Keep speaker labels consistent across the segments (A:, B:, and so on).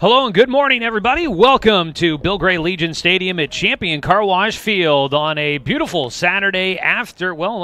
A: Hello and good morning, everybody. Welcome to Bill Gray Legion Stadium at Champion Car Wash Field on a beautiful Saturday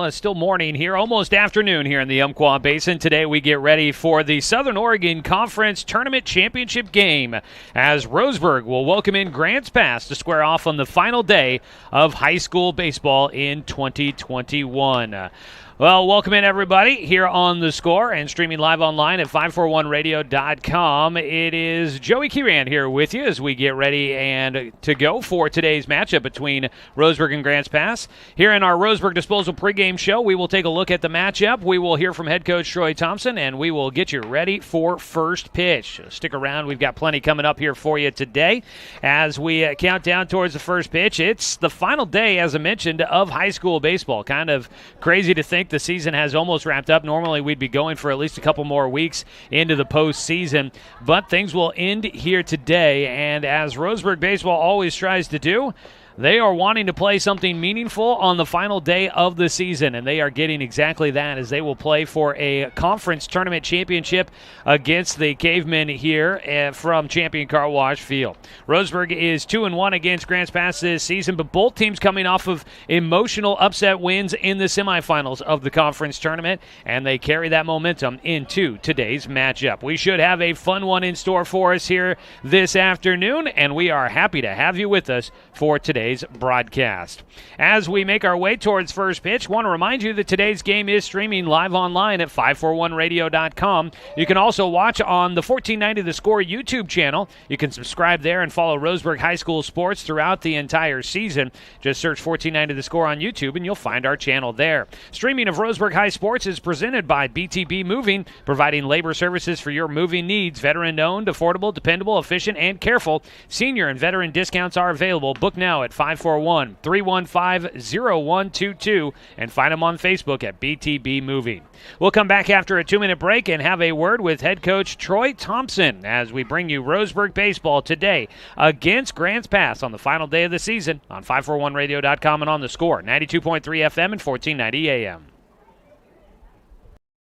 A: still morning here, almost afternoon here in the Umpqua Basin. Today we get ready for the Southern Oregon Conference Tournament Championship game as Roseburg will welcome in Grants Pass to square off on the final day of high school baseball in 2021. Well, welcome in, everybody, here on The Score and streaming live online at 541radio.com. It is Joey Kieran here with you as we get ready and to go for today's matchup between Roseburg and Grants Pass. Here in our Roseburg Disposal pregame show, we will take a look at the matchup. We will hear from head coach Troy Thompson, and we will get you ready for first pitch. Stick around. We've got plenty coming up here for you today as we count down towards the first pitch. It's the final day, as I mentioned, of high school baseball. Kind of crazy to think the season has almost wrapped up. Normally we'd be going for at least a couple more weeks into the postseason, but things will end here today, and as Roseburg baseball always tries to do, they are wanting to play something meaningful on the final day of the season, and they are getting exactly that as they will play for a conference tournament championship against the Cavemen here from Champion Car Wash Field. Roseburg is 2-1 against Grants Pass this season, but both teams coming off of emotional upset wins in the semifinals of the conference tournament, and they carry that momentum into today's matchup. We should have a fun one in store for us here this afternoon, and we are happy to have you with us for today's broadcast. As we make our way towards first pitch, want to remind you that today's game is streaming live online at 541radio.com. You can also watch on the 1490 The Score YouTube channel. You can subscribe there and follow Roseburg High School sports throughout the entire season. Just search 1490 The Score on YouTube and you'll find our channel there. Streaming of Roseburg High Sports is presented by BTB Moving, providing labor services for your moving needs. Veteran-owned, affordable, dependable, efficient, and careful. Senior and veteran discounts are available. Book now at 541-315-0122 and find them on Facebook at BTB Moving. We'll come back after a 2-minute break and have a word with head coach Troy Thompson as we bring you Roseburg baseball today against Grants Pass on the final day of the season on 541radio.com and on The Score, 92.3 FM and 1490 AM.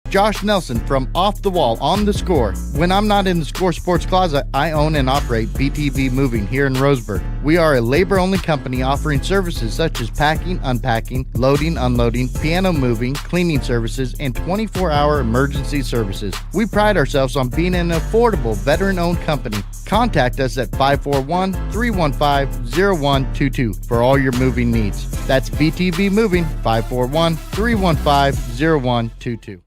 B: Josh Nelson from Off the Wall on The Score. When I'm not in the Score Sports Closet, I own and operate BTV Moving here in Roseburg. We are a labor-only company offering services such as packing, unpacking, loading, unloading, piano moving, cleaning services, and 24-hour emergency services. We pride ourselves on being an affordable, veteran-owned company. Contact us at 541-315-0122 for all your moving needs. That's BTV Moving, 541-315-0122.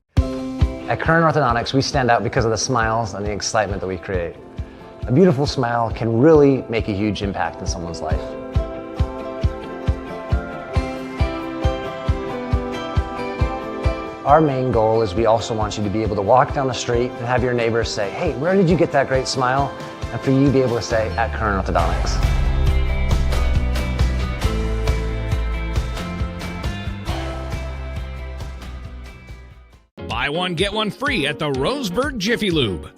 C: At Tourn Orthodontics, we stand out because of the smiles and the excitement that we create. A beautiful smile can really make a huge impact in someone's life. Our main goal is we also want you to be able to walk down the street and have your neighbors say, "Hey, where did you get that great smile?" And for you to be able to say, "At Tourn Orthodontics."
D: Buy one, get one free at the Roseburg Jiffy Lube.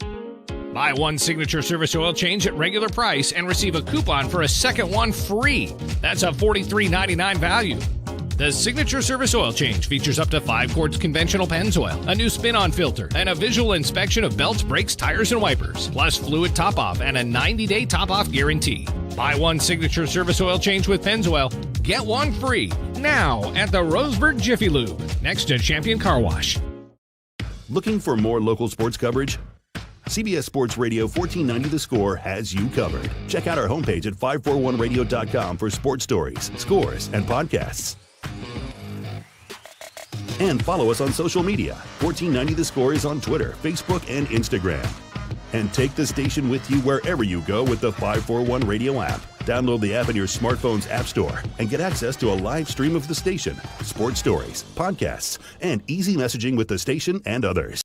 D: Buy one signature service oil change at regular price and receive a coupon for a second one free. That's a $43.99 value. The signature service oil change features up to 5 quarts conventional Pennzoil, a new spin-on filter, and a visual inspection of belts, brakes, tires, and wipers, plus fluid top-off and a 90-day top-off guarantee. Buy one signature service oil change with Pennzoil, get one free now at the Roseburg Jiffy Lube, next to Champion Car Wash.
E: Looking for more local sports coverage? CBS Sports Radio 1490 The Score has you covered. Check out our homepage at 541radio.com for sports stories, scores, and podcasts. And follow us on social media. 1490 The Score is on Twitter, Facebook, and Instagram. And take the station with you wherever you go with the 541 Radio app. Download the app in your smartphone's app store and get access to a live stream of the station, sports stories, podcasts, and easy messaging with the station and others.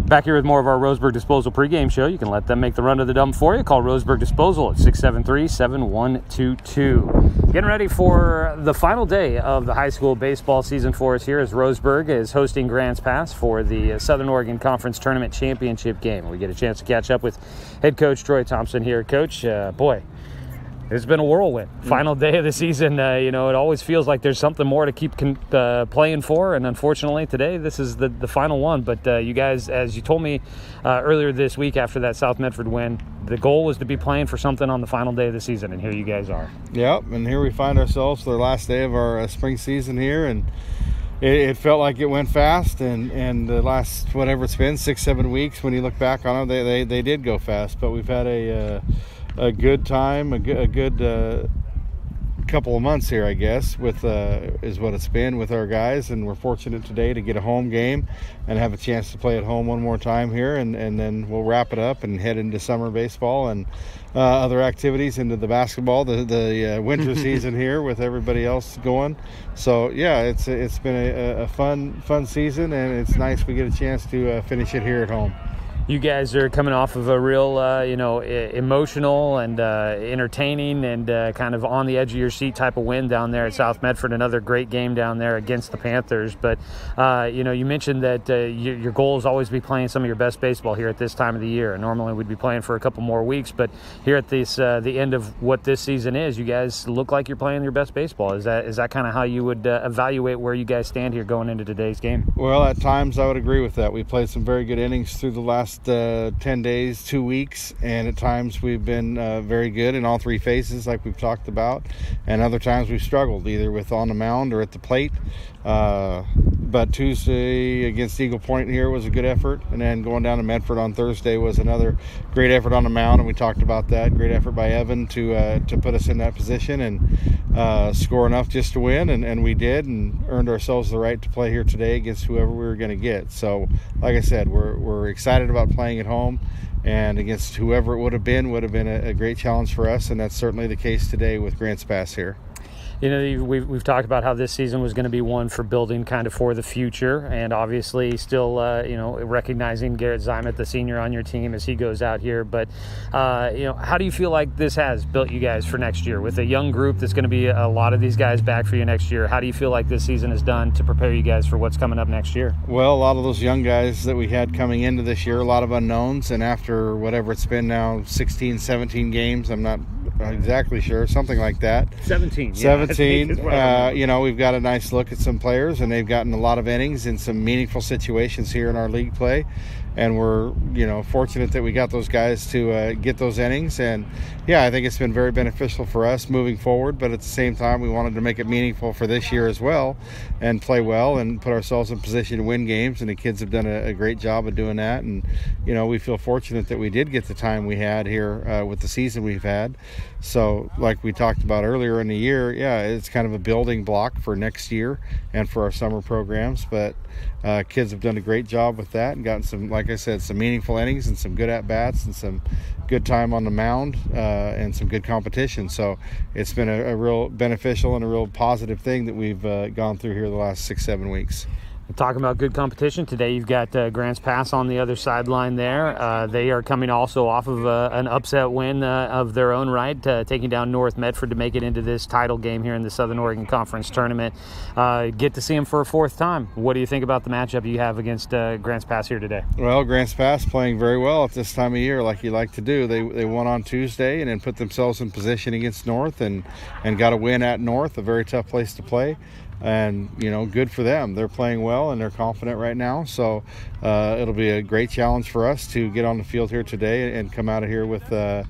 A: Back here with more of our Roseburg Disposal pregame show. You can let them make the run to the dump for you. Call Roseburg Disposal at 673-7122. Getting ready for the final day of the high school baseball season for us here as Roseburg is hosting Grants Pass for the Southern Oregon Conference Tournament Championship game. We get a chance to catch up with head coach Troy Thompson here. Coach, boy, It's been a whirlwind. Final day of the season, it always feels like there's something more to keep playing for, and unfortunately today this is the final one. But you guys, as you told me earlier this week after that South Medford win, the goal was to be playing for something on the final day of the season, and here you guys are.
F: Yep, and here we find ourselves for the last day of our spring season here, and it felt like it went fast, and the last, whatever it's been, 6-7 weeks, when you look back on them, they did go fast. But we've had a good time, a good couple of months here, I guess, with is what it's been with our guys, and we're fortunate today to get a home game and have a chance to play at home one more time here, and then we'll wrap it up and head into summer baseball and other activities, into the basketball, the winter season here with everybody else going. So yeah, it's been a fun season, and it's nice we get a chance to finish it here at home.
A: You guys are coming off of a real, emotional and entertaining and kind of on the edge of your seat type of win down there at South Medford. Another great game down there against the Panthers. But, you mentioned that your goal is always be playing some of your best baseball here at this time of the year. And normally we'd be playing for a couple more weeks. But here at this the end of what this season is, you guys look like you're playing your best baseball. Is that kind of how you would evaluate where you guys stand here going into today's game?
F: Well, at times I would agree with that. We played some very good innings through the last 10 days, 2 weeks, and at times we've been very good in all three phases like we've talked about, and other times we've struggled either with on the mound or at the plate. But Tuesday against Eagle Point here was a good effort, and then going down to Medford on Thursday was another great effort on the mound, and we talked about that. Great effort by Evan to put us in that position and score enough just to win, and we did, and earned ourselves the right to play here today against whoever we were going to get. So like I said, we're excited about playing at home, and against whoever it would have been a great challenge for us, and that's certainly the case today with Grants Pass here.
A: We've talked about how this season was going to be one for building kind of for the future, and obviously still, recognizing Garrett Zymet, the senior on your team, as he goes out here. But, how do you feel like this has built you guys for next year? With a young group that's going to be a lot of these guys back for you next year, how do you feel like this season has done to prepare you guys for what's coming up next year?
F: Well, a lot of those young guys that we had coming into this year, a lot of unknowns, and after whatever it's been now, 16, 17 games, I'm not exactly sure, something like that.
A: 17.
F: 17. We've got a nice look at some players, and they've gotten a lot of innings in some meaningful situations here in our league play, and we're fortunate that we got those guys to get those innings. And yeah, I think it's been very beneficial for us moving forward, but at the same time we wanted to make it meaningful for this year as well, and play well and put ourselves in position to win games, and the kids have done a great job of doing that. And we feel fortunate that we did get the time we had here with the season we've had. So like we talked about earlier in the year, yeah, it's kind of a building block for next year and for our summer programs, but kids have done a great job with that and gotten some, like I said, some meaningful innings and some good at-bats and some good time on the mound and some good competition. So it's been a real beneficial and a real positive thing that we've gone through here the last 6-7 weeks.
A: Talking about good competition, today you've got Grants Pass on the other sideline there. They are coming also off of an upset win of their own right, taking down North Medford to make it into this title game here in the Southern Oregon Conference Tournament. Get to see them for a fourth time. What do you think about the matchup you have against Grants Pass here today?
F: Well, Grants Pass playing very well at this time of year, like you like to do. They won on Tuesday and then put themselves in position against North and got a win at North, a very tough place to play. And good for them. They're playing well and they're confident right now, so it'll be a great challenge for us to get on the field here today and come out of here with a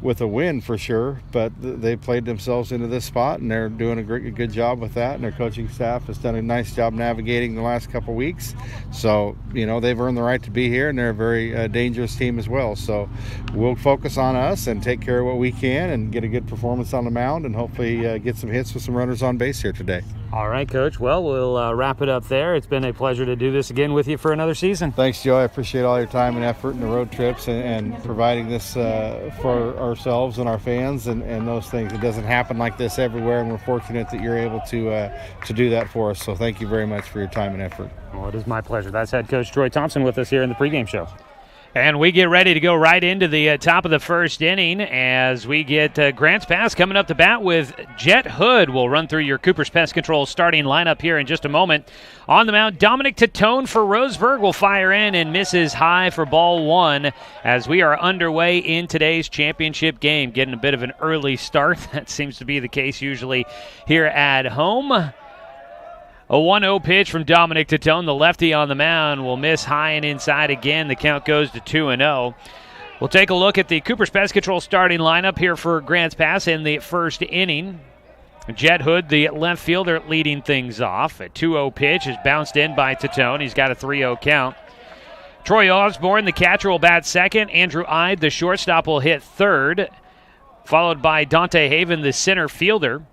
F: win for sure. But they played themselves into this spot, and they're doing a good job with that, and their coaching staff has done a nice job navigating the last couple weeks. So they've earned the right to be here, and they're a very dangerous team as well. So we'll focus on us and take care of what we can and get a good performance on the mound, and hopefully get some hits with some runners on base here today.
A: All right, Coach. Well, we'll wrap it up there. It's been a pleasure to do this again with you for another season.
F: Thanks, Joe. I appreciate all your time and effort and the road trips and providing this for ourselves and our fans and those things. It doesn't happen like this everywhere, and we're fortunate that you're able to do that for us. So thank you very much for your time and effort.
A: Well, it is my pleasure. That's head coach Troy Thompson with us here in the pregame show. And we get ready to go right into the top of the first inning as we get Grants Pass coming up to bat with Jet Hood. We'll run through your Cooper's Pest Control starting lineup here in just a moment. On the mound, Dominic Tourn for Roseburg will fire in and misses high for ball one as we are underway in today's championship game. Getting a bit of an early start. That seems to be the case usually here at home. A 1-0 pitch from Dominic Tourn. The lefty on the mound will miss high and inside again. The count goes to 2-0. We'll take a look at the Cooper's Pest Control starting lineup here for Grants Pass in the first inning. Jet Hood, the left fielder, leading things off. A 2-0 pitch is bounced in by Tourn. He's got a 3-0 count. Troy Osborne, the catcher, will bat second. Andrew Ide, the shortstop, will hit third, followed by Dante Haven, the center fielder,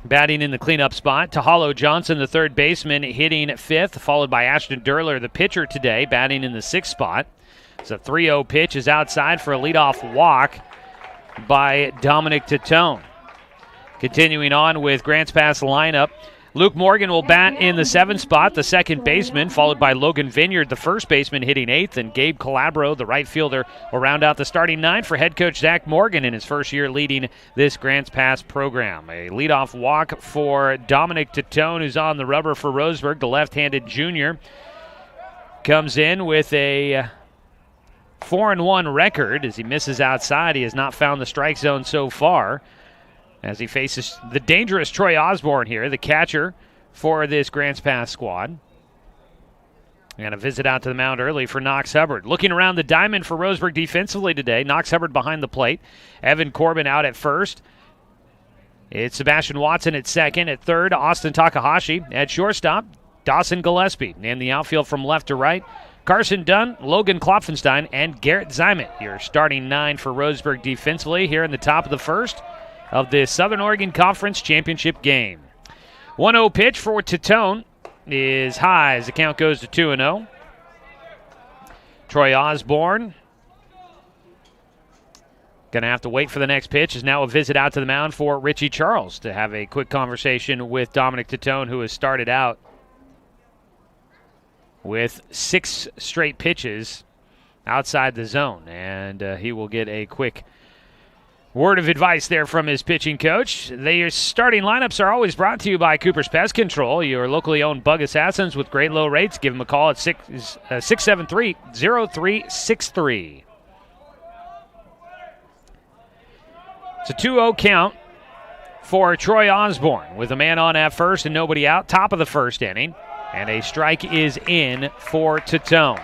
A: batting in the cleanup spot. Tahalo Johnson, the third baseman, hitting fifth, followed by Ashton Durler, the pitcher today, batting in the sixth spot. It's a 3-0 pitch is outside for a leadoff walk by Dominic Tourn. Continuing on with Grants Pass lineup, Luke Morgan will bat in the seventh spot, the second baseman, followed by Logan Vineyard, the first baseman, hitting eighth, and Gabe Calabro, the right fielder, will round out the starting nine for head coach Zach Morgan in his first year leading this Grants Pass program. A leadoff walk for Dominic Tourn, who's on the rubber for Roseburg. The left-handed junior comes in with a 4-1 record. As he misses outside, he has not found the strike zone so far, as he faces the dangerous Troy Osborne here, the catcher for this Grants Pass squad. And a visit out to the mound early for Knox Hubbard. Looking around the diamond for Roseburg defensively today, Knox Hubbard behind the plate. Evan Corbin out at first. It's Sebastian Watson at second. At third, Austin Takahashi. At shortstop, Dawson Gillespie. And the outfield from left to right, Carson Dunn, Logan Klopfenstein, and Garrett Zimet. Your starting nine for Roseburg defensively here in the top of the first of the Southern Oregon Conference Championship game. 1-0 pitch for Tourn is high as the count goes to 2-0. Troy Osborne going to have to wait for the next pitch. Is now a visit out to the mound for Richie Charles to have a quick conversation with Dominic Tourn, who has started out with 6 straight pitches outside the zone. And he will get a quick word of advice there from his pitching coach. Their starting lineups are always brought to you by Cooper's Pest Control, your locally owned bug assassins with great low rates. Give them a call at 673-0363. It's a 2-0 count for Troy Osborne with a man on at first and nobody out. Top of the first inning, and a strike is in for Tourn.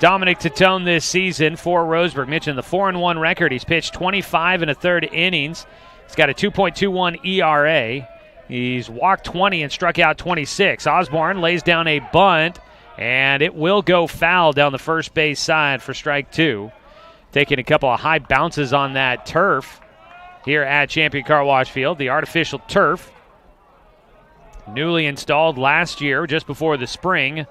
A: Dominic Tourn this season for Roseburg. Mentioned the 4-1 record. He's pitched 25 1/3 innings. He's got a 2.21 ERA. He's walked 20 and struck out 26. Osborne lays down a bunt, and it will go foul down the first base side for strike two. Taking a couple of high bounces on that turf here at Champion Car Wash Field, the artificial turf. Newly installed last year, just before the spring,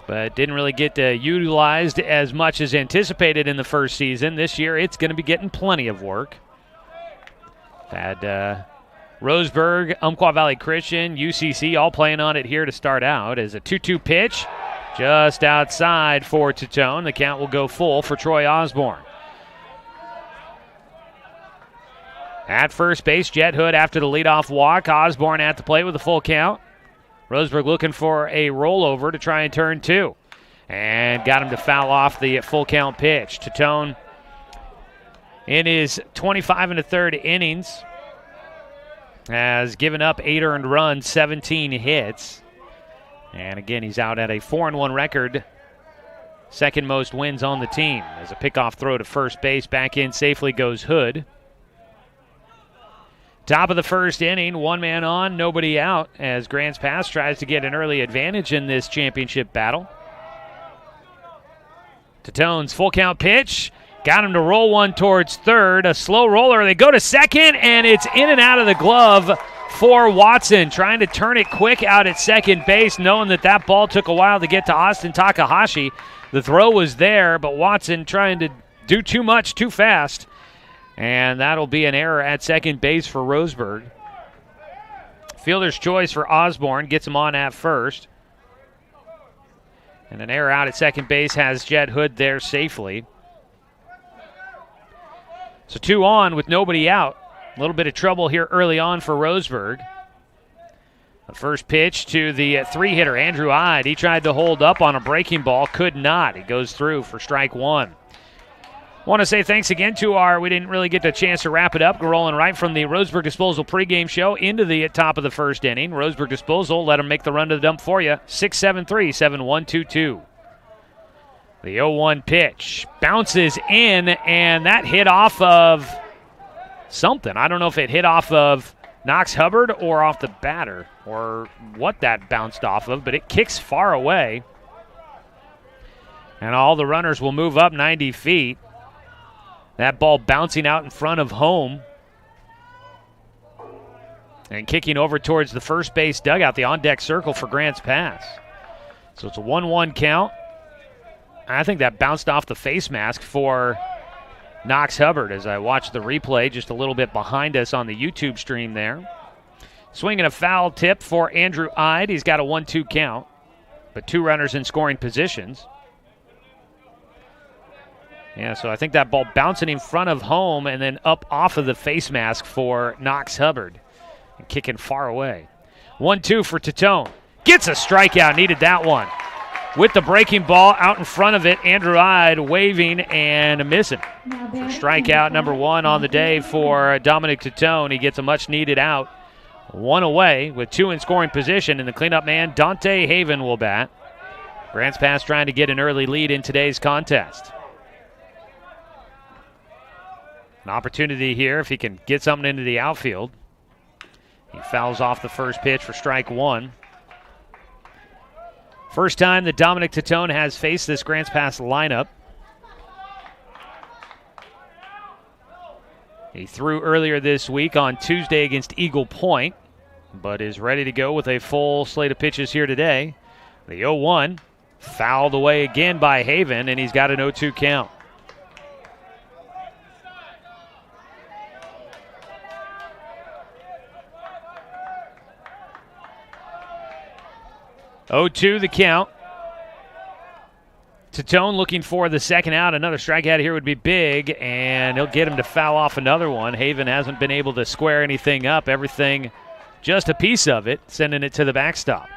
A: but didn't really get utilized as much as anticipated in the first season. This year, it's going to be getting plenty of work. Had Roseburg, Umpqua Valley Christian, UCC all playing on it here to start out as a 2-2 pitch just outside for Tourn. The count will go full for Troy Osborne. At first base, Jet Hood after the leadoff walk. Osborne at the plate with a full count. Roseburg looking for a rollover to try and turn two. And got him to foul off the full count pitch. Tourn in his 25 1/3 innings has given up 8 earned runs, 17 hits. And again, he's out at a 4-1 record. Second most wins on the team. As a pickoff throw to first base, back in safely goes Hood. Top of the first inning, one man on, nobody out, as Grants Pass tries to get an early advantage in this championship battle. Tourn's full count pitch, got him to roll one towards third, a slow roller. They go to second, and it's in and out of the glove for Watson, trying to turn it quick out at second base, knowing that ball took a while to get to Austin Takahashi. The throw was there, but Watson trying to do too much too fast. And that'll be an error at second base for Roseburg. Fielder's choice for Osborne gets him on at first. And an error out at second base has Jed Hood there safely. So 2 on with nobody out. A little bit of trouble here early on for Roseburg. The first pitch to the 3-hitter, Andrew Ide. He tried to hold up on a breaking ball, could not. He goes through for strike 1. Want to say thanks again to we didn't really get the chance to wrap it up. We're rolling right from the Roseburg Disposal pregame show into the top of the first inning. Roseburg Disposal, let them make the run to the dump for you. 673-7122. The 0-1 pitch bounces in, and that hit off of something. I don't know if it hit off of Knox Hubbard or off the batter or what that bounced off of, but it kicks far away. And all the runners will move up 90 feet. That ball bouncing out in front of home. And kicking over towards the first base dugout, the on-deck circle for Grants Pass. So it's a 1-1 count. I think that bounced off the face mask for Knox Hubbard as I watch the replay just a little bit behind us on the YouTube stream there. Swinging a foul tip for Andrew Ide. He's got a 1-2 count, but 2 runners in scoring positions. Yeah, so I think that ball bouncing in front of home and then up off of the face mask for Knox Hubbard and kicking far away. 1-2 for Tourn. Gets a strikeout, needed that one. With the breaking ball out in front of it, Andrew Ide waving and missing. For strikeout number 1 on the day for Dominic Tourn. He gets a much-needed out. 1 away with 2 in scoring position, and the cleanup man, Dante Haven, will bat. Grants Pass trying to get an early lead in today's contest. An opportunity here if he can get something into the outfield. He fouls off the first pitch for strike 1. First time that Dominic Tourn has faced this Grants Pass lineup. He threw earlier this week on Tuesday against Eagle Point, but is ready to go with a full slate of pitches here today. The 0-1 fouled away again by Haven, and he's got an 0-2 count. The count. Tourn looking for the second out. Another strikeout here would be big, and he'll get him to foul off another one. Haven hasn't been able to square anything up. Everything, just a piece of it, sending it to the backstop.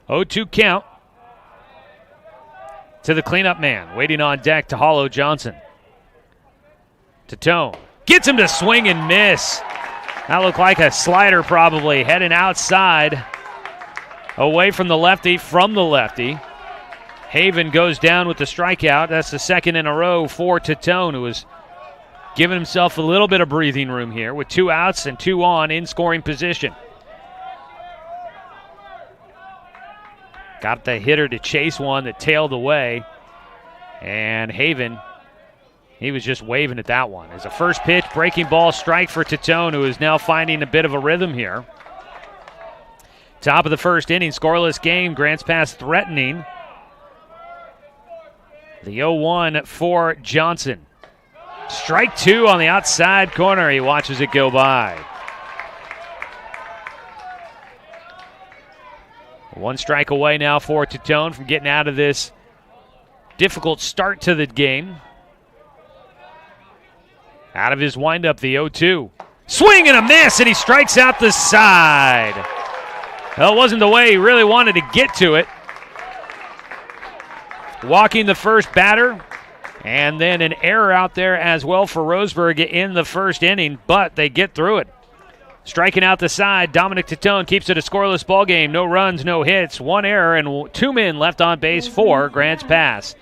A: 0-2 count to the cleanup man. Waiting on deck to Hollow Johnson. Tourn gets him to swing and miss. That looked like a slider probably, heading outside, away from the lefty, Haven goes down with the strikeout. That's the second in a row for Tourn, who has given himself a little bit of breathing room here with 2 outs and 2 on in scoring position. Got the hitter to chase one that tailed away, and Haven, he was just waving at that one. As a first pitch, breaking ball strike for Tourn, who is now finding a bit of a rhythm here. Top of the first inning, scoreless game. Grants Pass threatening. The 0-1 for Johnson. Strike 2 on the outside corner. He watches it go by. 1 strike away now for Tourn from getting out of this difficult start to the game. Out of his windup, the 0-2. Swing and a miss, and he strikes out the side. Well, it wasn't the way he really wanted to get to it. Walking the first batter, and then an error out there as well for Roseburg in the first inning, but they get through it. Striking out the side, Dominic Tourn keeps it a scoreless ball game. No runs, no hits, 1 error, and 2 men left on base for Grants Pass.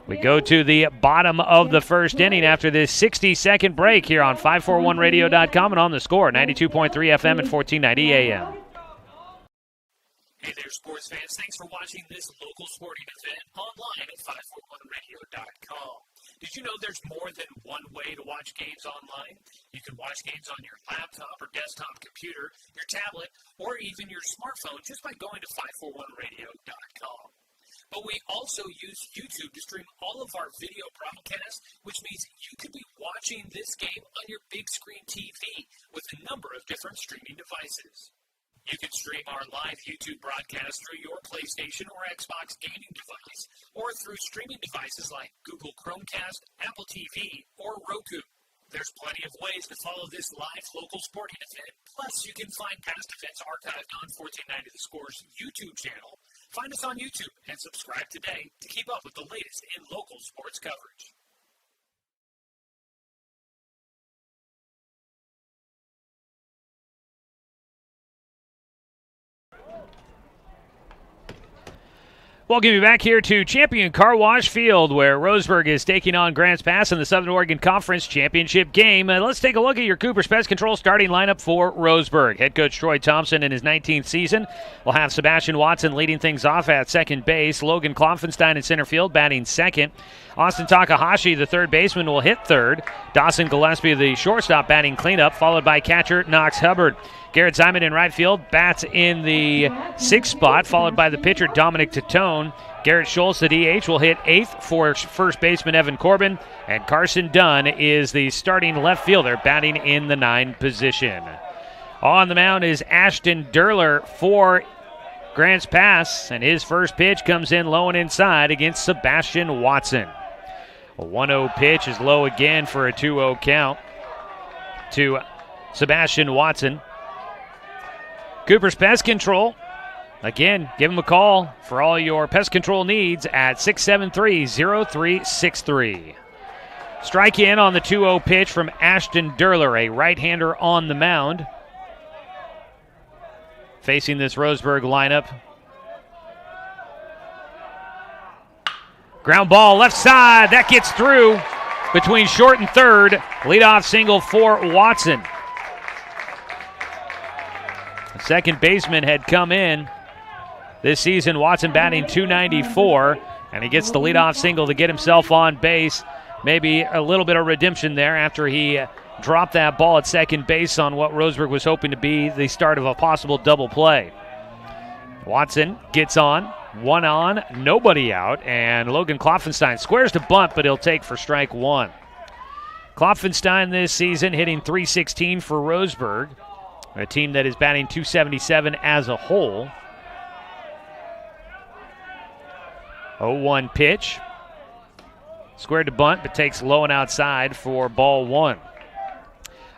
A: We go to the bottom of the first inning after this 60-second break here on 541radio.com and on the Score, 92.3 FM and 1490 AM.
G: Hey there, sports fans. Thanks for watching this local sporting event online at 541radio.com. Did you know there's more than one way to watch games online? You can watch games on your laptop or desktop computer, your tablet, or even your smartphone just by going to 541radio.com. But we also use YouTube to stream all of our video broadcasts, which means you could be watching this game on your big screen TV with a number of different streaming devices. You can stream our live YouTube broadcast through your PlayStation or Xbox gaming device, or through streaming devices like Google Chromecast, Apple TV, or Roku. There's plenty of ways to follow this live local sporting event. Plus, you can find past events archived on 1490 The Score's YouTube channel. Find us on YouTube and subscribe today to keep up with the latest in local sports coverage.
A: Welcome you back here to Champion Car Wash Field, where Roseburg is taking on Grants Pass in the Southern Oregon Conference Championship game. Let's take a look at your Cooper's Pest Control starting lineup for Roseburg. Head coach Troy Thompson in his 19th season will have Sebastian Watson leading things off at second base. Logan Klopfenstein in center field batting second. Austin Takahashi, the third baseman, will hit third. Dawson Gillespie, the shortstop, batting cleanup, followed by catcher Knox Hubbard. Garrett Simon in right field bats in the sixth spot, followed by the pitcher Dominic Tatone. Garrett Schultz, the DH, will hit eighth for first baseman Evan Corbin. And Carson Dunn is the starting left fielder, batting in the 9 position. On the mound is Ashton Derler for Grants Pass, and his first pitch comes in low and inside against Sebastian Watson. A 1-0 pitch is low again for a 2-0 count to Sebastian Watson. Cooper's Pest Control. Again, give them a call for all your pest control needs at 673-0363. Strike in on the 2-0 pitch from Ashton Derler, a right-hander on the mound. Facing this Roseburg lineup. Ground ball left side. That gets through between short and third. Leadoff single for Watson. The second baseman had come in this season. Watson batting .294, and he gets the leadoff single to get himself on base. Maybe a little bit of redemption there after he dropped that ball at second base on what Roseburg was hoping to be the start of a possible double play. Watson gets on, one on, nobody out, and Logan Klopfenstein squares to bunt, but he'll take for strike one. Klopfenstein this season hitting .316 for Roseburg, a team that is batting .277 as a whole. 0-1 pitch. Squared to bunt, but takes low and outside for ball one.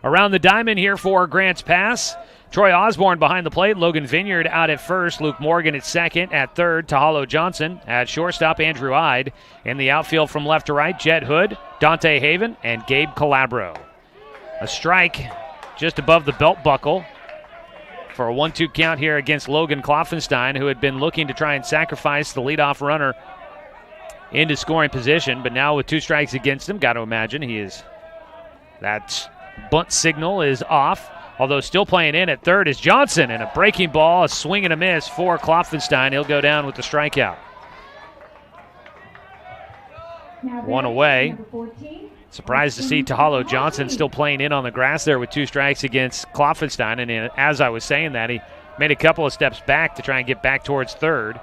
A: Around the diamond here for Grants Pass. Troy Osborne behind the plate. Logan Vineyard out at first. Luke Morgan at second. At third, Tahalo Johnson. At shortstop, Andrew Ide. In the outfield from left to right, Jet Hood, Dante Haven, and Gabe Calabro. A strike just above the belt buckle for a 1-2 count here against Logan Klopfenstein, who had been looking to try and sacrifice the leadoff runner into scoring position, but now with 2 strikes against him, got to imagine that bunt signal is off, although still playing in at third is Johnson, and a breaking ball, a swing and a miss for Klopfenstein. He'll go down with the strikeout. One away. Surprised to see Tahalo Johnson still playing in on the grass there with 2 strikes against Klopfenstein, and as I was saying that, he made a couple of steps back to try and get back towards third.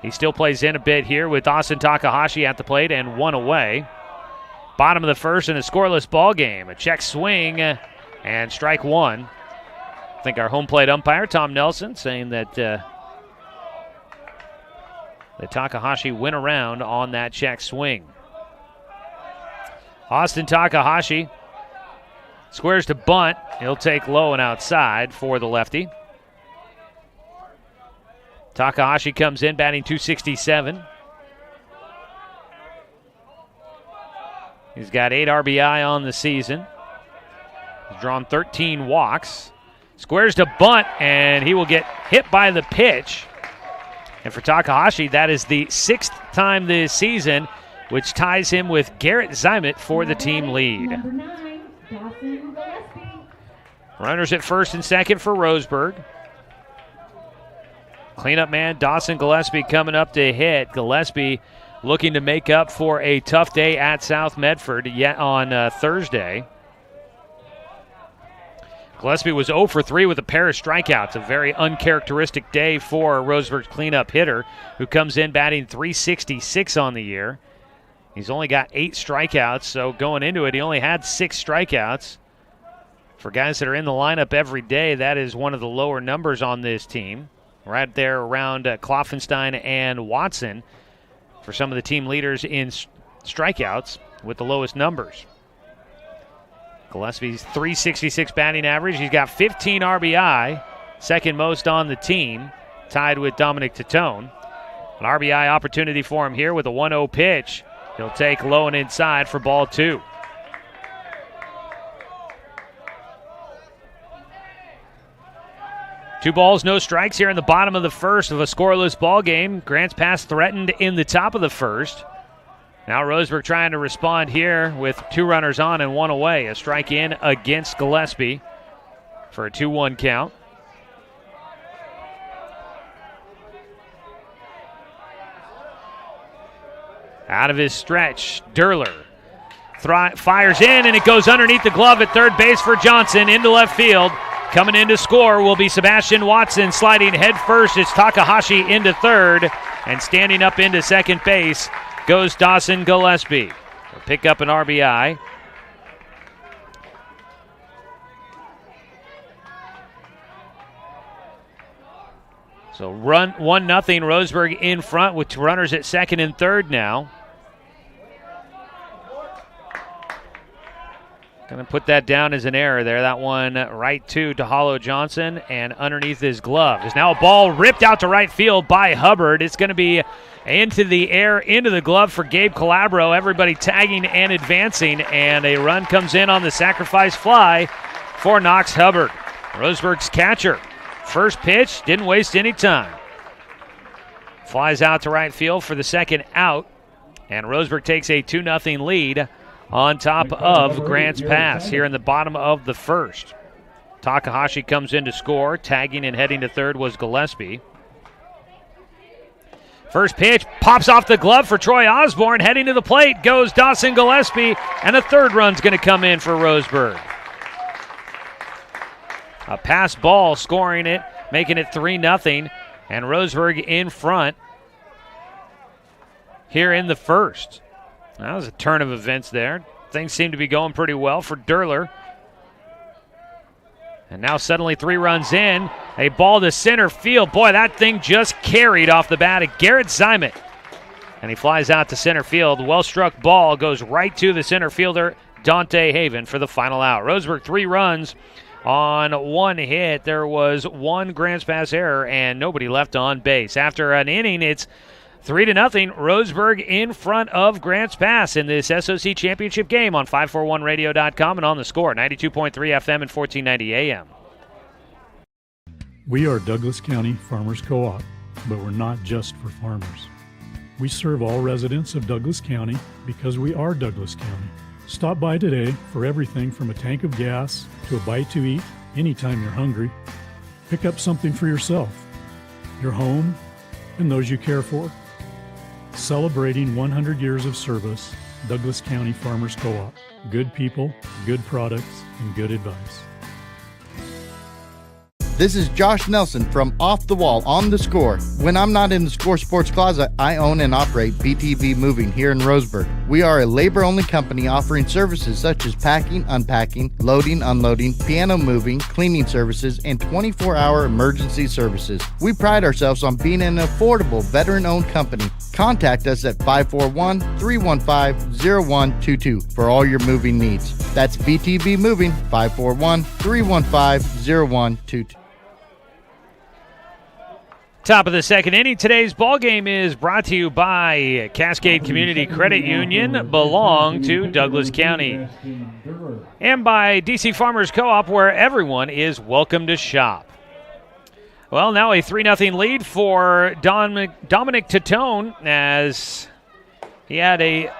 A: He still plays in a bit here with Austin Takahashi at the plate and 1 away. Bottom of the first in a scoreless ball game. A check swing and strike one. I think our home plate umpire, Tom Nelson, saying that Takahashi went around on that check swing. Austin Takahashi squares to bunt. He'll take low and outside for the lefty. Takahashi comes in batting .267. He's got 8 RBI on the season. He's drawn 13 walks. Squares to bunt, and he will get hit by the pitch. And for Takahashi, that is the 6th time this season, which ties him with Garrett Zimet for the team lead. Runners at first and second for Roseburg. Cleanup man Dawson Gillespie coming up to hit. Gillespie looking to make up for a tough day at South Medford yet on Thursday. Gillespie was 0 for 3 with a pair of strikeouts. A very uncharacteristic day for Roseburg's cleanup hitter, who comes in batting .366 on the year. He's only got 8 strikeouts, so going into it, he only had 6 strikeouts. For guys that are in the lineup every day, that is one of the lower numbers on this team. Right there around Kloffenstein and Watson for some of the team leaders in strikeouts with the lowest numbers. Gillespie's .366 batting average. He's got 15 RBI, second most on the team, tied with Dominic Tourn. An RBI opportunity for him here with a 1-0 pitch. He'll take low and inside for ball 2. Two balls, no strikes here in the bottom of the first of a scoreless ball game. Grants Pass threatened in the top of the first. Now Roseburg trying to respond here with 2 runners on and 1 away. A strike in against Gillespie for a 2-1 count. Out of his stretch, Durler fires in, and it goes underneath the glove at third base for Johnson into left field. Coming in to score will be Sebastian Watson, sliding head first. It's Takahashi into third, and standing up into second base goes Dawson Gillespie. He'll pick up an RBI. So 1-0 Roseburg in front with 2 runners at second and third now. Going to put that down as an error there. That one right to Tahalo Johnson and underneath his glove. There's now a ball ripped out to right field by Hubbard. It's going to be into the air, into the glove for Gabe Calabro. Everybody tagging and advancing, and a run comes in on the sacrifice fly for Knox Hubbard. Roseburg's catcher. First pitch, didn't waste any time. Flies out to right field for the second out, and Roseburg takes a 2-0 lead on top of Grants Pass here in the bottom of the first. Takahashi comes in to score. Tagging and heading to third was Gillespie. First pitch pops off the glove for Troy Osborne. Heading to the plate goes Dawson Gillespie, and a third run's going to come in for Roseburg. A pass ball scoring it, making it 3-0, and Roseburg in front here in the first. That was a turn of events there. Things seem to be going pretty well for Durler. And now suddenly 3 runs in. A ball to center field. Boy, that thing just carried off the bat of Garrett Zimet. And he flies out to center field. Well-struck ball goes right to the center fielder, Dante Haven, for the final out. Roseburg 3 runs on 1 hit. There was 1 Grants Pass error and nobody left on base. After an inning, it's 3-0, Roseburg in front of Grants Pass in this SOC championship game on 541radio.com and on the score, 92.3 FM and 1490 AM.
H: We are Douglas County Farmers Co-op, but we're not just for farmers. We serve all residents of Douglas County because we are Douglas County. Stop by today for everything from a tank of gas to a bite to eat anytime you're hungry. Pick up something for yourself, your home, and those you care for. Celebrating 100 years of service, Douglas County Farmers Co-op. Good people, good products, and good advice.
B: This is Josh Nelson from Off the Wall on the Score. When I'm not in the Score Sports Closet, I own and operate BTV Moving here in Roseburg. We are a labor-only company offering services such as packing, unpacking, loading, unloading, piano moving, cleaning services, and 24-hour emergency services. We pride ourselves on being an affordable, veteran-owned company. Contact us at 541-315-0122 for all your moving needs. That's BTV Moving, 541-315-0122.
A: Top of the second inning. Today's ball game is brought to you by Cascade Community Credit Union, belong to Douglas County, and by DC Farmers Co-op, where everyone is welcome to shop. Well, now a 3-0 lead for Dominic Tourn, as he had a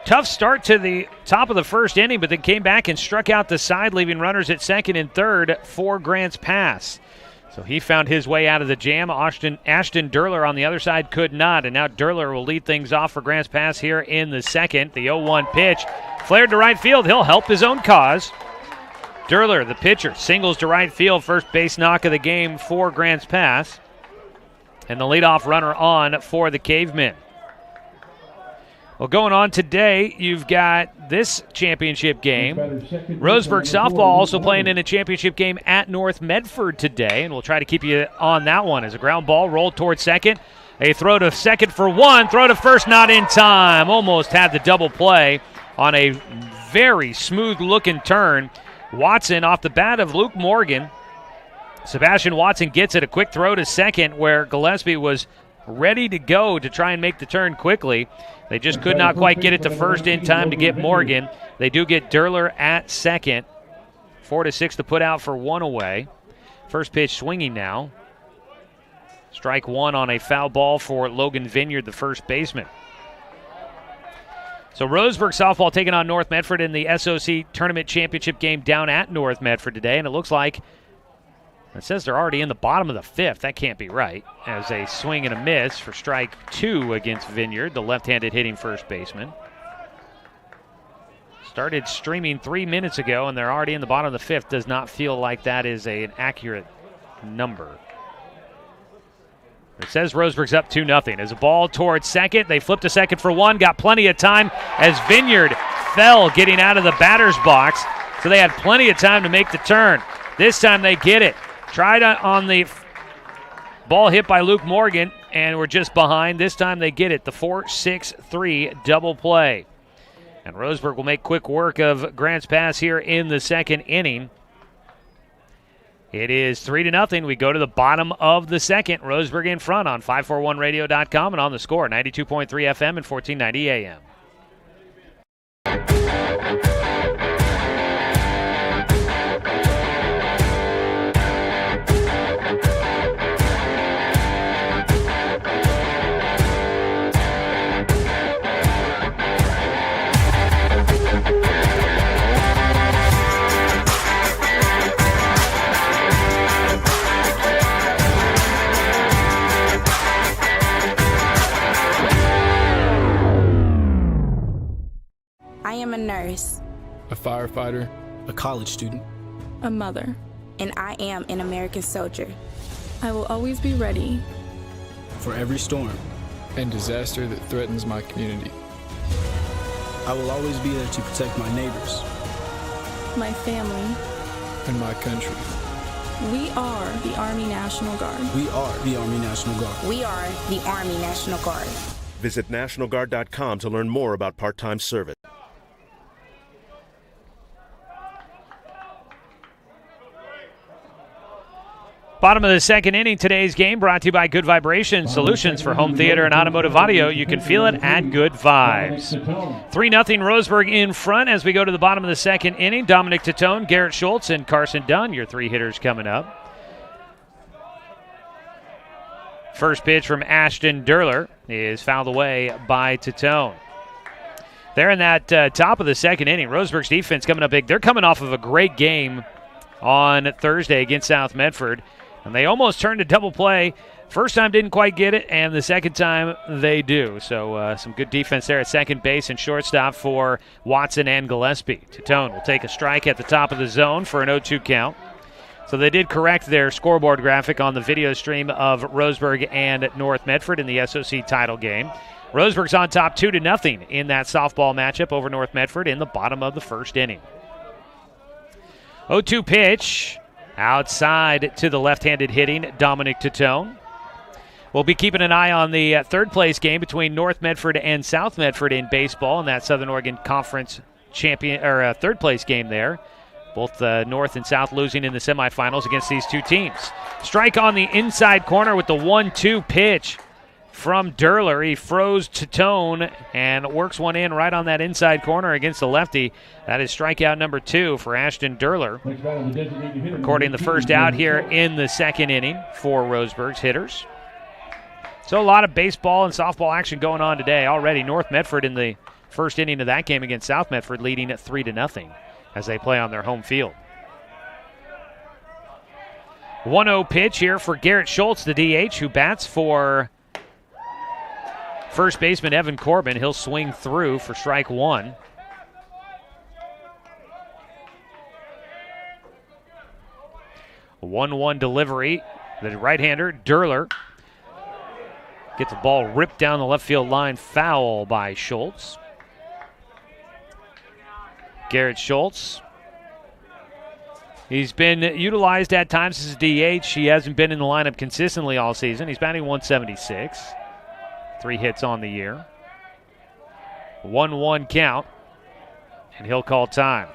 A: tough start to the top of the first inning, but then came back and struck out the side, leaving runners at second and third for Grants Pass. So he found his way out of the jam. Ashton Durler on the other side could not, and now Durler will lead things off for Grants Pass here in the second. The 0-1 pitch flared to right field. He'll help his own cause. Durler, the pitcher, singles to right field, first base knock of the game for Grants Pass. And the leadoff runner on for the Cavemen. Well, going on today, you've got this championship game. Roseburg softball also playing in a championship game at North Medford today, and we'll try to keep you on that one as a ground ball rolled towards second. A throw to second for one, throw to first not in time. Almost had the double play on a very smooth-looking turn. Watson off the bat of Luke Morgan. Sebastian Watson gets it, a quick throw to second where Gillespie was ready to go to try and make the turn quickly. They just could not quite get it to first in time to get Morgan. They do get Durler at second. 4-6 to put out for one away. First pitch swinging now. Strike one on a foul ball for Logan Vineyard, the first baseman. So Roseburg softball taking on North Medford in the SOC Tournament Championship game down at North Medford today, and it looks like it says they're already in the bottom of the fifth. That can't be right. As a swing and a miss for strike two against Vineyard, the left-handed hitting first baseman. Started streaming 3 minutes ago, and they're already in the bottom of the fifth. Does not feel like that is an accurate number. It says Roseburg's up 2-0. As a ball towards second, they flip to second for one, got plenty of time as Vineyard fell getting out of the batter's box, so they had plenty of time to make the turn. This time they get it. Tried on the ball hit by Luke Morgan, and we're just behind. This time they get it, the 4-6-3 double play. And Roseburg will make quick work of Grant's pass here in the second inning. It is 3-0. We go to the bottom of the second. Roseburg in front on 541radio.com and on the score, 92.3 FM and 1490 AM.
I: I am a nurse,
J: a firefighter, a college student,
I: a mother, and I am an American soldier.
K: I will always be ready
J: for every storm and disaster that threatens my community. I will always be there to protect my neighbors,
K: my family,
J: and my country.
K: We are the Army National Guard.
J: We are the Army National Guard.
I: We are the Army National Guard.
L: Visit nationalguard.com to learn more about part-time service.
A: Bottom of the second inning, today's game brought to you by Good Vibration Solutions for home theater and automotive audio. You can feel it at Good Vibes. 3-0 Roseburg in front as we go to the bottom of the second inning. Dominic Tatone, Garrett Schultz, and Carson Dunn, your three hitters coming up. First pitch from Ashton Durler is fouled away by Tatone. They're in that top of the second inning. Roseburg's defense coming up big. They're coming off of a great game on Thursday against South Medford. And they almost turned a double play. First time didn't quite get it, and the second time they do. So some good defense there at second base and shortstop for Watson and Gillespie. Tatone will take a strike at the top of the zone for an 0-2 count. So they did correct their scoreboard graphic on the video stream of Roseburg and North Medford in the SOC title game. Roseburg's on top 2-0 in that softball matchup over North Medford in the bottom of the first inning. 0-2 pitch. Outside to the left-handed hitting Dominic Tatone. We'll be keeping an eye on the third-place game between North Medford and South Medford in baseball in that Southern Oregon Conference third-place game there. Both North and South losing in the semifinals against these two teams. Strike on the inside corner with the 1-2 pitch from Durler. He froze Tatone and works one in right on that inside corner against the lefty. That is strikeout number 2 for Ashton Durler. Recording the first out here in the second inning for Roseburg's hitters. So a lot of baseball and softball action going on today already. North Medford in the first inning of that game against South Medford leading at 3-0 as they play on their home field. 1-0 pitch here for Garrett Schultz, the DH, who bats for first baseman Evan Corbin. He'll swing through for strike one. A 1-1 delivery. The right-hander, Durler, Get the ball ripped down the left field line. Foul by Schultz. Garrett Schultz. He's been utilized at times as a DH. He hasn't been in the lineup consistently all season. He's batting 176. 3 hits on the year. 1-1 count. And he'll call time.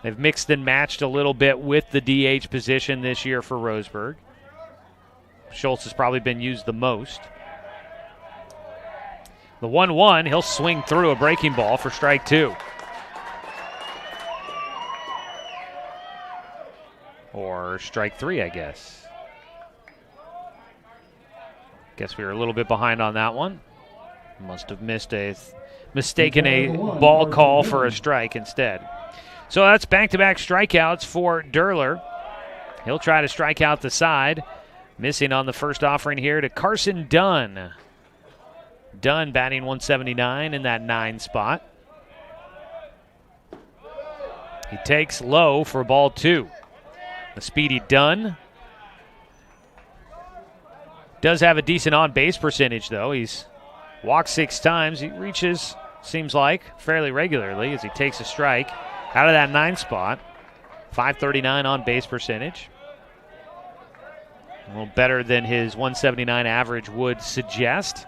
A: They've mixed and matched a little bit with the DH position this year for Roseburg. Schultz has probably been used the most. The 1-1, he'll swing through a breaking ball for strike 2. Or strike 3, I guess. Guess we were a little bit behind on that one. Must have mistaken a ball call for a strike instead. So that's back-to-back strikeouts for Derler. He'll try to strike out the side. Missing on the first offering here to Carson Dunn. Dunn batting 179 in that 9 spot. He takes low for ball 2. The speedy Dunn. Does have a decent on-base percentage, though. He's walked 6 times. He reaches, seems like, fairly regularly as he takes a strike out of that 9 spot. 539 on-base percentage. A little better than his 179 average would suggest.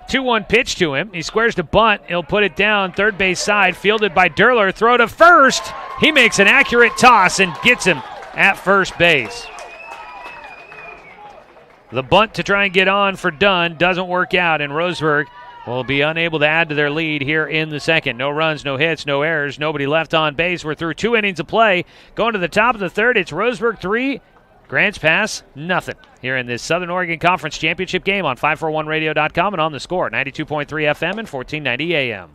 A: 2-1 pitch to him. He squares to bunt. He'll put it down third base side. Fielded by Derler. Throw to first. He makes an accurate toss and gets him at first base. The bunt to try and get on for Dunn doesn't work out, and Roseburg will be unable to add to their lead here in the second. No runs, no hits, no errors, nobody left on base. We're through 2 innings of play. Going to the top of the third, it's Roseburg 3, Grants Pass nothing here in this Southern Oregon Conference Championship game on 541radio.com and on the score, 92.3 FM and 1490 AM.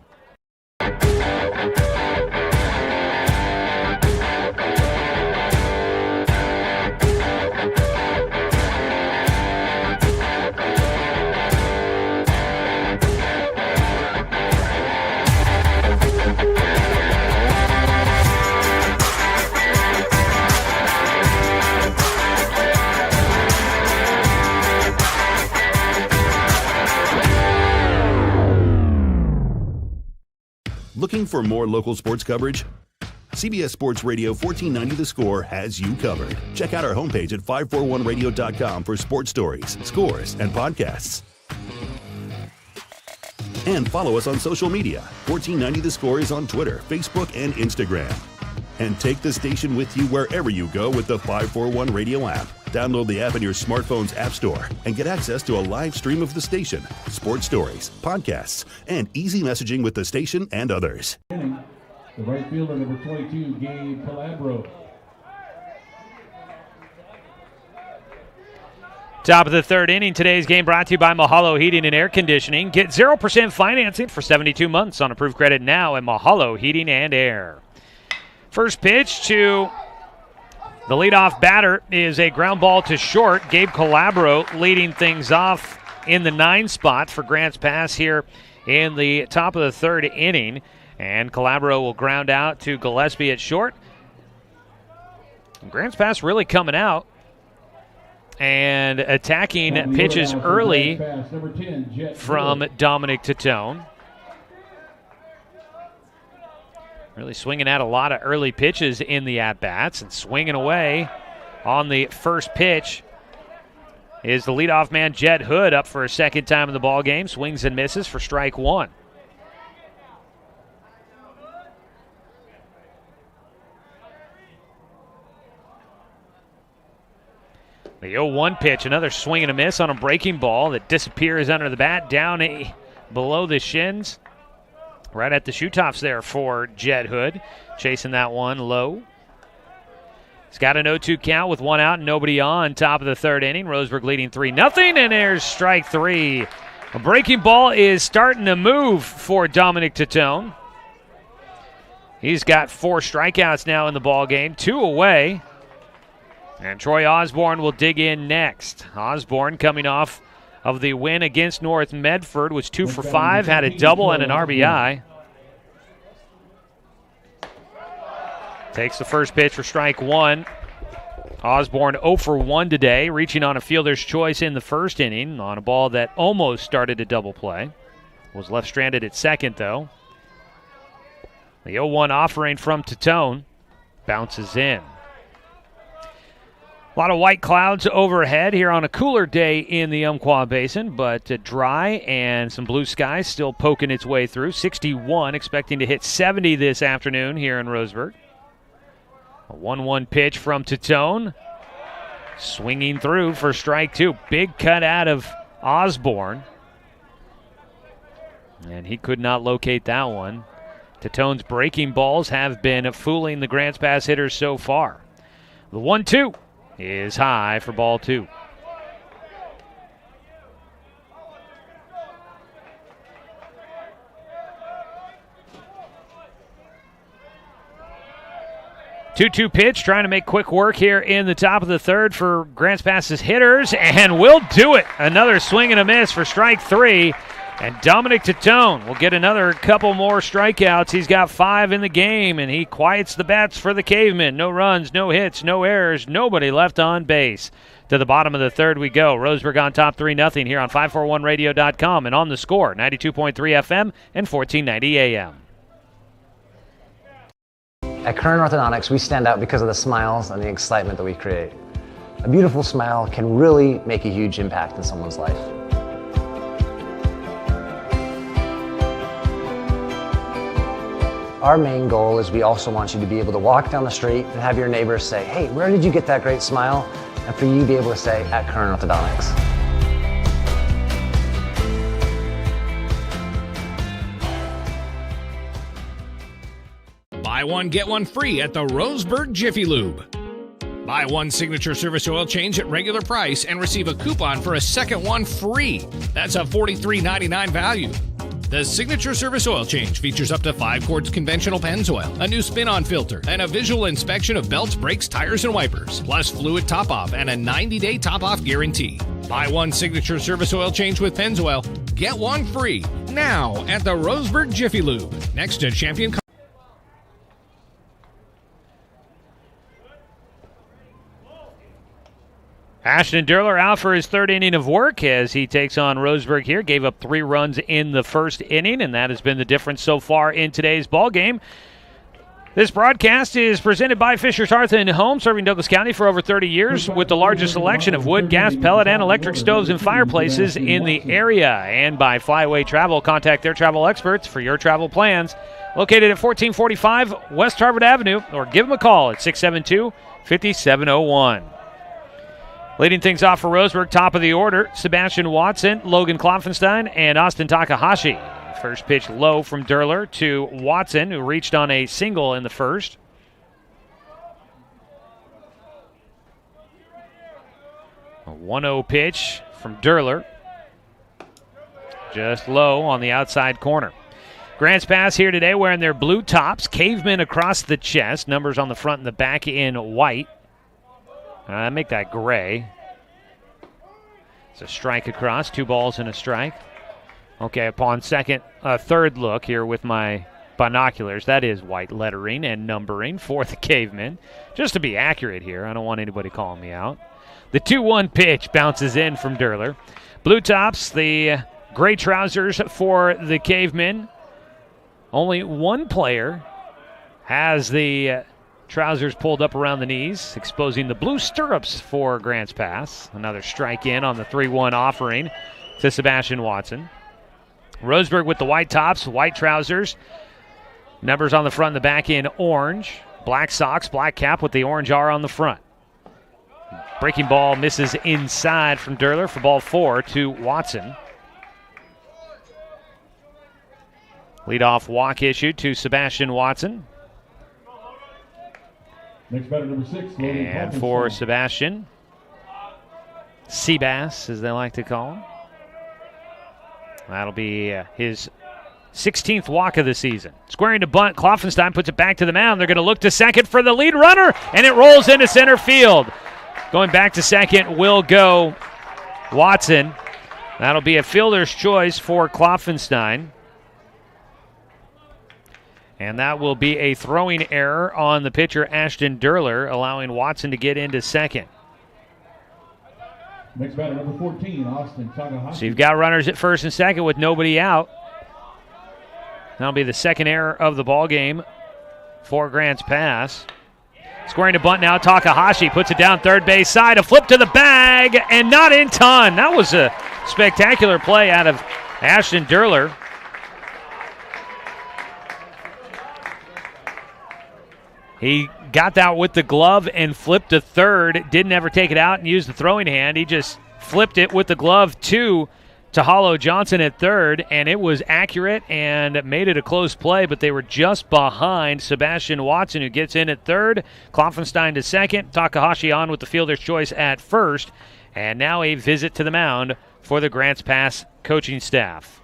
E: Looking for more local sports coverage? CBS Sports Radio 1490 The Score has you covered. Check out our homepage at 541radio.com for sports stories, scores, and podcasts. And follow us on social media. 1490 The Score is on Twitter, Facebook, and Instagram. And take the station with you wherever you go with the 541 Radio app. Download the app in your smartphone's app store and get access to a live stream of the station, sports stories, podcasts, and easy messaging with the station and others.
M: The right fielder, number 22, Gabe Calabro.
A: Top of the third inning. Today's game brought to you by Mahalo Heating and Air Conditioning. Get 0% financing for 72 months on approved credit now at Mahalo Heating and Air. First pitch to the leadoff batter is a ground ball to short. Gabe Calabro leading things off in the 9 spot for Grants Pass here in the top of the third inning. And Calabro will ground out to Gillespie at short. And Grants Pass really coming out and attacking pitches early from Dominic Tourn. Really swinging at a lot of early pitches in the at-bats and swinging away on the first pitch is the leadoff man Jet Hood, up for a second time in the ball game. Swings and misses for strike 1. The 0-1 pitch, another swing and a miss on a breaking ball that disappears under the bat, down below the shins. Right at the shoe tops there for Jet Hood. Chasing that one low. He's got an 0-2 count with 1 out and nobody on. Top of the third inning. Roseburg leading 3-0, and there's strike 3. A breaking ball is starting to move for Dominic Tourn. He's got 4 strikeouts now in the ball game, 2 away. And Troy Osborne will dig in next. Osborne coming off of the win against North Medford, was 2 for 5, had a double and an RBI. Takes the first pitch for strike 1. Osborne 0 for 1 today, reaching on a fielder's choice in the first inning on a ball that almost started a double play. Was left stranded at second, though. The 0-1 offering from Tourn bounces in. A lot of white clouds overhead here on a cooler day in the Umpqua Basin, but dry and some blue skies still poking its way through. 61, expecting to hit 70 this afternoon here in Roseburg. A 1-1 pitch from Tourn. Swinging through for strike two. Big cut out of Osborne. And he could not locate that one. Tourn's breaking balls have been fooling the Grants Pass hitters so far. The 1-2 is high for ball two. Two pitch, trying to make quick work here in the top of the third for Grants Pass's hitters, and will do it. Another swing and a miss for strike three, and Dominic Tourn will get another couple more strikeouts. He's got 5 in the game, and he quiets the bats for the Cavemen. No runs, no hits, no errors, nobody left on base. To the bottom of the third we go. Roseburg on top 3-0 here on 541radio.com and on the score, 92.3 FM and 1490 AM.
C: At Kern Orthodontics, we stand out because of the smiles and the excitement that we create. A beautiful smile can really make a huge impact in someone's life. Our main goal is we also want you to be able to walk down the street and have your neighbors say, "Hey, where did you get that great smile?" And for you to be able to say, "At Kern Orthodontics."
D: Buy one, get one free at the Roseburg Jiffy Lube. Buy one signature service oil change at regular price and receive a coupon for a second one free. That's a $43.99 value. The signature service oil change features up to 5 quarts conventional Pennzoil, a new spin-on filter, and a visual inspection of belts, brakes, tires, and wipers, plus fluid top-off and a 90-day top-off guarantee. Buy one signature service oil change with Pennzoil, get one free now at the Roseburg Jiffy Lube, next to Champion.
A: Ashton Durler out for his third inning of work as he takes on Roseburg here. Gave up 3 runs in the first inning, and that has been the difference so far in today's ball game. This broadcast is presented by Fisher's Hearth and Home, serving Douglas County for over 30 years with the largest selection of wood, gas, pellet, and electric stoves and fireplaces in the area. And by Flyway Travel. Contact their travel experts for your travel plans. Located at 1445 West Harvard Avenue, or give them a call at 672-5701. Leading things off for Roseburg, top of the order, Sebastian Watson, Logan Klopfenstein, and Austin Takahashi. First pitch low from Durler to Watson, who reached on a single in the first. A 1-0 pitch from Durler. Just low on the outside corner. Grants Pass here today wearing their blue tops, cavemen across the chest, numbers on the front and the back in white. Make that gray. It's a strike across, 2 balls and a strike. Okay, upon third look here with my binoculars, that is white lettering and numbering for the Cavemen. Just to be accurate here, I don't want anybody calling me out. The 2-1 pitch bounces in from Durler. Blue tops, the gray trousers for the Cavemen. Only one player has the trousers pulled up around the knees, exposing the blue stirrups for Grants Pass. Another strike in on the 3-1 offering to Sebastian Watson. Roseburg with the white tops, white trousers. Numbers on the front and the back in orange. Black socks, black cap with the orange R on the front. Breaking ball misses inside from Durler for ball 4 to Watson. Leadoff walk issued to Sebastian Watson.
M: Next batter, number 6.
A: And for Sebastian, Seabass, as they like to call him. That'll be his 16th walk of the season. Squaring to bunt, Klopfenstein puts it back to the mound. They're going to look to second for the lead runner, and it rolls into center field. Going back to second will go Watson. That'll be a fielder's choice for Klopfenstein. And that will be a throwing error on the pitcher, Ashton Derler, allowing Watson to get into second.
M: Next batter, number 14, Austin Takahashi.
A: So you've got runners at first and second with nobody out. That'll be the second error of the ball game for Grants Pass. Scoring a bunt now, Takahashi puts it down third base side. A flip to the bag and not in time. That was a spectacular play out of Ashton Derler. He got that with the glove and flipped to third. Didn't ever take it out and use the throwing hand. He just flipped it with the glove to Tahalo Johnson at third, and it was accurate and made it a close play, but they were just behind Sebastian Watson, who gets in at third. Klopfenstein to second. Takahashi on with the fielder's choice at first. And now a visit to the mound for the Grants Pass coaching staff.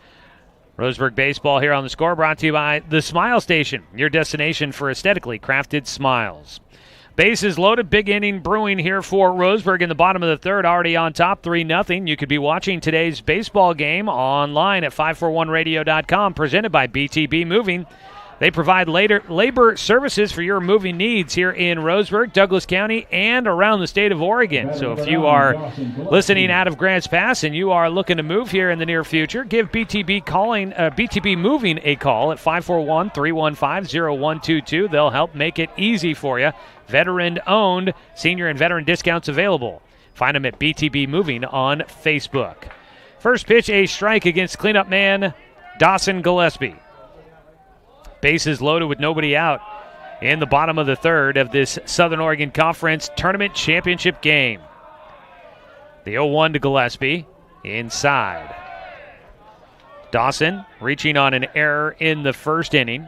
A: Roseburg Baseball here on the Score, brought to you by the Smile Station, your destination for aesthetically crafted smiles. Bases loaded, big inning brewing here for Roseburg in the bottom of the third, already on top, 3-0. You could be watching today's baseball game online at 541radio.com, presented by BTB Moving. They provide labor services for your moving needs here in Roseburg, Douglas County, and around the state of Oregon. So if you are listening out of Grants Pass and you are looking to move here in the near future, give BTB Moving a call at 541-315-0122. They'll help make it easy for you. Veteran-owned, senior and veteran discounts available. Find them at BTB Moving on Facebook. First pitch, a strike against cleanup man Dawson Gillespie. Bases loaded with nobody out in the bottom of the third of this Southern Oregon Conference Tournament Championship game. The 0-1 to Gillespie inside. Dawson reaching on an error in the first inning.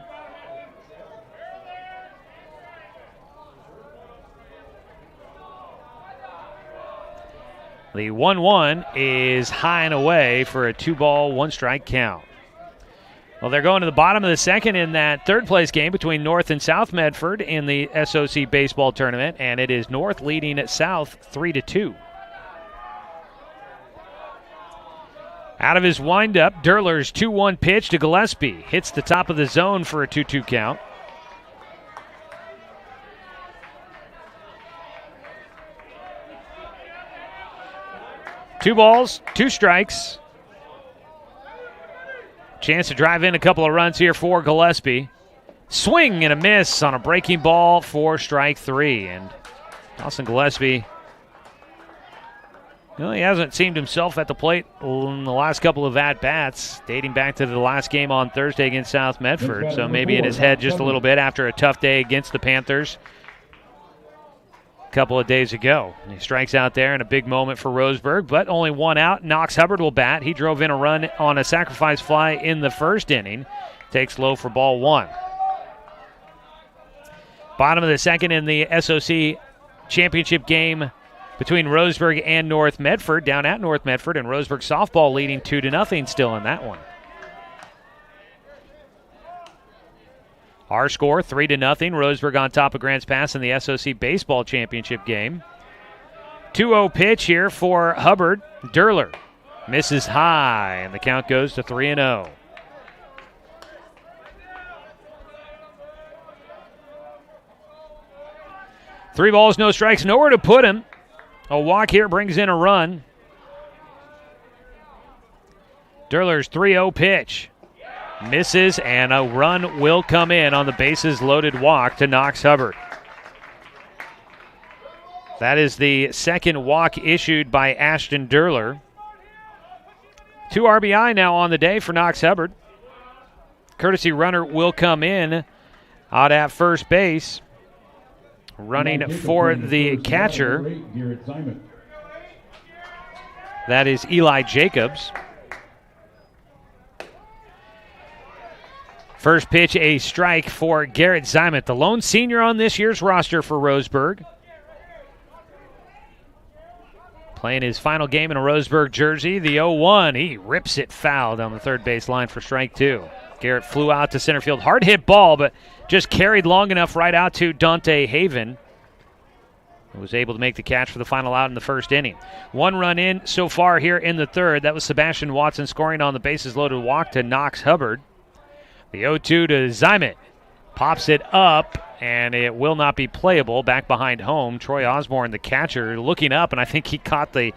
A: The 1-1 is high and away for a 2-ball, 1-strike count. Well, they're going to the bottom of the second in that third-place game between North and South Medford in the SOC baseball tournament, and it is North leading at South 3-2. Out of his windup, Derler's 2-1 pitch to Gillespie hits the top of the zone for a 2-2 count. Two balls, 2 strikes. Chance to drive in a couple of runs here for Gillespie. Swing and a miss on a breaking ball for strike 3. And Dawson Gillespie, well, he hasn't seemed himself at the plate in the last couple of at-bats, dating back to the last game on Thursday against South Medford. So maybe in his head just a little bit after a tough day against the Panthers a couple of days ago. And he strikes out there in a big moment for Roseburg, but only 1 out. Knox Hubbard will bat. He drove in a run on a sacrifice fly in the first inning. Takes low for ball 1. Bottom of the second in the SOC championship game between Roseburg and North Medford, down at North Medford, and Roseburg softball leading 2-0 still in that one. Our score, 3-0. Roseburg on top of Grants Pass in the SOC baseball championship game. 2-0 pitch here for Hubbard. Derler misses high, and the count goes to 3-0. Three balls, no strikes, nowhere to put him. A walk here brings in a run. Derler's 3-0 pitch. Misses, and a run will come in on the bases loaded walk to Knox Hubbard. That is the second walk issued by Ashton Derler. 2 RBI now on the day for Knox Hubbard. Courtesy runner will come in out at first base. Running for the catcher, that is Eli Jacobs. First pitch, a strike for Garrett Zimet, the lone senior on this year's roster for Roseburg. Playing his final game in a Roseburg jersey, the 0-1. He rips it foul down the third base line for strike 2. Garrett flew out to center field. Hard hit ball, but just carried long enough right out to Dante Haven. He was able to make the catch for the final out in the first inning. 1 run in so far here in the third. That was Sebastian Watson scoring on the bases loaded walk to Knox Hubbard. The 0-2 to Zimet. Pops it up, and it will not be playable. Back behind home, Troy Osborne, the catcher, looking up, and I think he caught the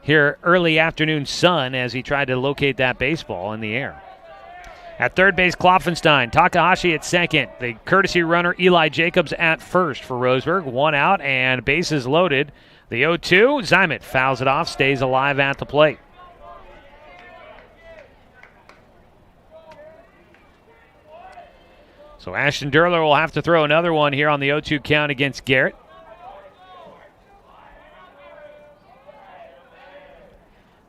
A: early afternoon sun as he tried to locate that baseball in the air. At third base, Klopfenstein. Takahashi at second. The courtesy runner, Eli Jacobs, at first for Roseburg. One out and bases loaded. The 0-2, Zymet fouls it off, stays alive at the plate. So Ashton Durler will have to throw another one here on the 0-2 count against Garrett.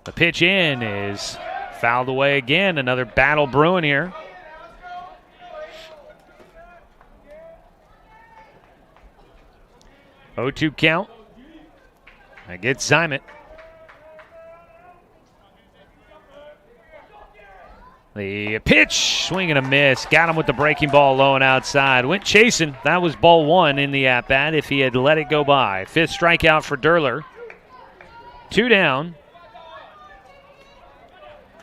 A: The pitch in is fouled away again. Another battle brewing here. Oh-2 count. That gets Zymet. The pitch, swing and a miss. Got him with the breaking ball low and outside. Went chasing. That was ball one in the at-bat if he had let it go by. Fifth strikeout for Durler. 2 down.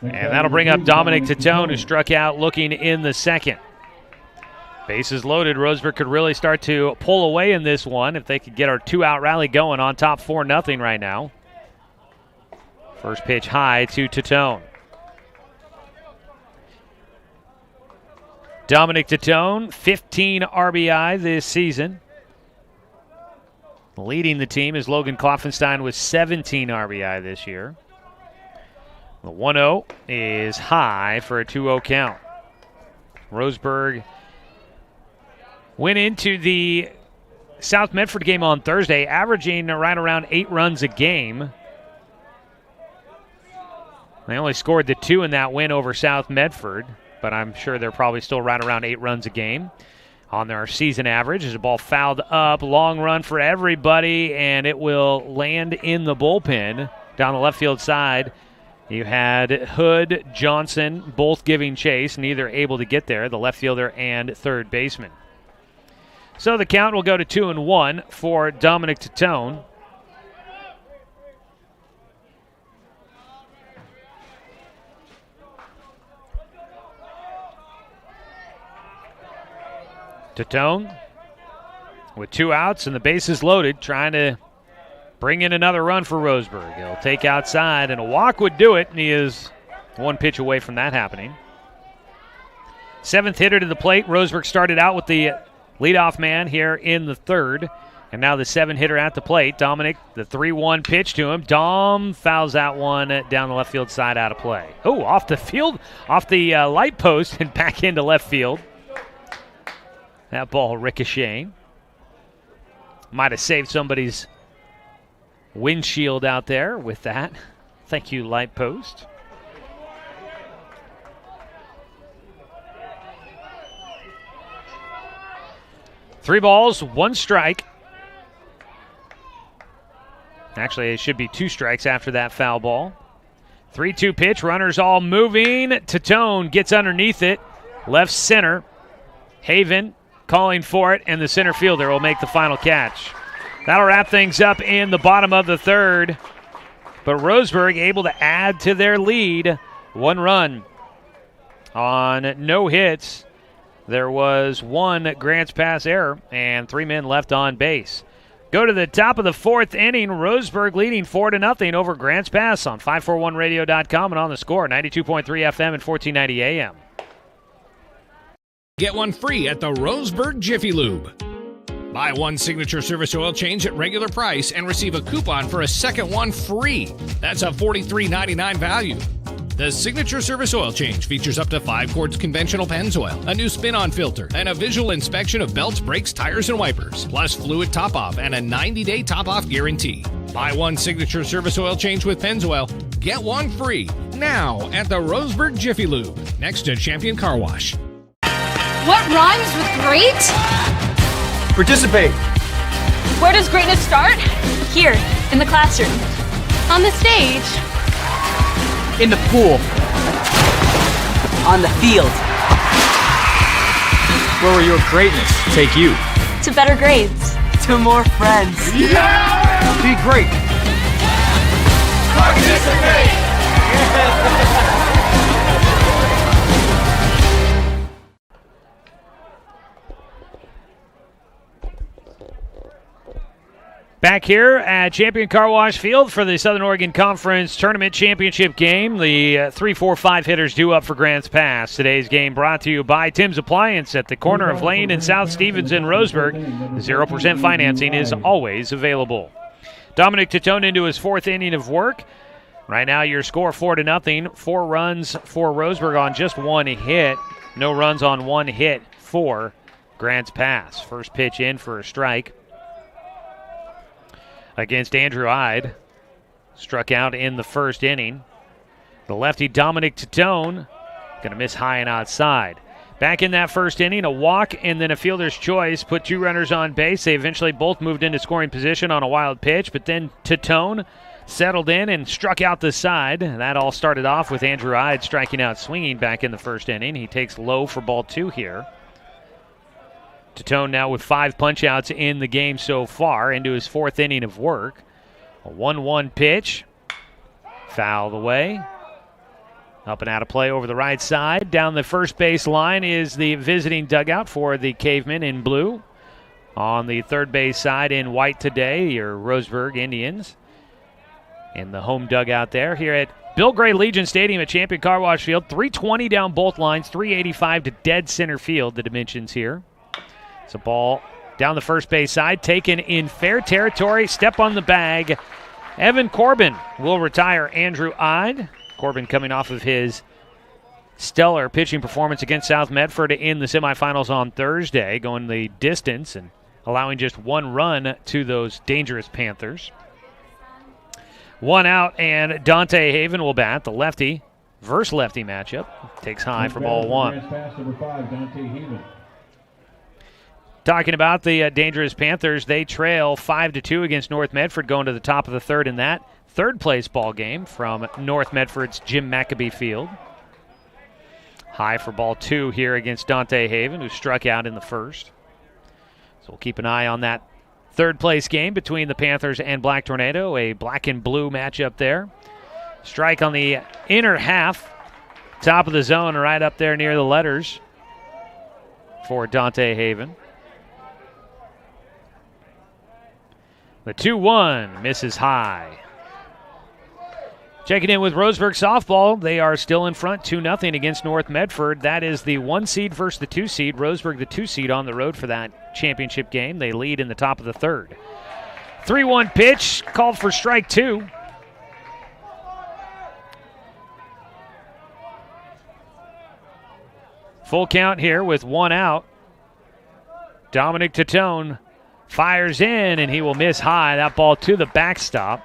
A: And that'll bring up Dominic Titone, who struck out looking in the second. Bases loaded. Roseburg could really start to pull away in this one if they could get our 2-out rally going on top 4-0 right now. First pitch high to Titone. Dominic Titone, 15 RBI this season. Leading the team is Logan Klopfenstein with 17 RBI this year. The 1-0 is high for a 2-0 count. Roseburg went into the South Medford game on Thursday, averaging right around 8 runs a game. They only scored the 2 in that win over South Medford, but I'm sure they're probably still right around 8 runs a game on their season average. As a ball fouled up, long run for everybody, and it will land in the bullpen down the left field side. You had Hood, Johnson, both giving chase, neither able to get there, the left fielder and third baseman. So the count will go to 2-1 for Dominic Titone. Titone with 2 outs and the bases loaded, trying to bring in another run for Roseburg. He'll take outside, and a walk would do it, and he is 1 pitch away from that happening. 7th hitter to the plate. Roseburg started out with the leadoff man here in the third, and now the 7th hitter at the plate. Dominic, the 3-1 pitch to him. Dom fouls that one down the left field side, out of play. Oh, off the field, off the light post and back into left field. That ball ricocheting. Might have saved somebody's windshield out there with that. Thank you, light post. Three balls, 1 strike. Actually, it should be 2 strikes after that foul ball. 3-2 pitch, runners all moving. Titone gets underneath it, left center. Haven calling for it, and the center fielder will make the final catch. That'll wrap things up in the bottom of the third. But Roseburg able to add to their lead. 1 run on no hits. There was 1 Grants pass error and 3 men left on base. Go to the top of the 4th inning. Roseburg leading 4-0 over Grants Pass on 541radio.com and on the score, 92.3 FM and 1490 AM.
D: Get one free at the Roseburg Jiffy Lube. Buy 1 signature service oil change at regular price and receive a coupon for a second one free. That's a $43.99 value. The signature service oil change features up to 5 quarts conventional Pennzoil, a new spin-on filter, and a visual inspection of belts, brakes, tires, and wipers, plus fluid top-off and a 90-day top-off guarantee. Buy 1 signature service oil change with Pennzoil. Get 1 free now at the Roseburg Jiffy Lube, next to Champion Car Wash.
N: What rhymes with great?
O: Participate.
N: Where does greatness start? Here, in the classroom. On the stage.
O: In the pool. On the field. Where will your greatness take you?
N: To better grades.
O: To more friends.
M: Yeah!
O: Be great.
M: Participate!
A: Back here at Champion Car Wash Field for the Southern Oregon Conference Tournament Championship game. The 3-4-5 hitters due up for Grants Pass. Today's game brought to you by Tim's Appliance at the corner of Lane and South Stevens in Roseburg. 0% financing is always available. Dominic Titone into his 4th inning of work. Right now your score 4-0. 4 runs for Roseburg on just 1 hit. No runs on 1 hit for Grants Pass. First pitch in for a strike against Andrew Ide. Struck out in the first inning. The lefty Dominic Titone going to miss high and outside. Back in that first inning, a walk and then a fielder's choice put 2 runners on base. They eventually both moved into scoring position on a wild pitch, but then Titone settled in and struck out the side. That all started off with Andrew Ide striking out swinging back in the first inning. He takes low for ball 2 here. Titone now with 5 punch-outs in the game so far, into his 4th inning of work. A 1-1 pitch. Fouled away. Up and out of play over the right side. Down the first base line is the visiting dugout for the Cavemen in blue. On the third base side in white today, your Roseburg Indians. In the home dugout there. Here at Bill Gray Legion Stadium at Champion Car Wash Field. 320 down both lines, 385 to dead center field, the dimensions here. It's a ball down the first base side, taken in fair territory, step on the bag. Evan Corbin will retire Andrew Ide. Corbin coming off of his stellar pitching performance against South Medford in the semifinals on Thursday, going the distance and allowing just 1 run to those dangerous Panthers. 1 out, and Dante Haven will bat. The lefty versus lefty matchup. Takes high for ball 1. Talking about the dangerous Panthers, they trail 5-2 against North Medford going to the top of the 3rd in that third-place ball game from North Medford's Jim Maccabee Field. High for ball 2 here against Dante Haven, who struck out in the first. So we'll keep an eye on that third-place game between the Panthers and Black Tornado, a black and blue matchup there. Strike on the inner half, top of the zone, right up there near the letters for Dante Haven. The 2-1 misses high. Checking in with Roseburg softball, they are still in front 2-0 against North Medford. That is the 1 seed versus the 2 seed. Roseburg the 2 seed on the road for that championship game. They lead in the top of the 3rd. 3-1 pitch, called for strike 2. Full count here with 1 out. Dominic Titone fires in, and he will miss high. That ball to the backstop.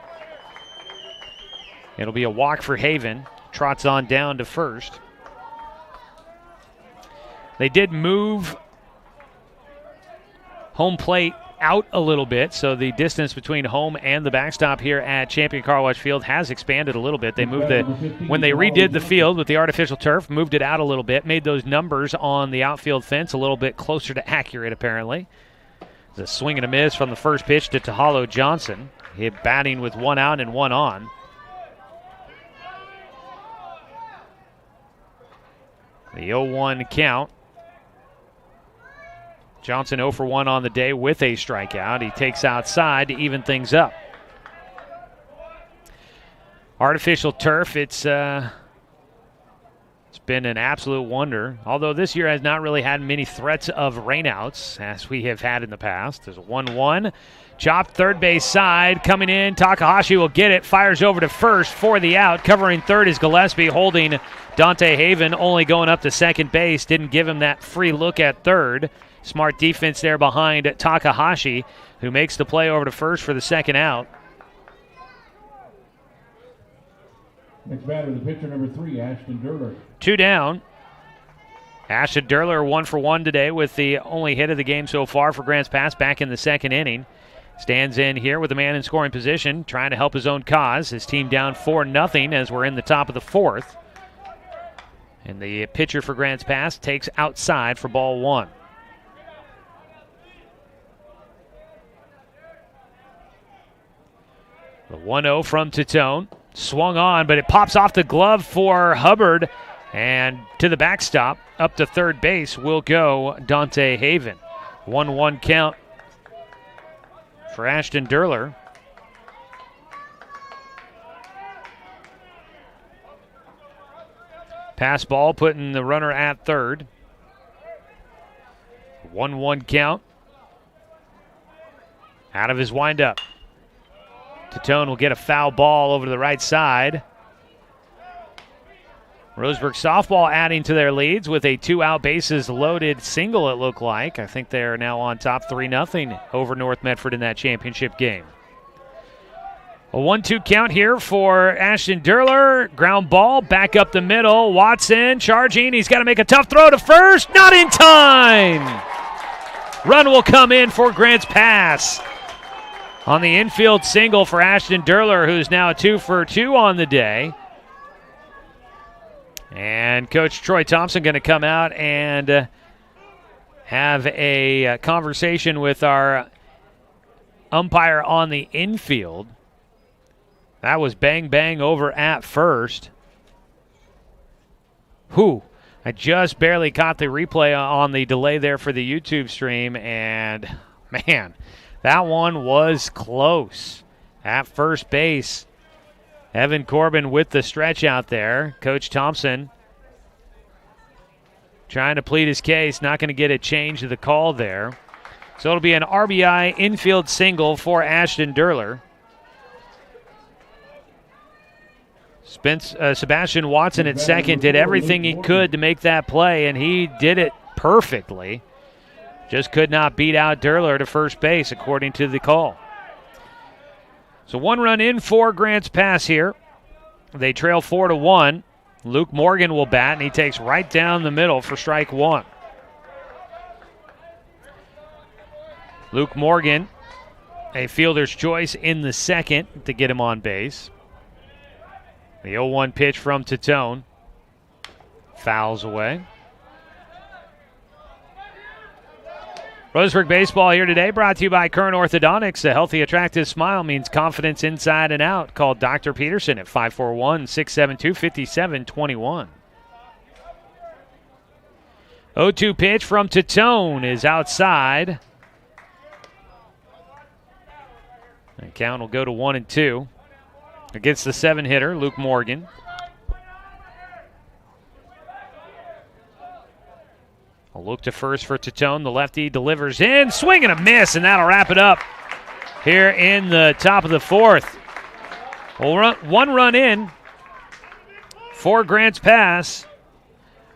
A: It'll be a walk for Haven. Trots on down to first. They did move home plate out a little bit, so the distance between home and the backstop here at Champion Car Wash Field has expanded a little bit. They moved when they redid the field with the artificial turf, moved it out a little bit, made those numbers on the outfield fence a little bit closer to accurate, apparently. The swing and a miss from the first pitch to Tahalo Johnson. He batting with 1 out and 1 on. The 0-1 count. Johnson 0 for 1 on the day with a strikeout. He takes outside to even things up. Artificial turf, it's been an absolute wonder. Although this year has not really had many threats of rainouts as we have had in the past. There's a 1-1. Chopped third base side. Coming in, Takahashi will get it. Fires over to first for the out. Covering third is Gillespie, holding Dante Haven, only going up to second base. Didn't give him that free look at third. Smart defense there behind Takahashi, who makes the play over to first for the second out.
M: Next batter, the pitcher number 3, Ashton Durler.
A: 2 down. Ashton Durler 1 for 1 today with the only hit of the game so far for Grants Pass back in the second inning. Stands in here with a man in scoring position, trying to help his own cause. His team down 4-0 as we're in the top of the 4th. And the pitcher for Grants Pass takes outside for ball 1. The 1-0 from Titone. Swung on, but it pops off the glove for Hubbard. And to the backstop, up to third base will go Dante Haven. 1-1 count for Ashton Durler. Pass ball, putting the runner at third. 1-1 count. Out of his windup. Tourn will get a foul ball over to the right side. Roseburg softball adding to their leads with a 2-out bases loaded single, it looked like. I think they're now on top 3-0 over North Medford in that championship game. A 1-2 count here for Ashton Durler. Ground ball back up the middle. Watson charging. He's got to make a tough throw to first. Not in time. Run will come in for Grants Pass. On the infield single for Ashton Durler, who's now 2 for 2 on the day. And Coach Troy Thompson going to come out and have a conversation with our umpire on the infield. That was bang, bang over at first. I just barely caught the replay on the delay there for the YouTube stream, and, man, that one was close. At first base, Evan Corbin with the stretch out there. Coach Thompson trying to plead his case, not going to get a change of the call there. So it'll be an RBI infield single for Ashton Durler. Sebastian Watson at second did everything he could to make that play, and he did it perfectly. Just could not beat out Durler to first base, according to the call. So 1 run in for Grants Pass here. They trail 4-1. Luke Morgan will bat, and he takes right down the middle for strike 1. Luke Morgan, a fielder's choice in the second to get him on base. The 0-1 pitch from Tourn. Fouls away. Roseburg baseball here today, brought to you by Kern Orthodontics. A healthy, attractive smile means confidence inside and out. Call Dr. Peterson at 541-672-5721. 0-2 pitch from Tourn is outside. And count will go to 1-2. Against the 7-hitter, Luke Morgan. A look to first for Tourn. The lefty delivers in. Swing and a miss, and that'll wrap it up here in the top of the 4th. Well, 1 run in for Grants Pass.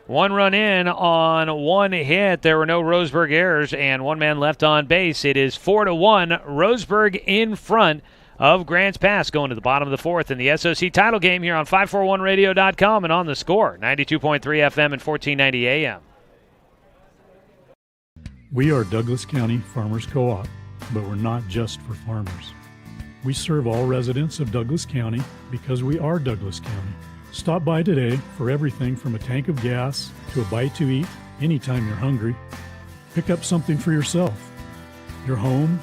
A: 1 run in on 1 hit. There were no Roseburg errors, and 1 man left on base. It is 4-1. Roseburg in front of Grants Pass, going to the bottom of the 4th in the SOC title game here on 541radio.com and on the Score, 92.3 FM and 1490 AM.
H: We are Douglas County Farmers Co-op, but we're not just for farmers. We serve all residents of Douglas County because we are Douglas County. Stop by today for everything from a tank of gas to a bite to eat anytime you're hungry. Pick up something for yourself, your home,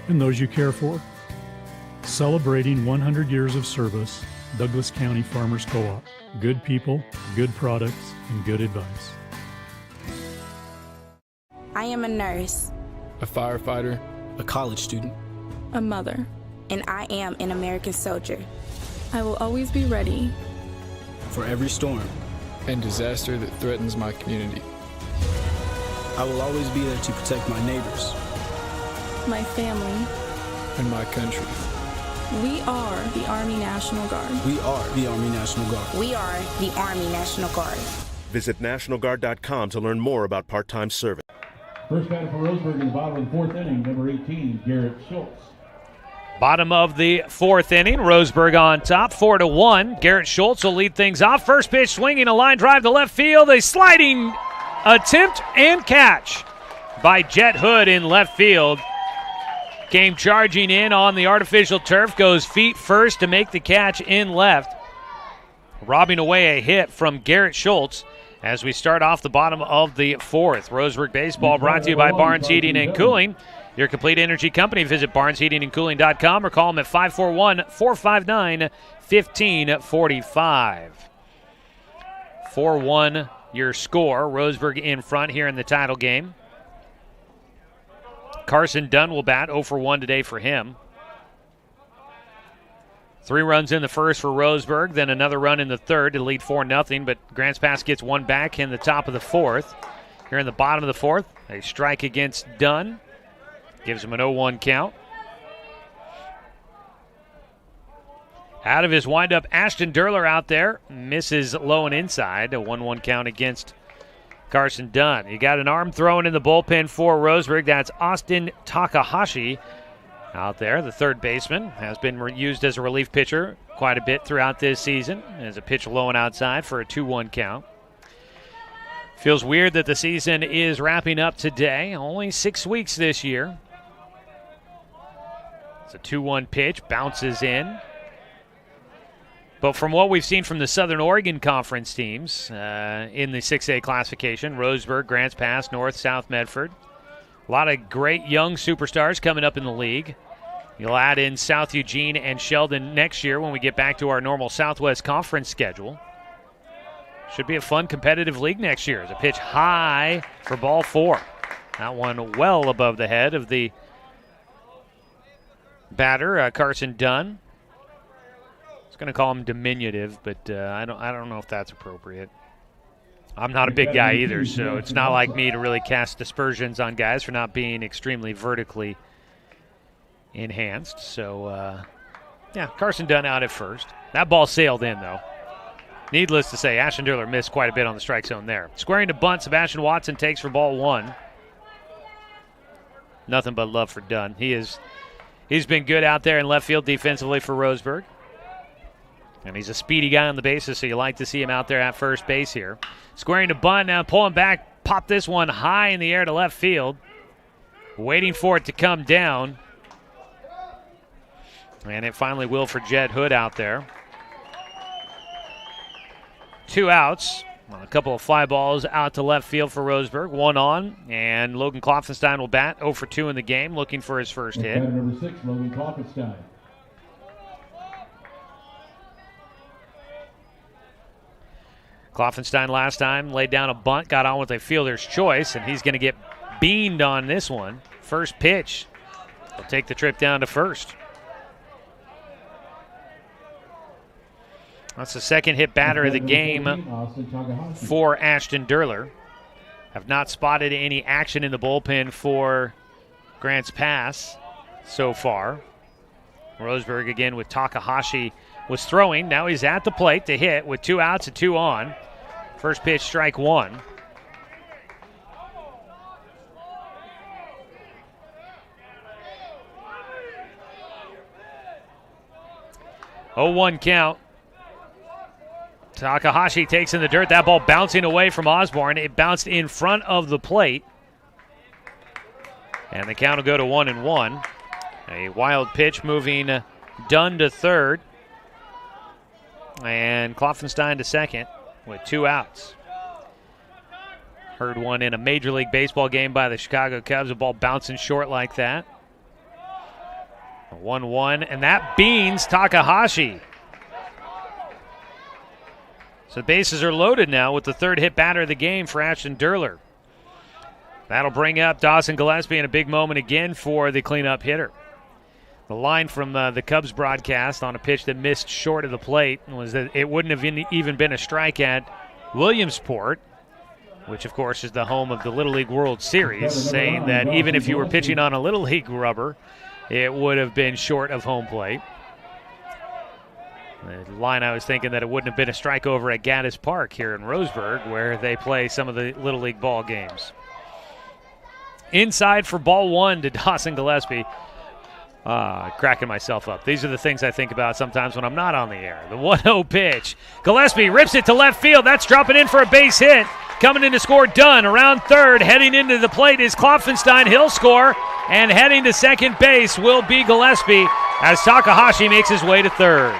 H: and those you care for. Celebrating 100 years of service, Douglas County Farmers Co-op. Good people, good products, and good advice.
I: I am a nurse,
J: a firefighter, a college student,
K: a mother,
I: and I am an American soldier.
K: I will always be ready
J: for every storm and disaster that threatens my community. I will always be there to protect my neighbors,
K: my family,
J: and my country.
K: We are the Army National Guard.
J: We are the Army National Guard.
I: We are the Army National Guard.
L: Visit nationalguard.com to learn more about part-time service.
M: First batter for Roseburg in the bottom of the 4th inning, number 18, Garrett Schultz.
A: Bottom of the 4th inning, Roseburg on top, 4-1. Garrett Schultz will lead things off. First pitch swinging, a line drive to left field. A sliding attempt and catch by Jet Hood in left field. Came charging in on the artificial turf, goes feet first to make the catch in left. Robbing away a hit from Garrett Schultz as we start off the bottom of the 4th. Roseburg baseball brought to you by Barnes Heating and Cooling, your complete energy company. Visit barnesheatingandcooling.com or call them at 541-459-1545. 4-1 your score. Roseburg in front here in the title game. Carson Dunn will bat, 0 for 1 today for him. 3 runs in the first for Roseburg, then another run in the third to lead 4-0, but Grants Pass gets one back in the top of the fourth. Here in the bottom of the fourth, a strike against Dunn. Gives him an 0-1 count. Out of his windup, Ashton Durler out there. Misses low and inside. A 1-1 count against Carson Dunn. You got an arm thrown in the bullpen for Roseburg. That's Austin Takahashi out there. The third baseman has been used as a relief pitcher quite a bit throughout this season. As a pitch low and outside for a 2-1 count. Feels weird that the season is wrapping up today. Only 6 weeks this year. It's a 2-1 pitch. Bounces in. But from what we've seen from the Southern Oregon Conference teams in the 6A classification, Roseburg, Grants Pass, North, South Medford, a lot of great young superstars coming up in the league. You'll add in South Eugene and Sheldon next year when we get back to our normal Southwest Conference schedule. Should be a fun, competitive league next year. It's a pitch high for ball 4. That one well above the head of the batter, Carson Dunn. Going to call him diminutive, but I don't know if that's appropriate. I'm not a big guy either, so it's not like me to really cast aspersions on guys for not being extremely vertically enhanced. So, yeah, Carson Dunn out at first. That ball sailed in, though. Needless to say, Ashton Durler missed quite a bit on the strike zone there. Squaring to bunt, Sebastian Watson takes for ball 1. Nothing but love for Dunn. He's been good out there in left field defensively for Roseburg. And he's a speedy guy on the bases, so you like to see him out there at first base here. Squaring to bunt, now pulling back, pop this one high in the air to left field. Waiting for it to come down. And it finally will for Jed Hood out there. 2 outs. A couple of fly balls out to left field for Roseburg. 1 on, and Logan Klopfenstein will bat 0 for 2 in the game, looking for his first hit.
M: Number 6, Logan Klopfenstein.
A: Klopfenstein last time laid down a bunt, got on with a fielder's choice, and he's going to get beamed on this one. First pitch. He'll take the trip down to first. That's the second hit batter of the game for Ashton Durler. Have not spotted any action in the bullpen for Grants Pass so far. Roseburg again with Takahashi was throwing. Now he's at the plate to hit with 2 outs and 2 on. First pitch, strike 1. Oh, 1 count. Takahashi takes in the dirt. That ball bouncing away from Osborne. It bounced in front of the plate. And the count will go to 1-1. A wild pitch moving Dunn to third. And Klopfenstein to second with 2 outs. Heard one in a Major League Baseball game by the Chicago Cubs. A ball bouncing short like that. 1-1, and that beans Takahashi. So the bases are loaded now with the third hit batter of the game for Ashton Durler. That'll bring up Dawson Gillespie in a big moment again for the cleanup hitter. The line from the Cubs broadcast on a pitch that missed short of the plate was that it wouldn't have even been a strike at Williamsport, which of course is the home of the Little League World Series, saying that even if you were pitching on a Little League rubber, it would have been short of home plate. The line I was thinking that it wouldn't have been a strike over at Gaddis Park here in Roseburg, where they play some of the Little League ball games. Inside for ball 1 to Dawson Gillespie. Cracking myself up. These are the things I think about sometimes when I'm not on the air. The 1-0 pitch. Gillespie rips it to left field. That's dropping in for a base hit. Coming in to score, Dunn. Around third, heading into the plate is Klopfenstein. He'll score. And heading to second base will be Gillespie as Takahashi makes his way to third.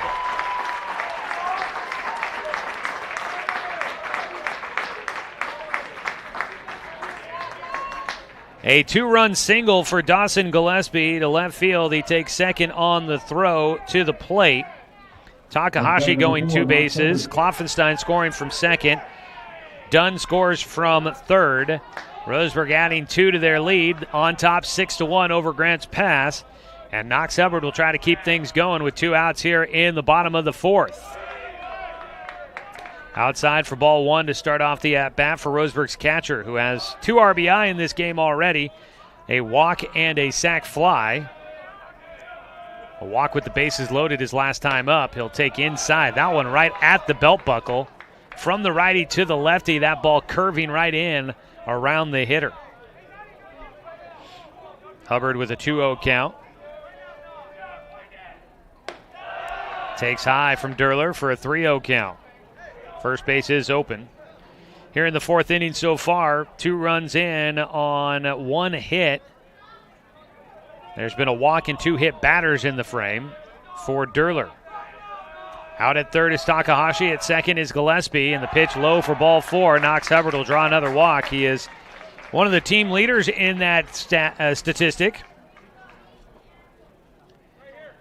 A: A 2-run single for Dawson Gillespie to left field. He takes second on the throw to the plate. Takahashi going 2 bases. Klopfenstein scoring from second. Dunn scores from third. Roseburg adding 2 to their lead, on top 6-1 over Grants Pass. And Knox Hubbard will try to keep things going with 2 outs here in the bottom of the 4th. Outside for ball 1 to start off the at-bat for Roseburg's catcher, who has 2 RBI in this game already, a walk and a sac fly. A walk with the bases loaded his last time up. He'll take inside. That one right at the belt buckle. From the righty to the lefty, that ball curving right in around the hitter. Hubbard with a 2-0 count. Takes high from Durler for a 3-0 count. First base is open. Here in the 4th inning so far, 2 runs in on 1 hit. There's been a walk and 2 hit batters in the frame for Durler. Out at third is Takahashi. At second is Gillespie. And the pitch low for ball 4. Knox Hubbard will draw another walk. He is one of the team leaders in that statistic.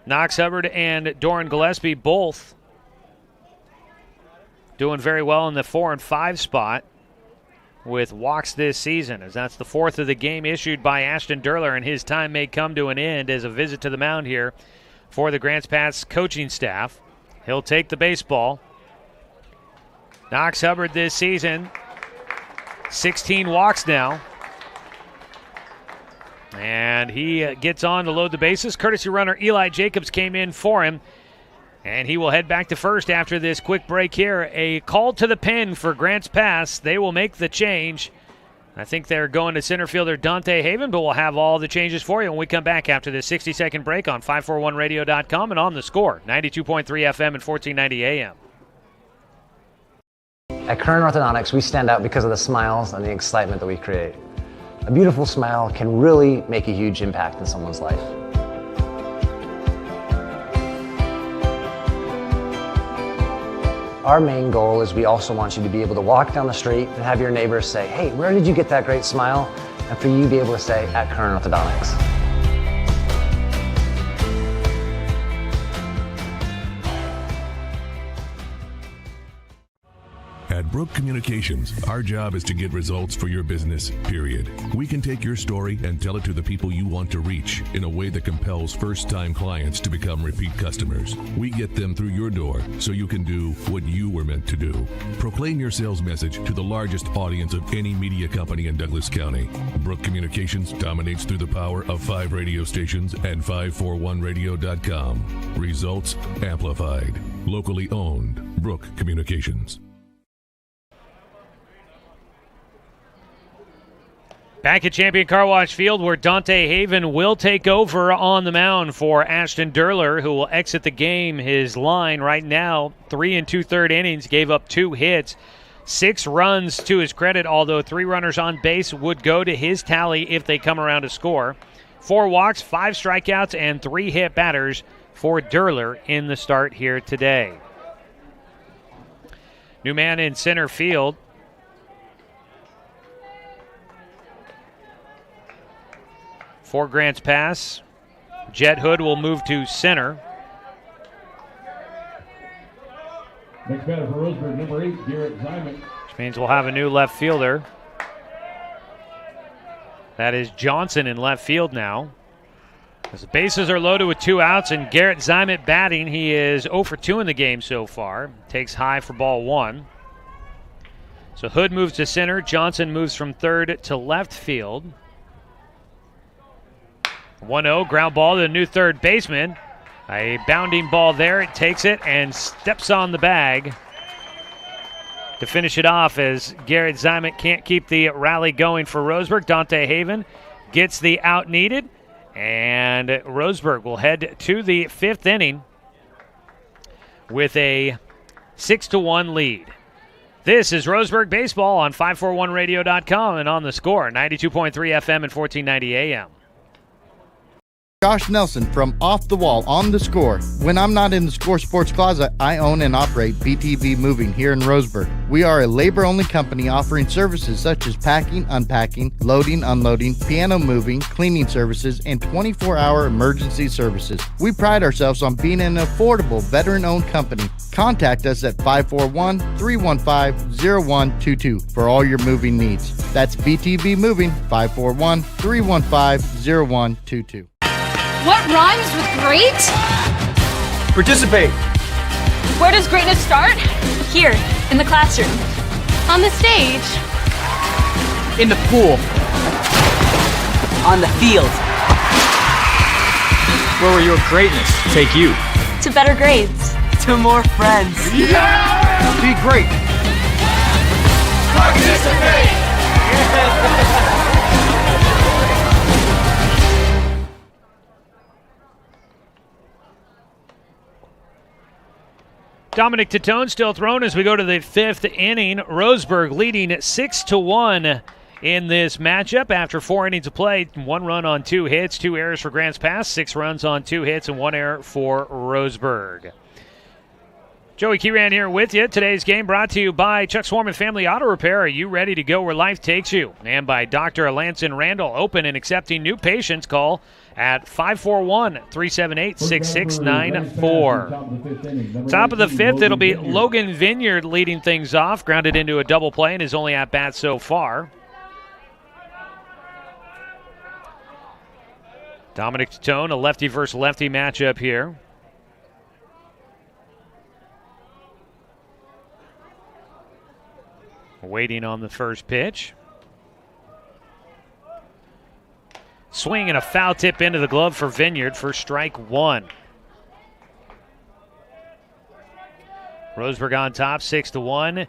A: Knox Hubbard and Doran Gillespie both doing very well in the 4 and 5 spot with walks this season, as that's the 4th of the game issued by Ashton Durler, and his time may come to an end as a visit to the mound here for the Grants Pass coaching staff. He'll take the baseball. Knox Hubbard this season, 16 walks now. And he gets on to load the bases. Courtesy runner Eli Jacobs came in for him. And he will head back to first after this quick break here. A call to the pen for Grants Pass. They will make the change. I think they're going to center fielder Dante Haven, but we'll have all the changes for you when we come back after this 60-second break on 541radio.com and on the Score, 92.3 FM and 1490 AM.
C: At Kern Orthodontics, we stand out because of the smiles and the excitement that we create. A beautiful smile can really make a huge impact in someone's life. Our main goal is we also want you to be able to walk down the street and have your neighbors say, hey, where did you get that great smile? And for you to be able to say, at Kern Orthodontics.
P: At Brook Communications, our job is to get results for your business, period. We can take your story and tell it to the people you want to reach in a way that compels first-time clients to become repeat customers. We get them through your door so you can do what you were meant to do. Proclaim your sales message to the largest audience of any media company in Douglas County. Brook Communications dominates through the power of 5 radio stations and 541radio.com. Results amplified. Locally owned. Brook Communications.
A: Back at Champion Car Wash Field, where Dante Haven will take over on the mound for Ashton Durler, who will exit the game. His line right now, 3 2/3 innings, gave up 2 hits, 6 runs to his credit, although 3 runners on base would go to his tally if they come around to score. 4 walks, 5 strikeouts, and 3 hit batters for Durler in the start here today. New man in center field. For Grants Pass, Jet Hood will move to center.
M: Next batter for Roseburg, number 8, Garrett Zyman.
A: Which means we'll have a new left fielder. That is Johnson in left field now. As the bases are loaded with 2 outs and Garrett Zyman batting, he is 0 for 2 in the game so far. Takes high for ball 1. So Hood moves to center. Johnson moves from third to left field. 1-0, ground ball to the new third baseman. A bounding ball there. It takes it and steps on the bag to finish it off as Garrett Zyman can't keep the rally going for Roseburg. Dante Haven gets the out needed, and Roseburg will head to the 5th inning with a 6-1 lead. This is Roseburg Baseball on 541radio.com and on the Score, 92.3 FM and 1490 AM.
B: Josh Nelson from Off the Wall on the Score. When I'm not in the Score Sports Closet, I own and operate BTV Moving here in Roseburg. We are a labor-only company offering services such as packing, unpacking, loading, unloading, piano moving, cleaning services, and 24-hour emergency services. We pride ourselves on being an affordable, veteran-owned company. Contact us at 541-315-0122 for all your moving needs. That's BTV Moving, 541-315-0122.
N: What rhymes with great?
O: Participate.
N: Where does greatness start? Here, in the classroom. On the stage.
O: In the pool. On the field. Where will your greatness take you?
N: To better grades.
O: To more friends.
B: Yeah! Be great.
O: Participate.
A: Dominic Tourn still thrown as we go to the fifth inning. Roseburg leading 6-1 in this matchup after 4 innings of play. 1 run on 2 hits, 2 errors for Grants Pass, 6 runs on 2 hits, and 1 error for Roseburg. Joey Kieran here with you. Today's game brought to you by Chuck Swarman Family Auto Repair. Are you ready to go where life takes you? And by Dr. Alanson Randall, open and accepting new patients. Call at 541-378-6694. Top of the fifth, it'll be Logan Vineyard leading things off. Grounded into a double play and is only at bat so far. Dominic Tourn, a lefty versus lefty matchup here. Waiting on the first pitch. Swing and a foul tip into the glove for Vineyard for strike 1. Roseburg on top, 6-1.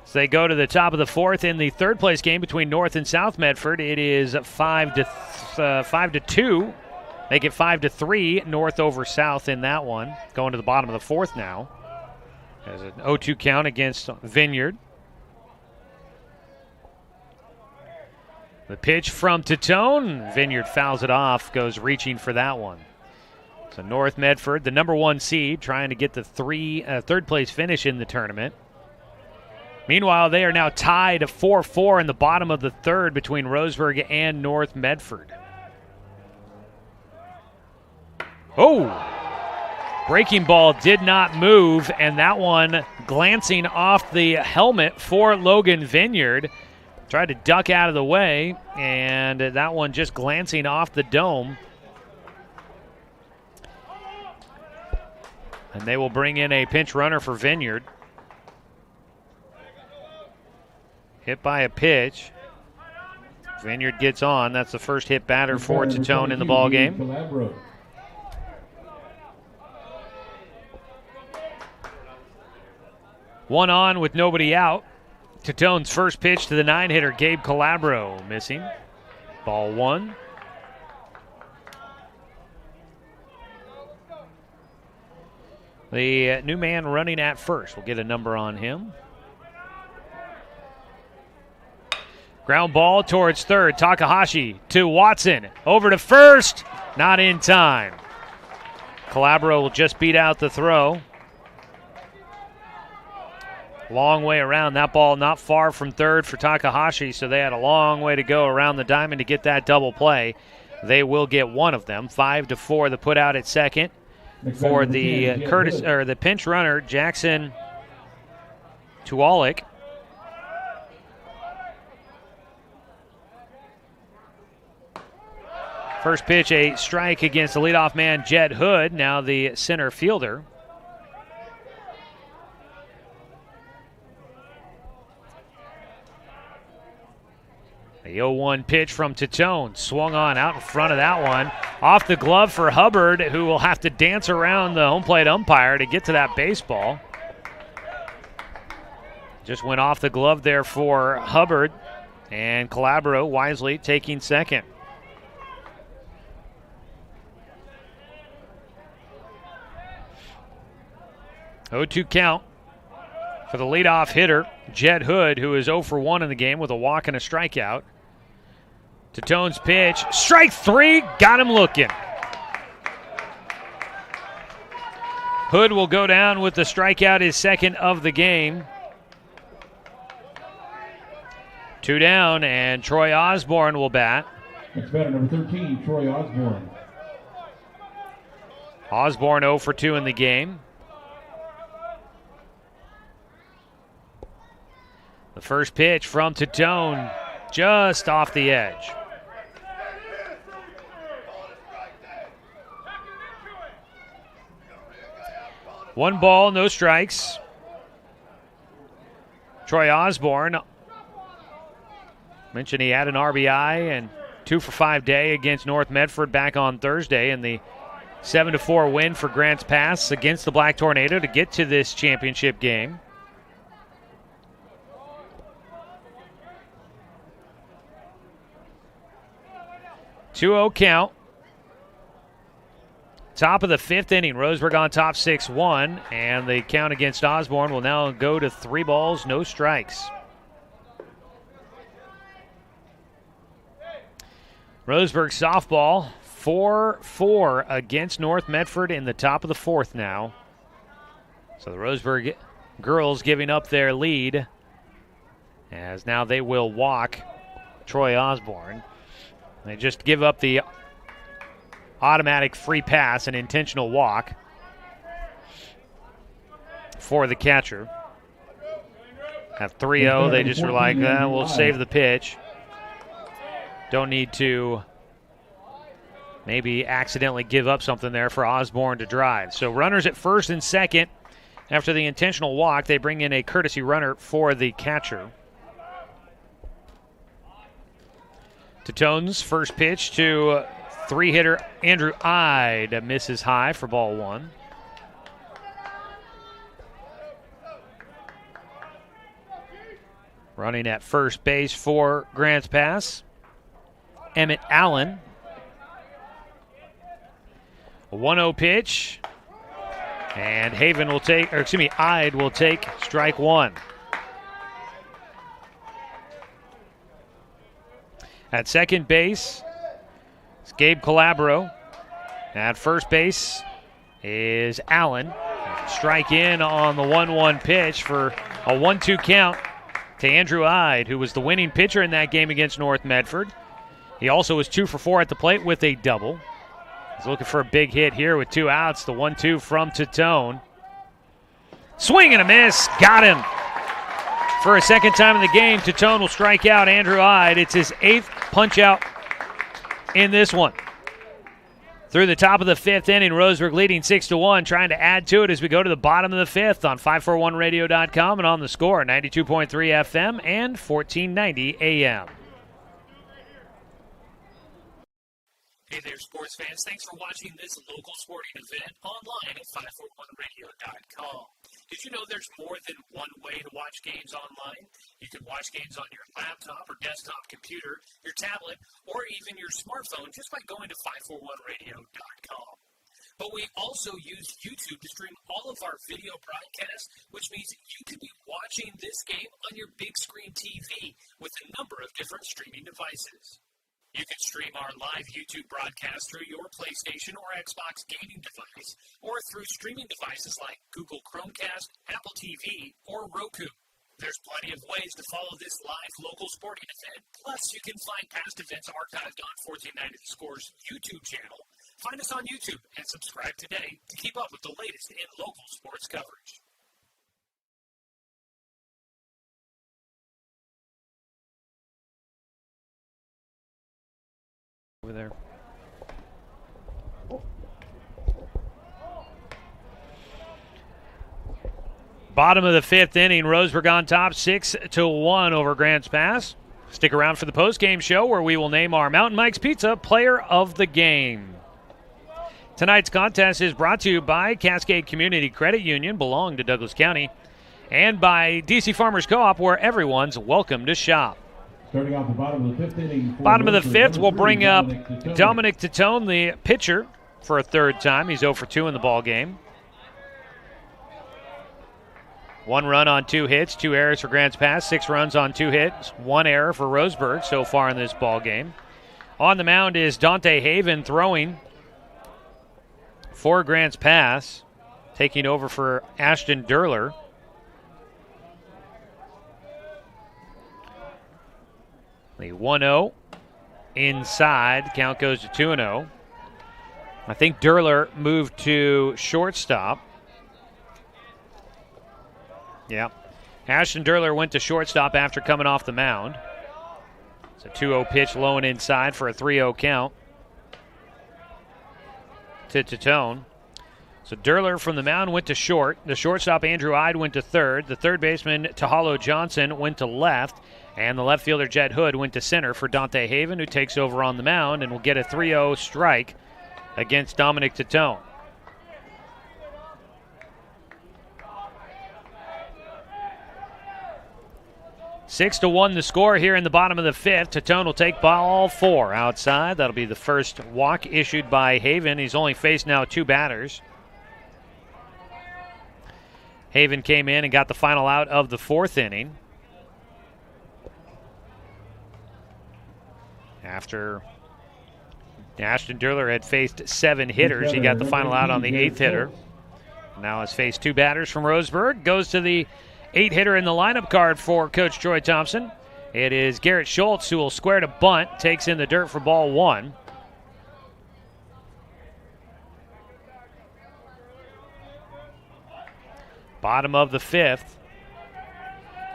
A: So they go to the top of the fourth in the third place game between North and South Medford. It is 5-2. Make it 5-3, North over South in that one. Going to the bottom of the fourth now. There's an 0-2 count against Vineyard. The pitch from Tourn. Vineyard fouls it off, goes reaching for that one. So North Medford, the number 1 seed, trying to get the third place finish in the tournament. Meanwhile, they are now tied at 4-4 in the bottom of the third between Roseburg and North Medford. Oh! Breaking ball did not move, and that one glancing off the helmet for Logan Vineyard. Tried to duck out of the way, and that one just glancing off the dome. And they will bring in a pinch runner for Vineyard. Hit by a pitch. Vineyard gets on. That's the first hit batter for Tourn in the ballgame. One on with nobody out. Tourn's first pitch to the 9-hitter, Gabe Calabro, missing. Ball 1. The new man running at first. We'll get a number on him. Ground ball towards third. Takahashi to Watson. Over to first. Not in time. Calabro will just beat out the throw. Long way around. That ball not far from third for Takahashi, so they had a long way to go around the diamond to get that double play. They will get one of them. 5-4 the put out at second for the pinch runner, Jackson Tualik. First pitch, a strike against the leadoff man, Jed Hood, now the center fielder. The 0-1 pitch from Tourn, swung on out in front of that one. Off the glove for Hubbard, who will have to dance around the home plate umpire to get to that baseball. Just went off the glove there for Hubbard, and Calabro wisely taking second. Oh, 2 count for the leadoff hitter, Jed Hood, who is 0 for 1 in the game with a walk and a strikeout. Tourn's pitch, strike 3, got him looking. Hood will go down with the strikeout, his second of the game. 2 down, and Troy Osborne will bat.
M: Next batter, number 13, Troy Osborne.
A: Osborne 0 for 2 in the game. The first pitch from Tourn, just off the edge. One ball, no strikes. Troy Osborne, mentioned he had an RBI and 2 for 5 day against North Medford back on Thursday in the 7-4 win for Grants Pass against the Black Tornado to get to this championship game. Two-0 count. Top of the 5th inning. Roseburg on top 6-1, and the count against Osborne will now go to 3 balls, no strikes. Roseburg softball 4-4 against North Medford in the top of the 4th now. So the Roseburg girls giving up their lead, as now they will walk Troy Osborne. They just give up the automatic free pass, an intentional walk for the catcher. At 3-0, they just were like, we'll save the pitch. Don't need to maybe accidentally give up something there for Osborne to drive. So runners at first and second. After the intentional walk, they bring in a courtesy runner for the catcher. Tourne's first pitch to 3-hitter Andrew Ide misses high for ball 1. Running at first base for Grants Pass, Emmett Allen. A 1-0 pitch, and Ide will take strike 1. At second base, it's Gabe Calabro. At first base is Allen. Strike in on the 1-1 pitch for a 1-2 count to Andrew Ide, who was the winning pitcher in that game against North Medford. He also was 2 for 4 at the plate with a double. He's looking for a big hit here with 2 outs. The 1-2 from Tourn. Swing and a miss. Got him. For a second time in the game, Tourn will strike out Andrew Ide. It's his 8th punch out in this one. Through the top of the 5th inning, Roseburg leading 6-1, trying to add to it as we go to the bottom of the 5th on 541radio.com and on the Score, 92.3 FM and 1490 AM.
G: Hey there, sports fans. Thanks for watching this local sporting event online at 541radio.com. Did you know there's more than one way to watch games online? You can watch games on your laptop or desktop computer, your tablet, or even your smartphone just by going to 541radio.com. But we also use YouTube to stream all of our video broadcasts, which means you could be watching this game on your big screen TV with a number of different streaming devices. You can stream our live YouTube broadcast through your PlayStation or Xbox gaming device, or through streaming devices like Google Chromecast, Apple TV, or Roku. There's plenty of ways to follow this live local sporting event. Plus, you can find past events archived on 1490 The Score's YouTube channel. Find us on YouTube and subscribe today to keep up with the latest in local sports coverage.
A: Over there. Bottom of the 5th inning, Roseburg on top 6-1 over Grants Pass. Stick around for the postgame show where we will name our Mountain Mike's Pizza Player of the Game. Tonight's contest is brought to you by Cascade Community Credit Union, belong to Douglas County, and by DC Farmers Co-op, where everyone's welcome to shop.
M: Starting off the bottom of the 5th inning.
A: Bottom of the 5th, we'll bring up Dominic Tourn, the pitcher, for a 3rd time. He's 0 for 2 in the ball game. 1 run on 2 hits, 2 errors for Grants Pass, 6 runs on 2 hits, 1 error for Roseburg so far in this ball game. On the mound is Dante Haven throwing for Grants Pass. taking over for Ashton Durler. The 1-0 inside. Count goes to 2-0. I think Durler moved to shortstop. Yeah. Ashton Durler went to shortstop after coming off the mound. It's a 2-0 pitch low and inside for a 3-0 count to Tourn. So Durler from the mound went to short. The shortstop, Andrew Ide, went to third. The third baseman, Tahalo Johnson, went to left. And the left fielder, Jed Hood, went to center for Dante Haven, who takes over on the mound and will get a 3-0 strike against Dominic Tourn. Six to 1 the score here in the bottom of the fifth. Tourn will take ball 4 outside. That'll be the first walk issued by Haven. He's only faced now 2 batters. Haven came in and got the final out of the 4th inning. After Ashton Durler had faced 7 hitters, he got the final out on the 8th hitter. Now has faced 2 batters from Roseburg. Goes to the 8-hitter in the lineup card for Coach Troy Thompson. It is Garrett Schultz who will square to bunt, takes in the dirt for ball 1. Bottom of the 5th.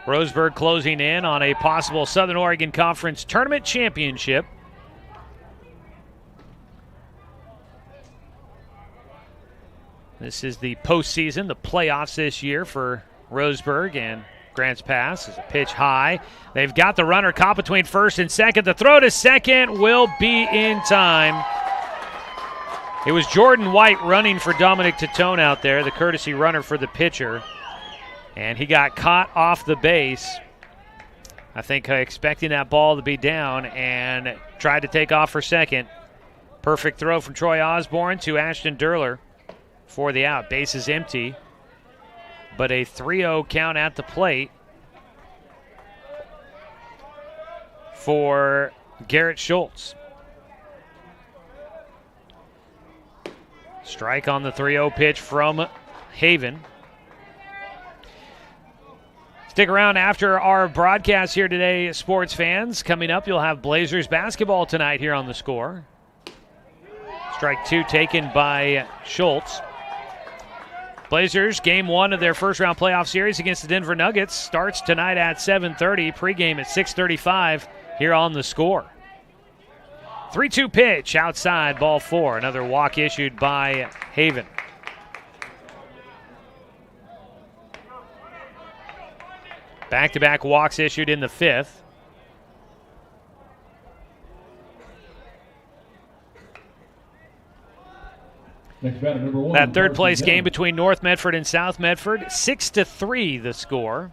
A: Roseburg closing in on a possible Southern Oregon Conference Tournament Championship. This is the postseason, the playoffs this year for Roseburg, and Grants Pass is a pitch high. They've got the runner caught between first and second. The throw to second will be in time. It was Jordan White running for Dominic Tourn out there, the courtesy runner for the pitcher. And he got caught off the base, I think expecting that ball to be down, and tried to take off for second. Perfect throw from Troy Osborne to Ashton Durler for the out. Base is empty, but a 3-0 count at the plate for Garrett Schultz. Strike on the 3-0 pitch from Haven. Stick around after our broadcast here today, sports fans. Coming up, you'll have Blazers basketball tonight here on The Score. Strike 2 taken by Schultz. Blazers, game 1 of their first-round playoff series against the Denver Nuggets starts tonight at 7:30. Pregame at 6:35 here on The Score. 3-2 pitch outside, ball 4. Another walk issued by Haven. Back-to-back walks issued in the 5th.
M: Next batter, number 1.
A: That third-place game between North Medford and South Medford, 6-3 the score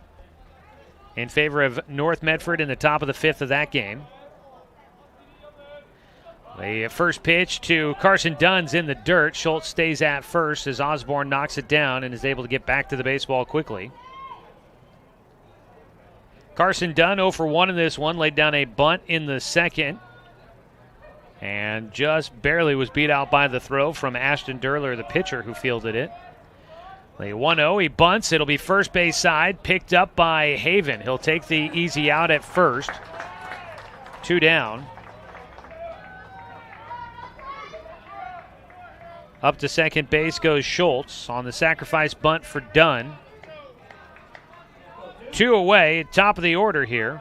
A: in favor of North Medford in the top of the 5th of that game. The first pitch to Carson Dunn's in the dirt. Schultz stays at first as Osborne knocks it down and is able to get back to the baseball quickly. Carson Dunn 0 for 1 in this one, laid down a bunt in the second and just barely was beat out by the throw from Ashton Durler, the pitcher who fielded it. The 1-0, he bunts. It'll be first base side, picked up by Haven. He'll take the easy out at first. 2 down. Up to second base goes Schultz on the sacrifice bunt for Dunn. 2 away, top of the order here.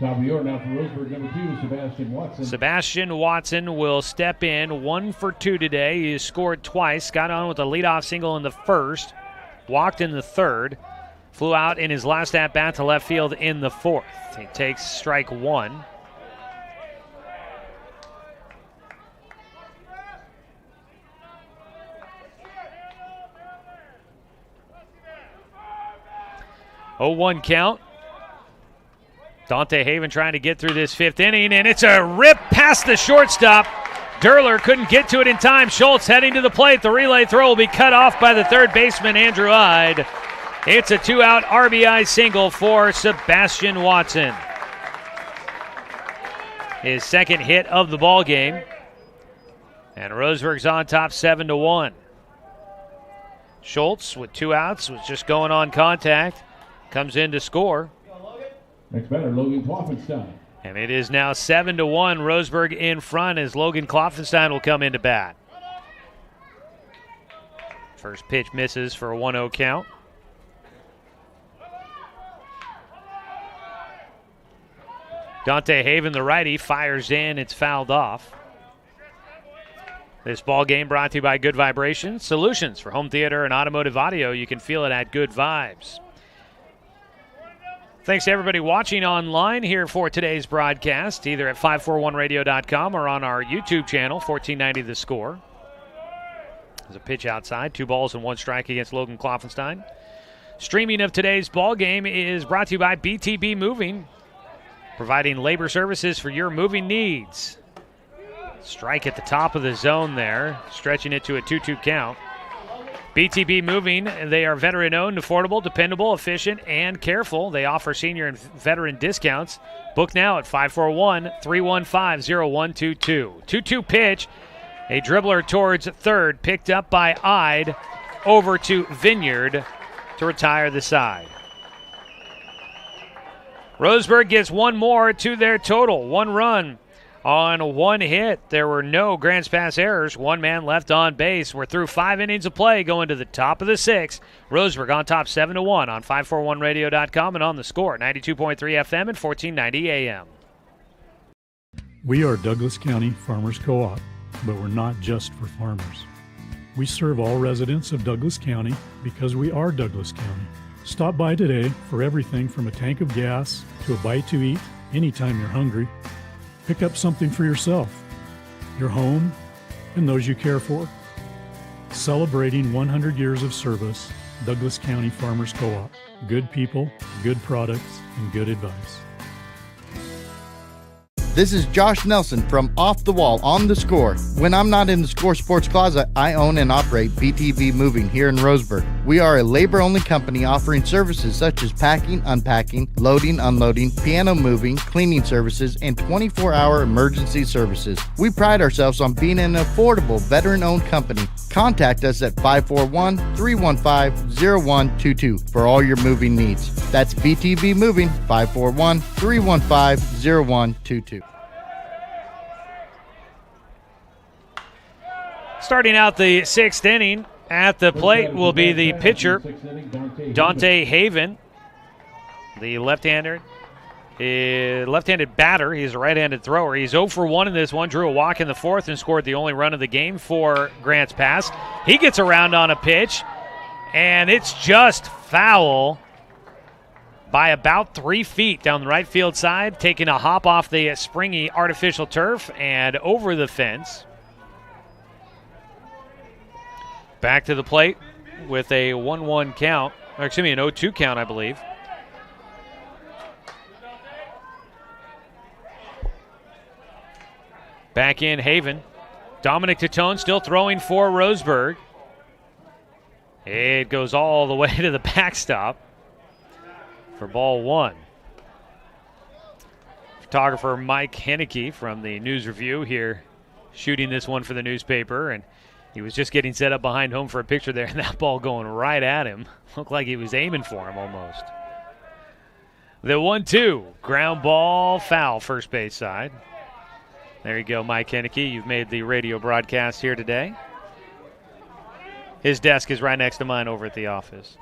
M: Top of the order now for Roseburg, number 2, Sebastian Watson.
A: Sebastian Watson will step in, 1 for 2 today. He has scored twice, got on with a leadoff single in the first, walked in the third, flew out in his last at-bat to left field in the 4th. He takes strike 1. Oh, 1 count. Dante Haven trying to get through this 5th inning, and it's a rip past the shortstop. Durler couldn't get to it in time. Schultz heading to the plate. The relay throw will be cut off by the third baseman, Andrew Ide. It's a 2-out RBI single for Sebastian Watson. His second hit of the ball game. And Roseburg's on top 7-1. Schultz with 2 outs was just going on contact. Comes in to score.
M: Next batter, Logan Kloffenstein.
A: And it is now 7-1. Roseburg in front as Logan Kloffenstein will come into bat. First pitch misses for a 1-0 count. Dante Haven, the righty, fires in. It's fouled off. This ball game brought to you by Good Vibrations, solutions for home theater and automotive audio. You can feel it at Good Vibes. Thanks to everybody watching online here for today's broadcast, either at 541radio.com or on our YouTube channel, 1490 The Score. There's a pitch outside, 2 balls and 1 strike against Logan Kloffenstein. Streaming of today's ball game is brought to you by BTB Moving, providing labor services for your moving needs. Strike at the top of the zone there, stretching it to a 2-2 count. BTB Moving, they are veteran-owned, affordable, dependable, efficient, and careful. They offer senior and veteran discounts. Book now at 541-315-0122. 2-2 pitch, a dribbler towards third, picked up by Ide, over to Vineyard to retire the side. Roseburg gets 1 more to their total. 1 run on 1 hit. There were no Grants Pass errors. 1 man left on base. We're through 5 innings of play going to the top of the 6th. Roseburg on top 7-1 on 541radio.com and on The Score, 92.3 FM and 1490 AM.
H: We are Douglas County Farmers Co-op, but we're not just for farmers. We serve all residents of Douglas County because we are Douglas County. Stop by today for everything from a tank of gas to a bite to eat anytime you're hungry. Pick up something for yourself, your home, and those you care for. Celebrating 100 years of service, Douglas County Farmers Co-op. Good people, good products, and good advice.
B: This is Josh Nelson from Off the Wall on The Score. When I'm not in the Score Sports Closet, I own and operate BTV Moving here in Roseburg. We are a labor-only company offering services such as packing, unpacking, loading, unloading, piano moving, cleaning services, and 24-hour emergency services. We pride ourselves on being an affordable, veteran-owned company. Contact us at 541-315-0122 for all your moving needs. That's BTV Moving, 541-315-0122.
A: Starting out the 6th inning, at the plate will be the pitcher, Dante Haven, the left-handed batter. He's a right-handed thrower. He's 0 for 1 in this one. Drew a walk in the 4th and scored the only run of the game for Grants Pass. He gets around on a pitch, and it's just foul by about 3 feet down the right field side, taking a hop off the springy artificial turf and over the fence. Back to the plate with a 1-1 count, or excuse me, an 0-2 count, I believe. Back in Haven. Dominic Tatone still throwing for Roseburg. It goes all the way to the backstop for ball 1. Photographer Mike Henneke from the News Review here shooting this one for the newspaper, and he was just getting set up behind home for a picture there, and that ball going right at him. Looked like he was aiming for him almost. The 1-2, ground ball, foul, first base side. There you go, Mike Henneke. You've made the radio broadcast here today. His desk is right next to mine over at the office.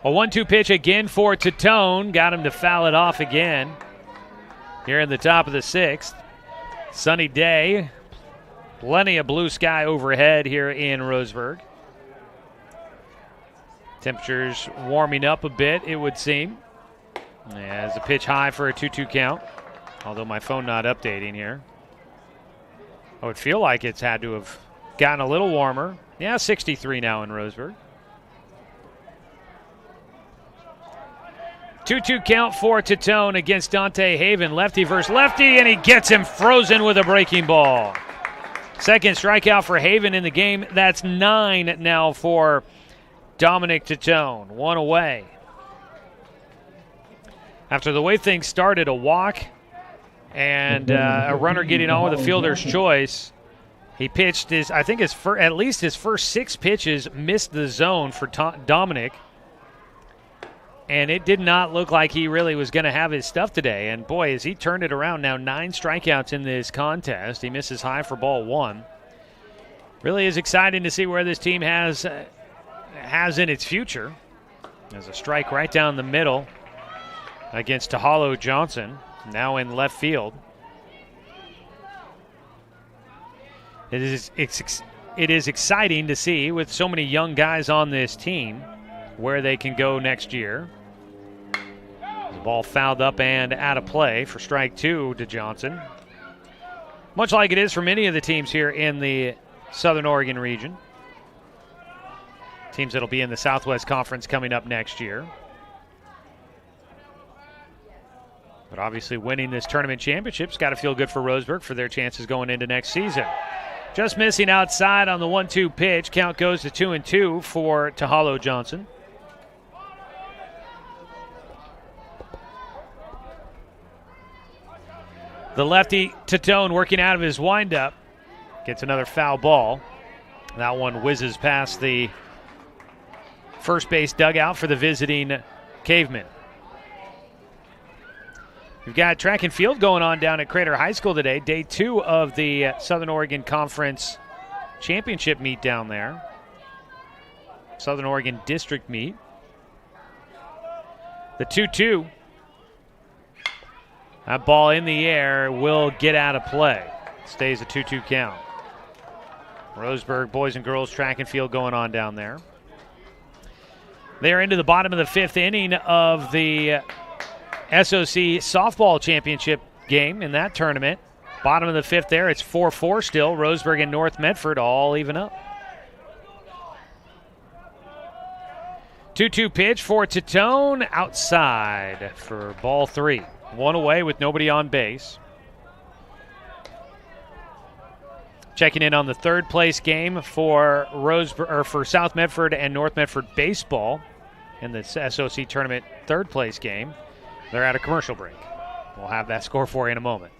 A: A 1-2 pitch again for Tatone. Got him to foul it off again. Here in the top of the 6th. Sunny day. Plenty of blue sky overhead here in Roseburg. Temperatures warming up a bit, it would seem. As a pitch high for a 2-2 count. Although my phone not updating here. I would feel like it's had to have gotten a little warmer. Yeah, 63 now in Roseburg. 2-2 count for Tatone against Dante Haven. Lefty versus lefty, and he gets him frozen with a breaking ball. Second strikeout for Haven in the game. That's 9 now for Dominic Tatone. 1 away. After the way things started, a walk and a runner getting on with a fielder's choice. He pitched at least his first 6 pitches missed the zone for Dominic. And it did not look like he really was going to have his stuff today. And, boy, as he turned it around, now 9 strikeouts in this contest. He misses high for ball 1. Really is exciting to see where this team has in its future. There's a strike right down the middle against Tahalo Johnson, now in left field. It is exciting to see, with so many young guys on this team, where they can go next year. The ball fouled up and out of play for strike 2 to Johnson. Much like it is for many of the teams here in the Southern Oregon region. Teams that'll be in the Southwest Conference coming up next year. But obviously winning this tournament championship's got to feel good for Roseburg for their chances going into next season. Just missing outside on the 1-2 pitch. Count goes to 2-2 for Tahalo Johnson. The lefty, Tourn, working out of his windup, gets another foul ball. That one whizzes past the first base dugout for the visiting Cavemen. We've got track and field going on down at Crater High School today. Day 2 of the Southern Oregon Conference Championship meet down there. Southern Oregon District meet. The 2-2. That ball in the air will get out of play. Stays a 2-2 count. Roseburg boys and girls track and field going on down there. They're into the bottom of the 5th inning of the SOC softball championship game in that tournament. Bottom of the 5th there, it's 4-4 still. Roseburg and North Medford all even up. 2-2 pitch for Tourn, outside for ball 3. 1 away with nobody on base. Checking in on the 3rd place game for for South Medford and North Medford baseball in the SOC tournament 3rd place game. They're at a commercial break. We'll have that score for you in a moment.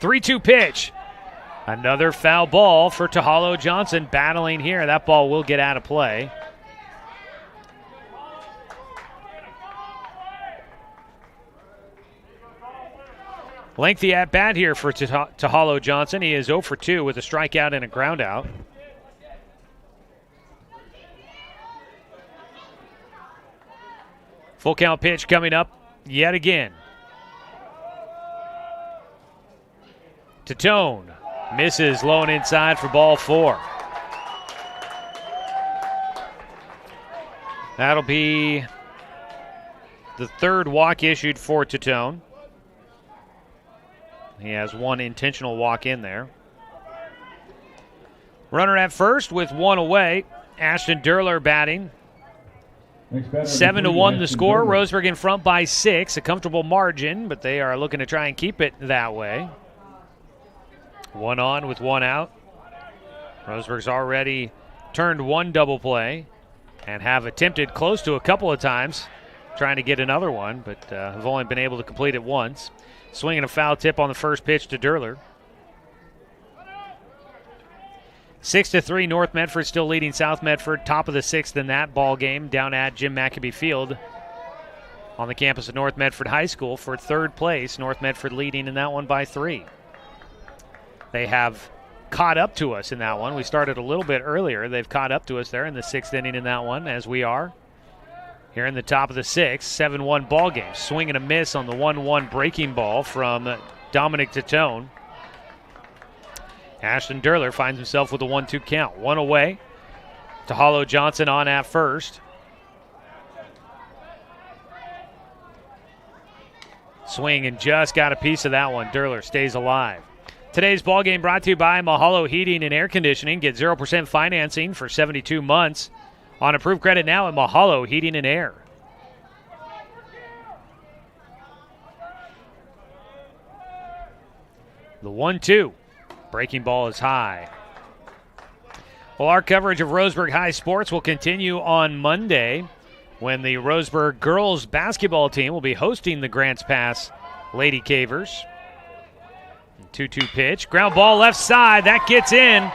A: 3-2 pitch. Another foul ball for Tahalo Johnson battling here. That ball will get out of play. Lengthy at-bat here for Tahalo Johnson. He is 0 for 2 with a strikeout and a ground out. Full count pitch coming up yet again. Tourn misses low and inside for ball 4. That'll be the 3rd walk issued for Tourn. He has 1 intentional walk in there. Runner at first with 1 away. Ashton Durler batting. 7-1 the score. Roseburg in front by 6. A comfortable margin, but they are looking to try and keep it that way. 1 on with 1 out. Roseburg's already turned 1 double play and have attempted close to a couple of times trying to get another one, but have only been able to complete it once. Swinging a foul tip on the first pitch to Durler. 6-3, North Medford still leading South Medford. Top of the 6th in that ball game down at Jim Maccabee Field on the campus of North Medford High School for 3rd place. North Medford leading in that one by 3. They have caught up to us in that one. We started a little bit earlier. They've caught up to us there in the 6th inning in that one, as we are here in the top of the 6th. 7-1 ball game. Swing and a miss on the 1-1 breaking ball from Dominic Tourn. Ashton Durler finds himself with a 1-2 count. 1 away. Tahalo Johnson on at first. Swing and just got a piece of that one. Durler stays alive. Today's ball game brought to you by Mahalo Heating and Air Conditioning. Get 0% financing for 72 months on approved credit now at Mahalo Heating and Air. The 1-2. Breaking ball is high. Well, our coverage of Roseburg High sports will continue on Monday when the Roseburg girls basketball team will be hosting the Grants Pass Lady Cavers. 2-2 pitch. Ground ball left side. That gets in.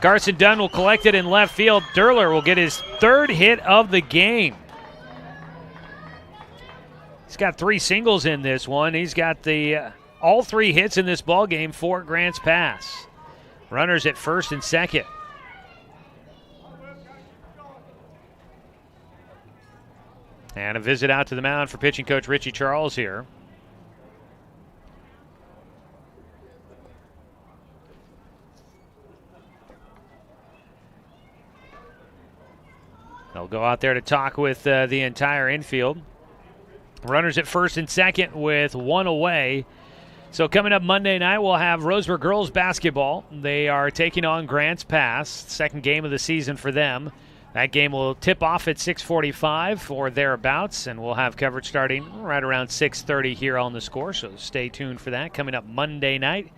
A: Carson Dunn will collect it in left field. Durler will get his third hit of the game. He's got 3 singles in this one. He's got the all 3 hits in this ball game for Grants Pass. Runners at first and second. And a visit out to the mound for pitching coach Richie Charles here. They'll go out there to talk with the entire infield. Runners at first and second with 1 away. So coming up Monday night, we'll have Roseburg girls basketball. They are taking on Grants Pass, second game of the season for them. That game will tip off at 6:45 or thereabouts, and we'll have coverage starting right around 6:30 here on The Score. So stay tuned for that coming up Monday night.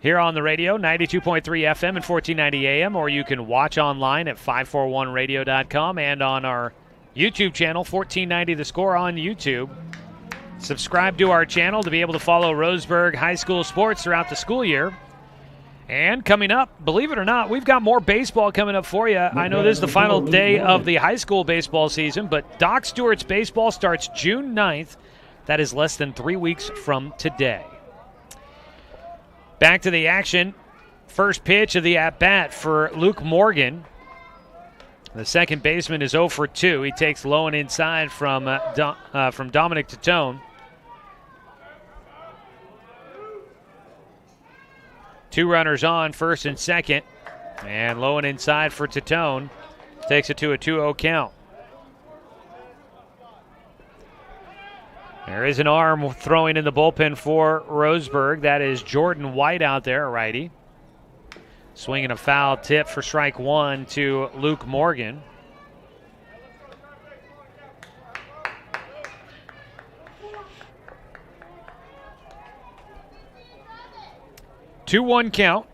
A: Here on the radio, 92.3 FM and 1490 AM, or you can watch online at 541radio.com and on our YouTube channel, 1490 The Score on YouTube. Subscribe to our channel to be able to follow Roseburg High School sports throughout the school year. And coming up, believe it or not, we've got more baseball coming up for you. I know this is the final day of the high school baseball season, but Doc Stewart's baseball starts June 9th. That is less than 3 weeks from today. Back to the action. First pitch of the at-bat for Luke Morgan. The second baseman is 0 for 2. He takes low and inside from Dominic Tourn. 2 runners on, first and second. And low and inside for Tourn. Takes it to a 2-0 count. There is an arm throwing in the bullpen for Roseburg. That is Jordan White out there, a righty. Swinging a foul tip for strike 1 to Luke Morgan. Two-one count.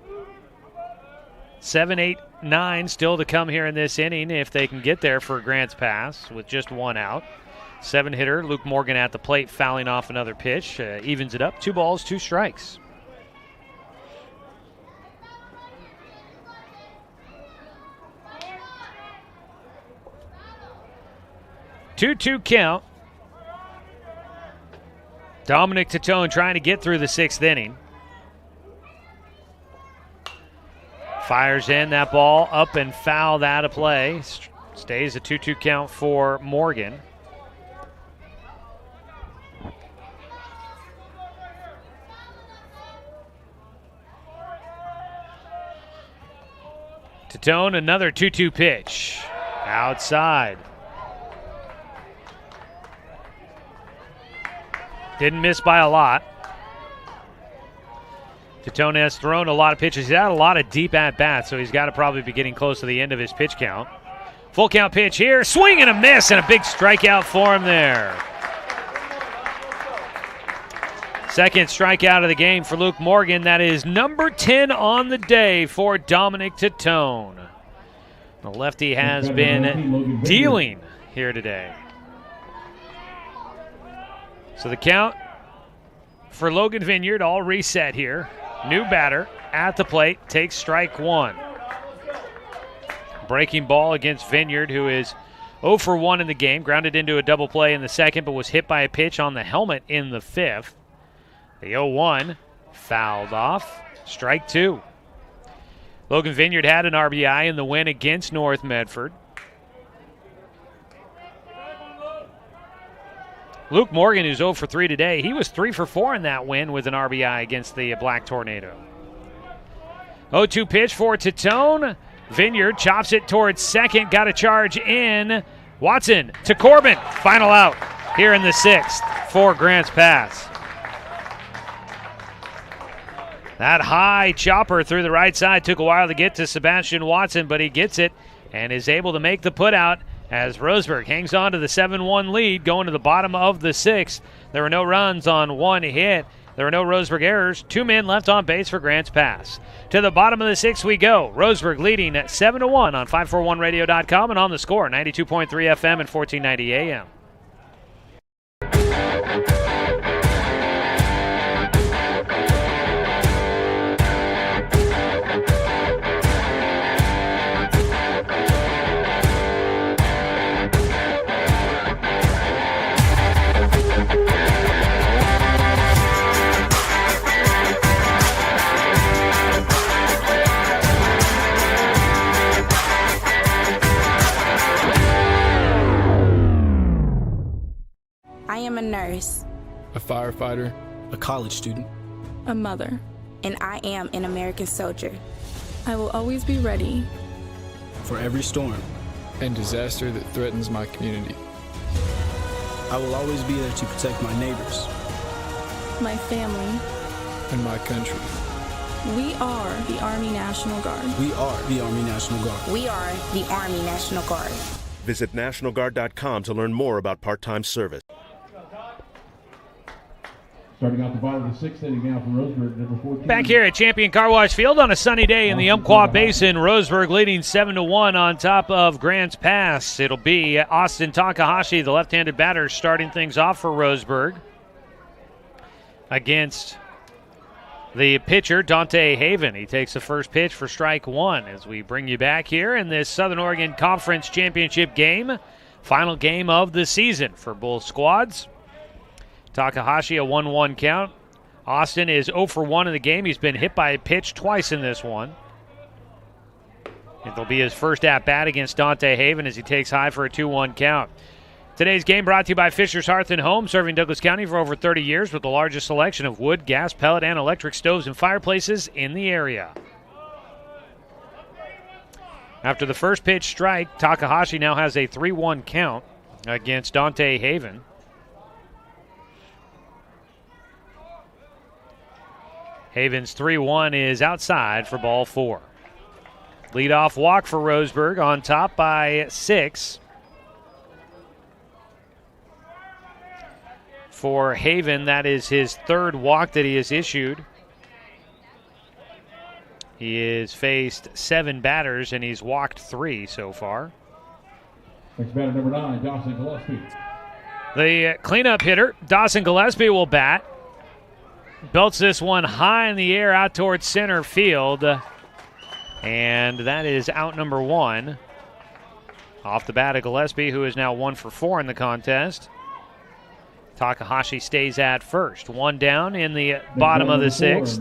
A: 7, 8, 9 still to come here in this inning if they can get there for Grants Pass with just 1 out. 7-hitter Luke Morgan at the plate, fouling off another pitch. Evens it up. 2 balls, 2 strikes. Two-two count. Dominic Tourn trying to get through the 6th inning. Fires in that ball up and fouled out of play. Stays a 2-2 count for Morgan. Tourn, another 2-2 pitch. Outside. Didn't miss by a lot. Tourn has thrown a lot of pitches. He's had a lot of deep at-bats, so he's got to probably be getting close to the end of his pitch count. Full count pitch here. Swing and a miss, and a big strikeout for him there. Second strikeout of the game for Luke Morgan. That is number 10 on the day for Dominic Tourn. The lefty has been dealing here today. So the count for Logan Vineyard all reset here. New batter at the plate, takes strike 1. Breaking ball against Vineyard, who is 0 for 1 in the game. Grounded into a double play in the second, but was hit by a pitch on the helmet in the 5th. The 0-1 fouled off. Strike 2. Logan Vineyard had an RBI in the win against North Medford. Luke Morgan, who's 0 for 3 today, he was 3 for 4 in that win with an RBI against the Black Tornado. 0-2 pitch for Tourn. Vineyard chops it towards second. Got a charge in. Watson to Corbin. Final out here in the 6th for Grants Pass. That high chopper through the right side took a while to get to Sebastian Watson, but he gets it and is able to make the putout as Roseburg hangs on to the 7-1 lead going to the bottom of the 6th. There were no runs on 1 hit. There were no Roseburg errors. 2 men left on base for Grants Pass. To the bottom of the 6th we go. Roseburg leading at 7-1 on 541radio.com and on the Score, 92.3 FM and 1490 AM.
I: I am a nurse.
J: A firefighter.
Q: A college student.
K: A mother.
I: And I am an American soldier.
K: I will always be ready.
Q: For every storm.
J: And disaster that threatens my community.
Q: I will always be there to protect my neighbors.
K: My family.
J: And my country.
K: We are the Army National Guard.
Q: We are the Army National Guard.
I: We are the Army National Guard.
L: Visit nationalguard.com to learn more about part-time service.
M: Starting out the bottom of the sixth inning now for Roseburg, number 14.
A: Back here at Champion Car Wash Field on a sunny day in the Umpqua Basin. Roseburg leading 7-1 on top of Grants Pass. It'll be Austin Takahashi, the left-handed batter, starting things off for Roseburg against the pitcher, Dante Haven. He takes the first pitch for strike one as we bring you back here in this Southern Oregon Conference Championship game. Final game of the season for both squads. Takahashi, a 1-1 count. Austin is 0 for 1 in the game. He's been hit by a pitch twice in this one. It'll be his first at-bat against Dante Haven as he takes high for a 2-1 count. Today's game brought to you by Fisher's Hearth and Home, serving Douglas County for over 30 years with the largest selection of wood, gas, pellet, and electric stoves and fireplaces in the area. After the first pitch strike, Takahashi now has a 3-1 count against Dante Haven. Haven's 3-1 is outside for ball 4. Leadoff walk for Roseburg, on top by 6. For Haven, that is his third walk that he has issued. He has faced 7 batters, and he's walked 3 so far.
M: Next batter, number 9, Dawson Gillespie.
A: The cleanup hitter, Dawson Gillespie, will bat. Belts this one high in the air out towards center field. And that is out number 1. Off the bat of Gillespie, who is now 1 for 4 in the contest. Takahashi stays at first. 1 down in the bottom of the 6th.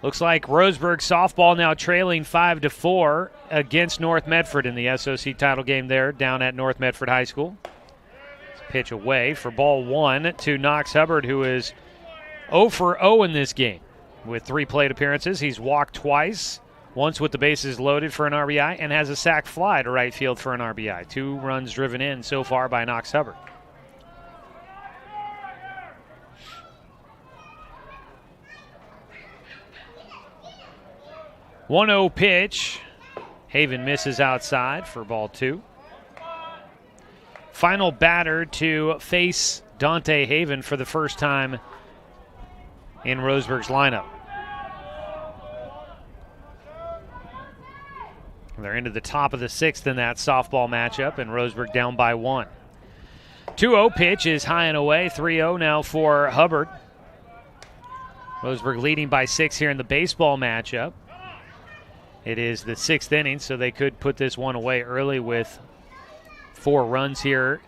A: Looks like Roseburg softball now trailing 5-4 against North Medford in the SOC title game there down at North Medford High School. Pitch away for ball 1 to Knox Hubbard, who is 0 for 0 in this game with 3 plate appearances. He's walked twice, once with the bases loaded for an RBI, and has a sac fly to right field for an RBI. 2 runs driven in so far by Knox Hubbard. One-0 pitch. Haven misses outside for ball 2. Final batter to face Dante Haven for the first time in Roseburg's lineup. They're into the top of the 6th in that softball matchup, and Roseburg down by 1. 2-0 pitch is high and away. 3-0 now for Hubbard. Roseburg leading by 6 here in the baseball matchup. It is the 6th inning, so they could put this one away early with 4 runs here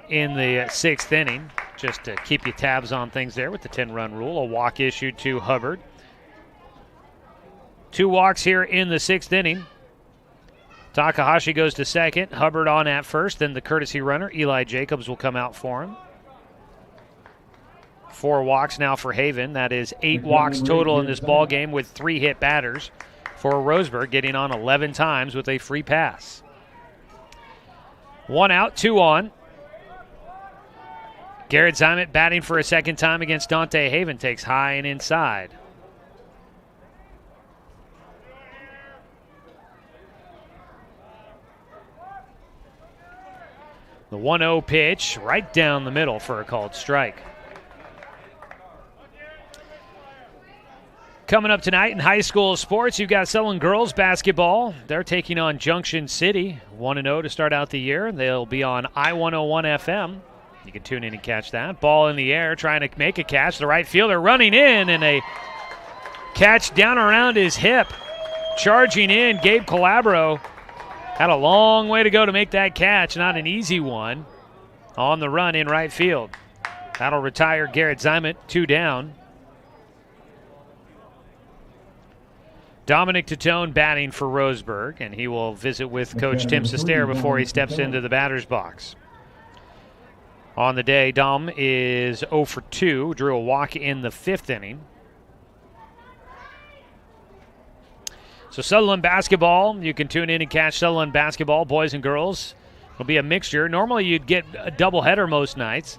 A: in the 6th inning, just to keep you tabs on things there with the 10-run rule. A walk issued to Hubbard. 2 walks here in the 6th inning. Takahashi goes to second, Hubbard on at first, then the courtesy runner, Eli Jacobs, will come out for him. 4 walks now for Haven. That is 8 walks total in this ball game with 3 hit batters for Roseburg, getting on 11 times with a free pass. 1 out, 2 on. Garrett Zimet batting for a second time against Dante Haven, takes high and inside. The 1-0 pitch right down the middle for a called strike. Coming up tonight in high school sports, you've got Selland girls basketball. They're taking on Junction City, 1-0 to start out the year. They'll be on I-101 FM. You can tune in and catch that. Ball in the air, trying to make a catch. The right fielder running in, and a catch down around his hip. Charging in, Gabe Calabro had a long way to go to make that catch. Not an easy one on the run in right field. That'll retire Garrett Zimet, 2 down. Dominic Tourn batting for Roseburg, and he will visit with Coach Tim Sestair before he steps into the batter's box. On the day, Dom is 0 for 2, drew a walk in the 5th inning. So Sutherland basketball, you can tune in and catch Sutherland basketball, boys and girls. It'll be a mixture. Normally you'd get a doubleheader most nights,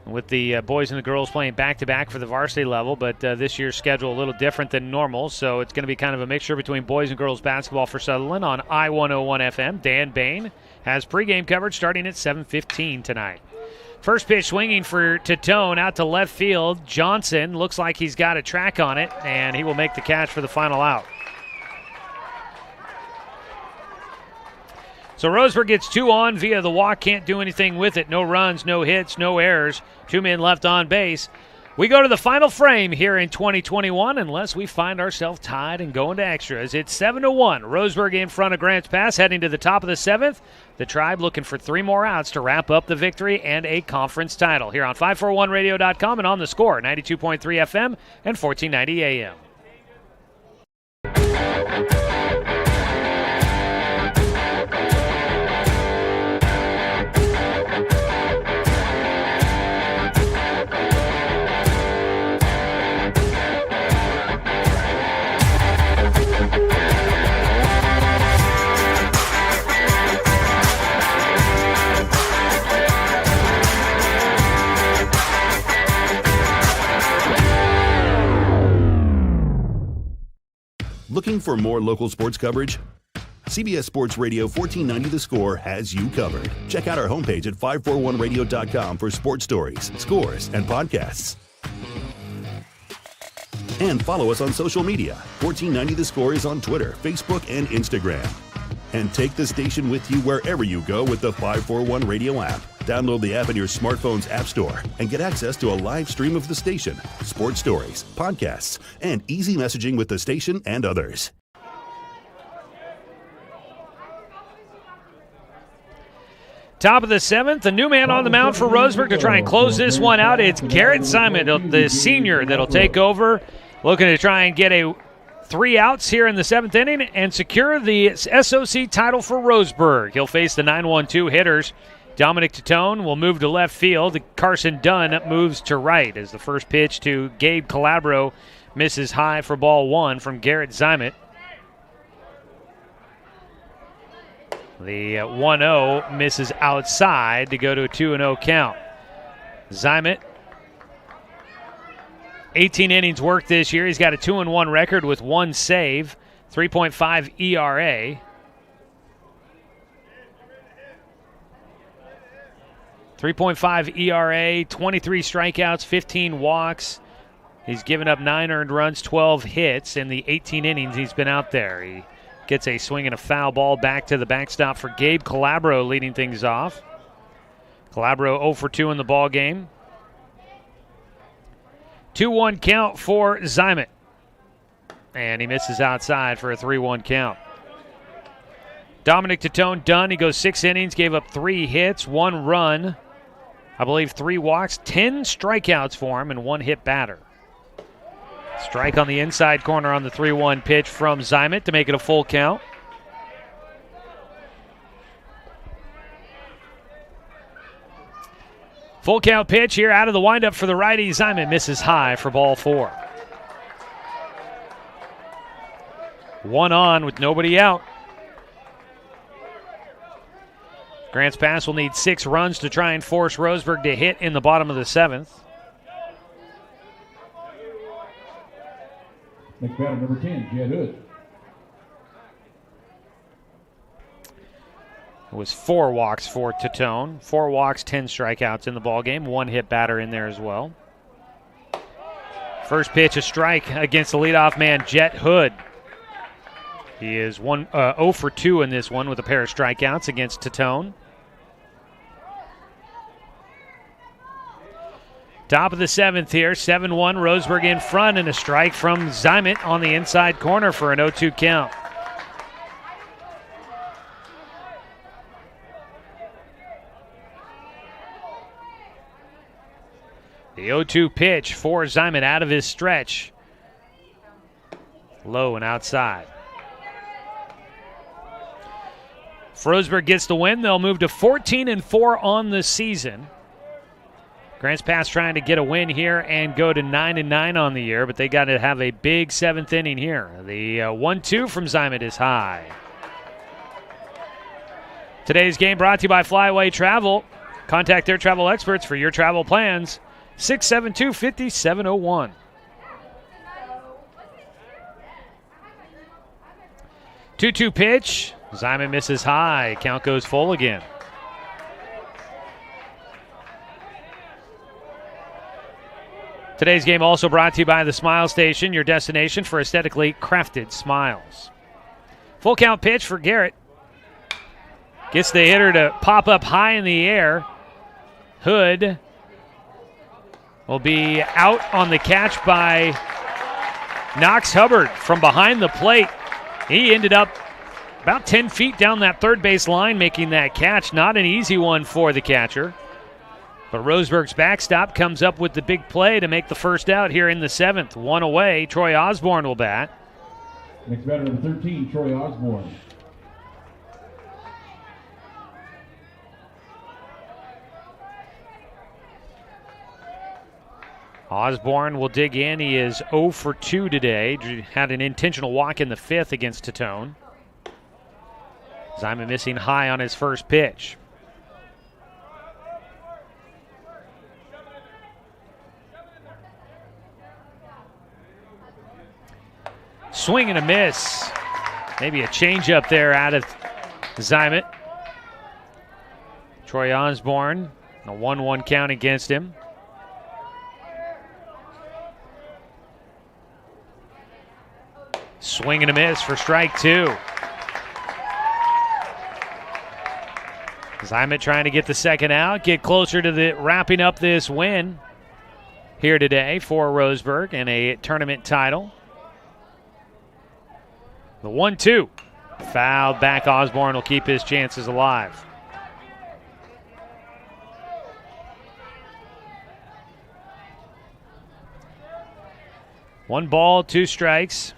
A: with the boys and the girls playing back-to-back for the varsity level, but this year's schedule a little different than normal, so it's going to be kind of a mixture between boys and girls basketball for Sutherland on I-101 FM. Dan Bain has pregame coverage starting at 7:15 tonight. First pitch swinging for Tourn out to left field. Johnson looks like he's got a track on it, and he will make the catch for the final out. So Roseburg gets 2 on via the walk, can't do anything with it. No runs, no hits, no errors. 2 men left on base. We go to the final frame here in 2021 unless we find ourselves tied and going to extras. It's 7-1. Roseburg in front of Grants Pass heading to the top of the 7th. The Tribe looking for 3 more outs to wrap up the victory and a conference title here on 541radio.com and on the Score, 92.3 FM and 1490 AM.
E: Looking for more local sports coverage? CBS Sports Radio 1490 The Score has you covered. Check out our homepage at 541radio.com for sports stories, scores, and podcasts. And follow us on social media. 1490 The Score is on Twitter, Facebook, and Instagram. And take the station with you wherever you go with the 541 Radio app. Download the app in your smartphone's app store and get access to a live stream of the station, sports stories, podcasts, and easy messaging with the station and others.
A: Top of the 7th, a new man on the mound for Roseburg to try and close this one out. It's Garrett Simon, the senior, that'll take over, looking to try and get 3 outs here in the 7th inning and secure the SOC title for Roseburg. He'll face the 9-1-2 hitters. Dominic Tourn will move to left field. Carson Dunn moves to right as the first pitch to Gabe Calabro misses high for ball 1 from Garrett Zimet. The 1-0 misses outside to go to a 2-0 count. Zimet, 18 innings worked this year. He's got a 2-1 record with 1 save, 3.5 ERA. 3.5 ERA, 23 strikeouts, 15 walks. He's given up 9 earned runs, 12 hits in the 18 innings he's been out there. He gets a swing and a foul ball back to the backstop for Gabe Calabro leading things off. Calabro 0 for 2 in the ball game. 2-1 count for Zimet. And he misses outside for a 3-1 count. Dominic Tourn done. He goes 6 innings, gave up 3 hits, 1 run, I believe 3 walks, 10 strikeouts for him, and 1 hit batter. Strike on the inside corner on the 3-1 pitch from Zimet to make it a full count. Full count pitch here out of the windup for the righty. Zimet misses high for ball 4. 1 on with nobody out. Grants Pass will need 6 runs to try and force Roseburg to hit in the bottom of the 7th.
M: Next batter, number 10, Jed Hood.
A: It was 4 walks for Tourn. 4 walks, 10 strikeouts in the ballgame. 1 hit batter in there as well. First pitch, a strike against the leadoff man, Jet Hood. He is 0 for 2 in this one with a pair of strikeouts against Tourn. Top of the 7th here, 7-1, Roseburg in front, and a strike from Zimet on the inside corner for an 0-2 count. The 0-2 pitch for Zimet out of his stretch. Low and outside. If Roseburg gets the win, they'll move to 14-4 on the season. Grants Pass trying to get a win here and go to 9-9 on the year, but they got to have a big 7th inning here. The 1-2 from Zymet is high. Today's game brought to you by Flyaway Travel. Contact their travel experts for your travel plans. 672-5701. 2-2 pitch. Zymet misses high. Count goes full again. Today's game also brought to you by the Smile Station, your destination for aesthetically crafted smiles. Full count pitch for Garrett. Gets the hitter to pop up high in the air. Hood will be out on the catch by Knox Hubbard from behind the plate. He ended up about 10 feet down that third base line making that catch. Not an easy one for the catcher. But Roseburg's backstop comes up with the big play to make the first out here in the 7th. One away. Troy Osborne will bat.
M: Next batter, number 13, Troy Osborne.
A: Osborne will dig in. He is 0 for 2 today. Had an intentional walk in the 5th against Tourn. Zymet missing high on his first pitch. Swing and a miss. Maybe a changeup there out of Zymet. Troy Osborne, a 1-1 count against him. Swing and a miss for strike 2. Zymet trying to get the second out, get closer to the wrapping up this win here today for Roseburg and a tournament title. The 1-2. Fouled back. Osborne will keep his chances alive. One ball, 2 strikes.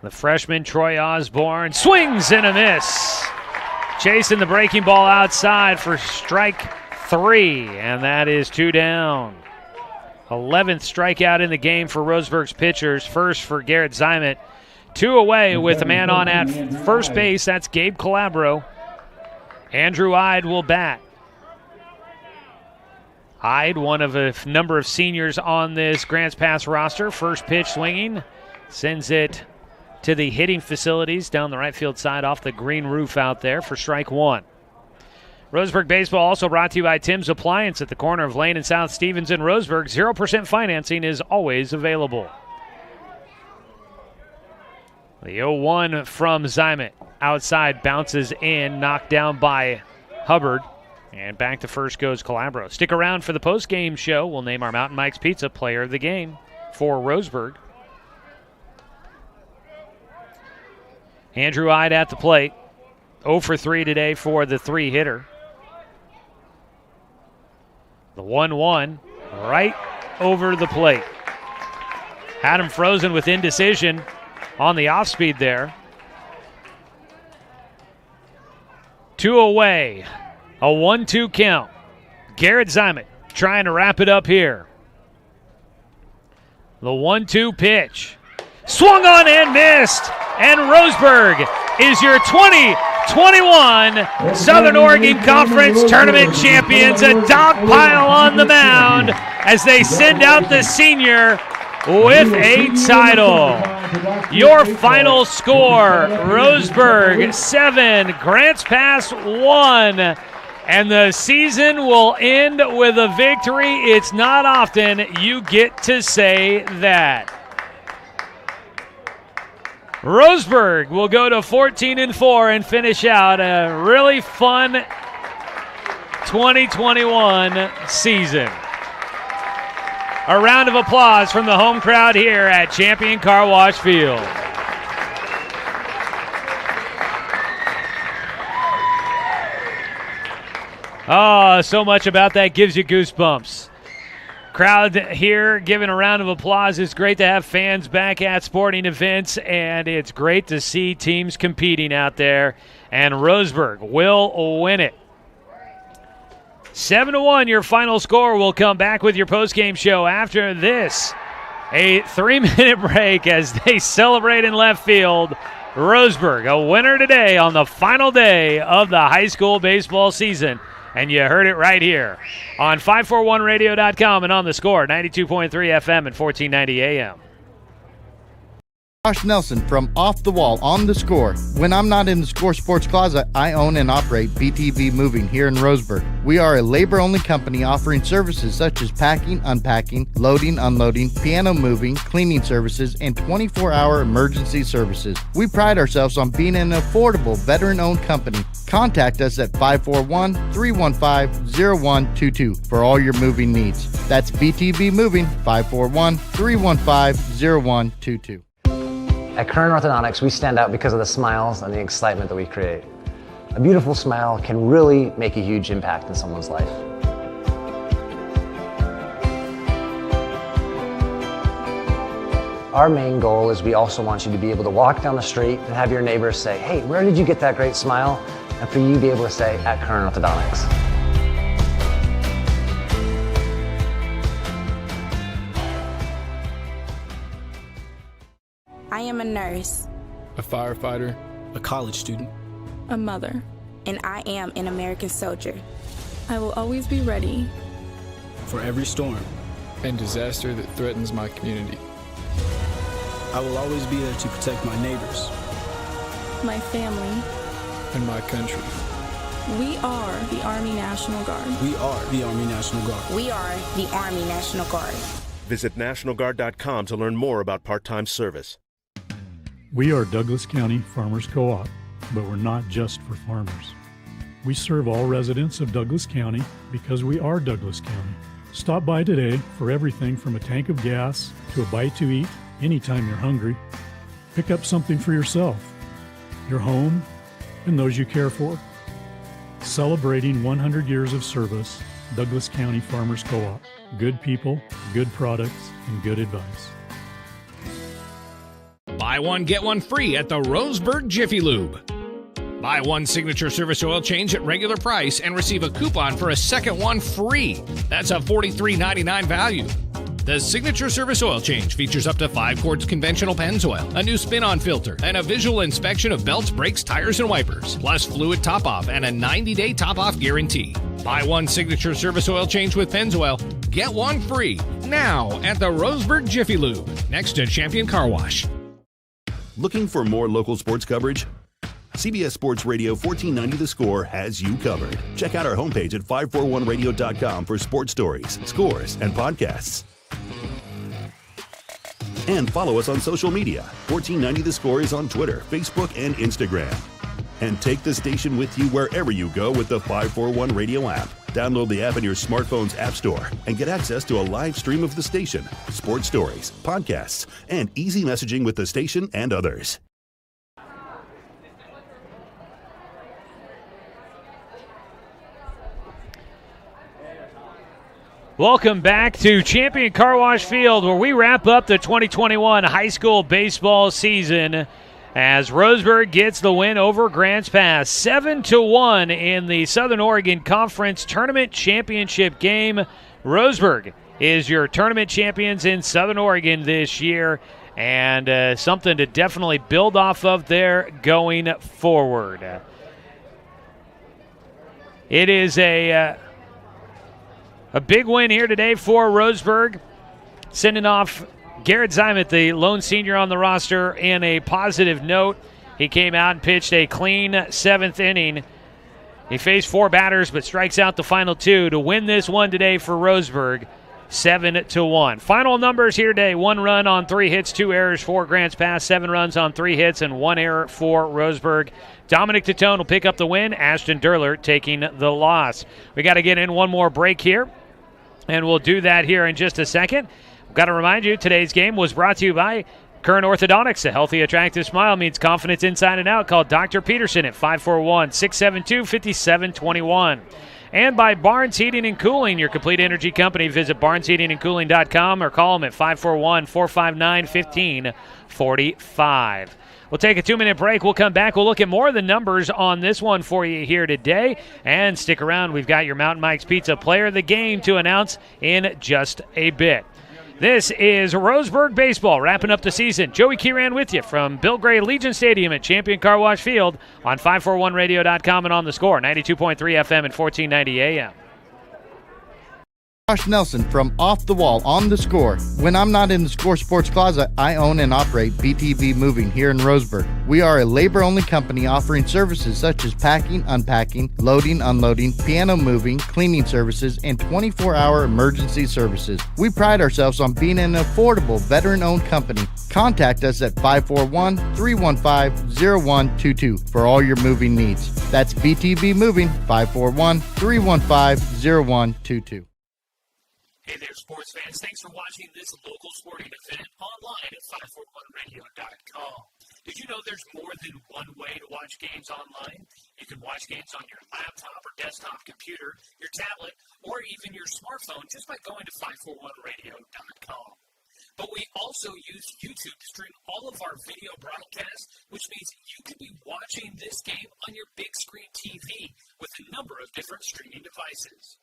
A: The freshman Troy Osborne swings and a miss. Chasing the breaking ball outside for strike 3, and that is 2 down. 11th strikeout in the game for Roseburg's pitchers. First for Garrett Zymet. 2 away with a man on at first base. That's Gabe Calabro. Andrew Ide will bat. Ide, one of a number of seniors on this Grants Pass roster. First pitch swinging. Sends it to the hitting facilities down the right field side off the green roof out there for strike 1. Roseburg Baseball also brought to you by Tim's Appliance at the corner of Lane and South Stevens in Roseburg. 0% financing is always available. The 0-1 from Zymet. Outside bounces in, knocked down by Hubbard. And back to first goes Calabro. Stick around for the post-game show. We'll name our Mountain Mike's Pizza player of the game for Roseburg. Andrew Ide at the plate. 0 for 3 today for the 3-hitter. The 1-1 right over the plate. Had him frozen with indecision on the off-speed there. 2 away. A 1-2 count. Garrett Zymet trying to wrap it up here. The 1-2 pitch. Swung on and missed. And Roseburg is your 2021 Southern Oregon Conference Tournament champions. A dog pile on the mound as they send out the senior with a title. Your final score, Roseburg 7, Grants Pass 1. And the season will end with a victory. It's not often you get to say that. Roseburg will go to 14-4 and finish out a really fun 2021 season. A round of applause from the home crowd here at Champion Car Wash Field. Oh, so much about that gives you goosebumps. Crowd here giving a round of applause. It's great to have fans back at sporting events, and it's great to see teams competing out there. And Roseburg will win it. 7-1, your final score. We'll come back with your postgame show after this. A 3-minute break as they celebrate in left field. Roseburg, a winner today on the final day of the high school baseball season. And you heard it right here on 541radio.com and on the Score, 92.3 FM and 1490 AM.
B: Josh Nelson from Off the Wall on the Score. When I'm not in the Score Sports Closet, I own and operate BTV Moving here in Roseburg. We are a labor-only company offering services such as packing, unpacking, loading, unloading, piano moving, cleaning services, and 24-hour emergency services. We pride ourselves on being an affordable, veteran-owned company. Contact us at 541-315-0122 for all your moving needs. That's BTV Moving, 541-315-0122.
C: At Tourn Orthodontics, we stand out because of the smiles and the excitement that we create. A beautiful smile can really make a huge impact in someone's life. Our main goal is we also want you to be able to walk down the street and have your neighbors say, "Hey, where did you get that great smile?" And for you to be able to say, "At Tourn Orthodontics."
I: I am a nurse,
J: a firefighter, a college student,
K: a mother,
I: and I am an American soldier.
K: I will always be ready
J: for every storm and disaster that threatens my community. I will always be there to protect my neighbors,
K: my family,
J: and my country.
K: We are the Army National Guard.
J: We are the Army National Guard.
I: We are the Army National Guard.
L: Visit nationalguard.com to learn more about part-time service.
H: We are Douglas County Farmers Co-op, but we're not just for farmers. We serve all residents of Douglas County because we are Douglas County. Stop by today for everything from a tank of gas to a bite to eat anytime you're hungry. Pick up something for yourself, your home, and those you care for. Celebrating 100 years of service, Douglas County Farmers Co-op. Good people, good products, and good advice.
D: Buy one, get one free at the Roseburg Jiffy Lube. Buy one signature service oil change at regular price and receive a coupon for a second one free. That's a $43.99 value. The signature service oil change features up to 5 quarts conventional Pennzoil, a new spin-on filter, and a visual inspection of belts, brakes, tires, and wipers, plus fluid top-off and a 90-day top-off guarantee. Buy one signature service oil change with Pennzoil, get one free now at the Roseburg Jiffy Lube, next to Champion Car Wash.
E: Looking for more local sports coverage? CBS Sports Radio 1490 The Score has you covered. Check out our homepage at 541radio.com for sports stories, scores, and podcasts. And follow us on social media. 1490 The Score is on Twitter, Facebook, and Instagram. And take the station with you wherever you go with the 541 Radio app. Download the app in your smartphone's app store and get access to a live stream of the station, sports stories, podcasts, and easy messaging with the station and others.
A: Welcome back to Champion Car Wash Field, where we wrap up the 2021 high school baseball season as Roseburg gets the win over Grants Pass, 7-1 in the Southern Oregon Conference Tournament Championship game. Roseburg is your tournament champions in Southern Oregon this year, and something to definitely build off of there going forward. It is a big win here today for Roseburg, sending off Garrett Zymet, the lone senior on the roster, in a positive note. He came out and pitched a clean 7th inning. He faced 4 batters but strikes out the final 2 to win this one today for Roseburg, 7-1. Final numbers here today: 1 run on 3 hits, 2 errors for Grants Pass, 7 runs on 3 hits, and 1 error for Roseburg. Dominic Tatone will pick up the win. Ashton Derler taking the loss. We got to get in one more break here, and we'll do that here in just a second. Got to remind you, today's game was brought to you by Tourn Orthodontics. A healthy, attractive smile means confidence inside and out. Call Dr. Peterson at 541-672-5721. and by Barnes Heating and Cooling, your complete energy company. Visit barnesheatingandcooling.com or call them at 541-459-1545. We'll take a 2-minute break. We'll come back. We'll look at more of the numbers on this one for you here today. And stick around. We've got your Mountain Mike's Pizza Player of the Game to announce in just a bit. This is Roseburg Baseball wrapping up the season. Joey Kieran with you from Bill Gray Legion Stadium at Champion Car Wash Field on 541radio.com and on the Score, 92.3 FM and 1490 AM.
B: Josh Nelson from Off the Wall on the Score. When I'm not in the Score Sports Closet, I own and operate BTV Moving here in Roseburg. We are a labor-only company offering services such as packing, unpacking, loading, unloading, piano moving, cleaning services, and 24-hour emergency services. We pride ourselves on being an affordable, veteran-owned company. Contact us at 541-315-0122 for all your moving needs. That's BTV Moving, 541-315-0122.
G: Hey there, sports fans. Thanks for watching this local sporting event online at 541radio.com. Did you know there's more than one way to watch games online? You can watch games on your laptop or desktop computer, your tablet, or even your smartphone just by going to 541radio.com. But we also use YouTube to stream all of our video broadcasts, which means you could be watching this game on your big screen TV with a number of different streaming devices.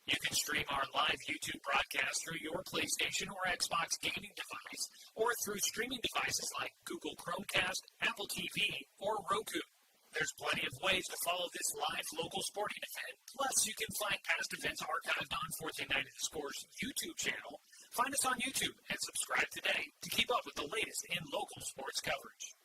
G: You can stream our live YouTube broadcast through your PlayStation or Xbox gaming device, or through streaming devices like Google Chromecast, Apple TV, or Roku. There's plenty of ways to follow this live local sporting event. Plus, you can find past events archived on 1490 The Score's YouTube channel. Find us on YouTube and subscribe today to keep up with the latest in local sports coverage.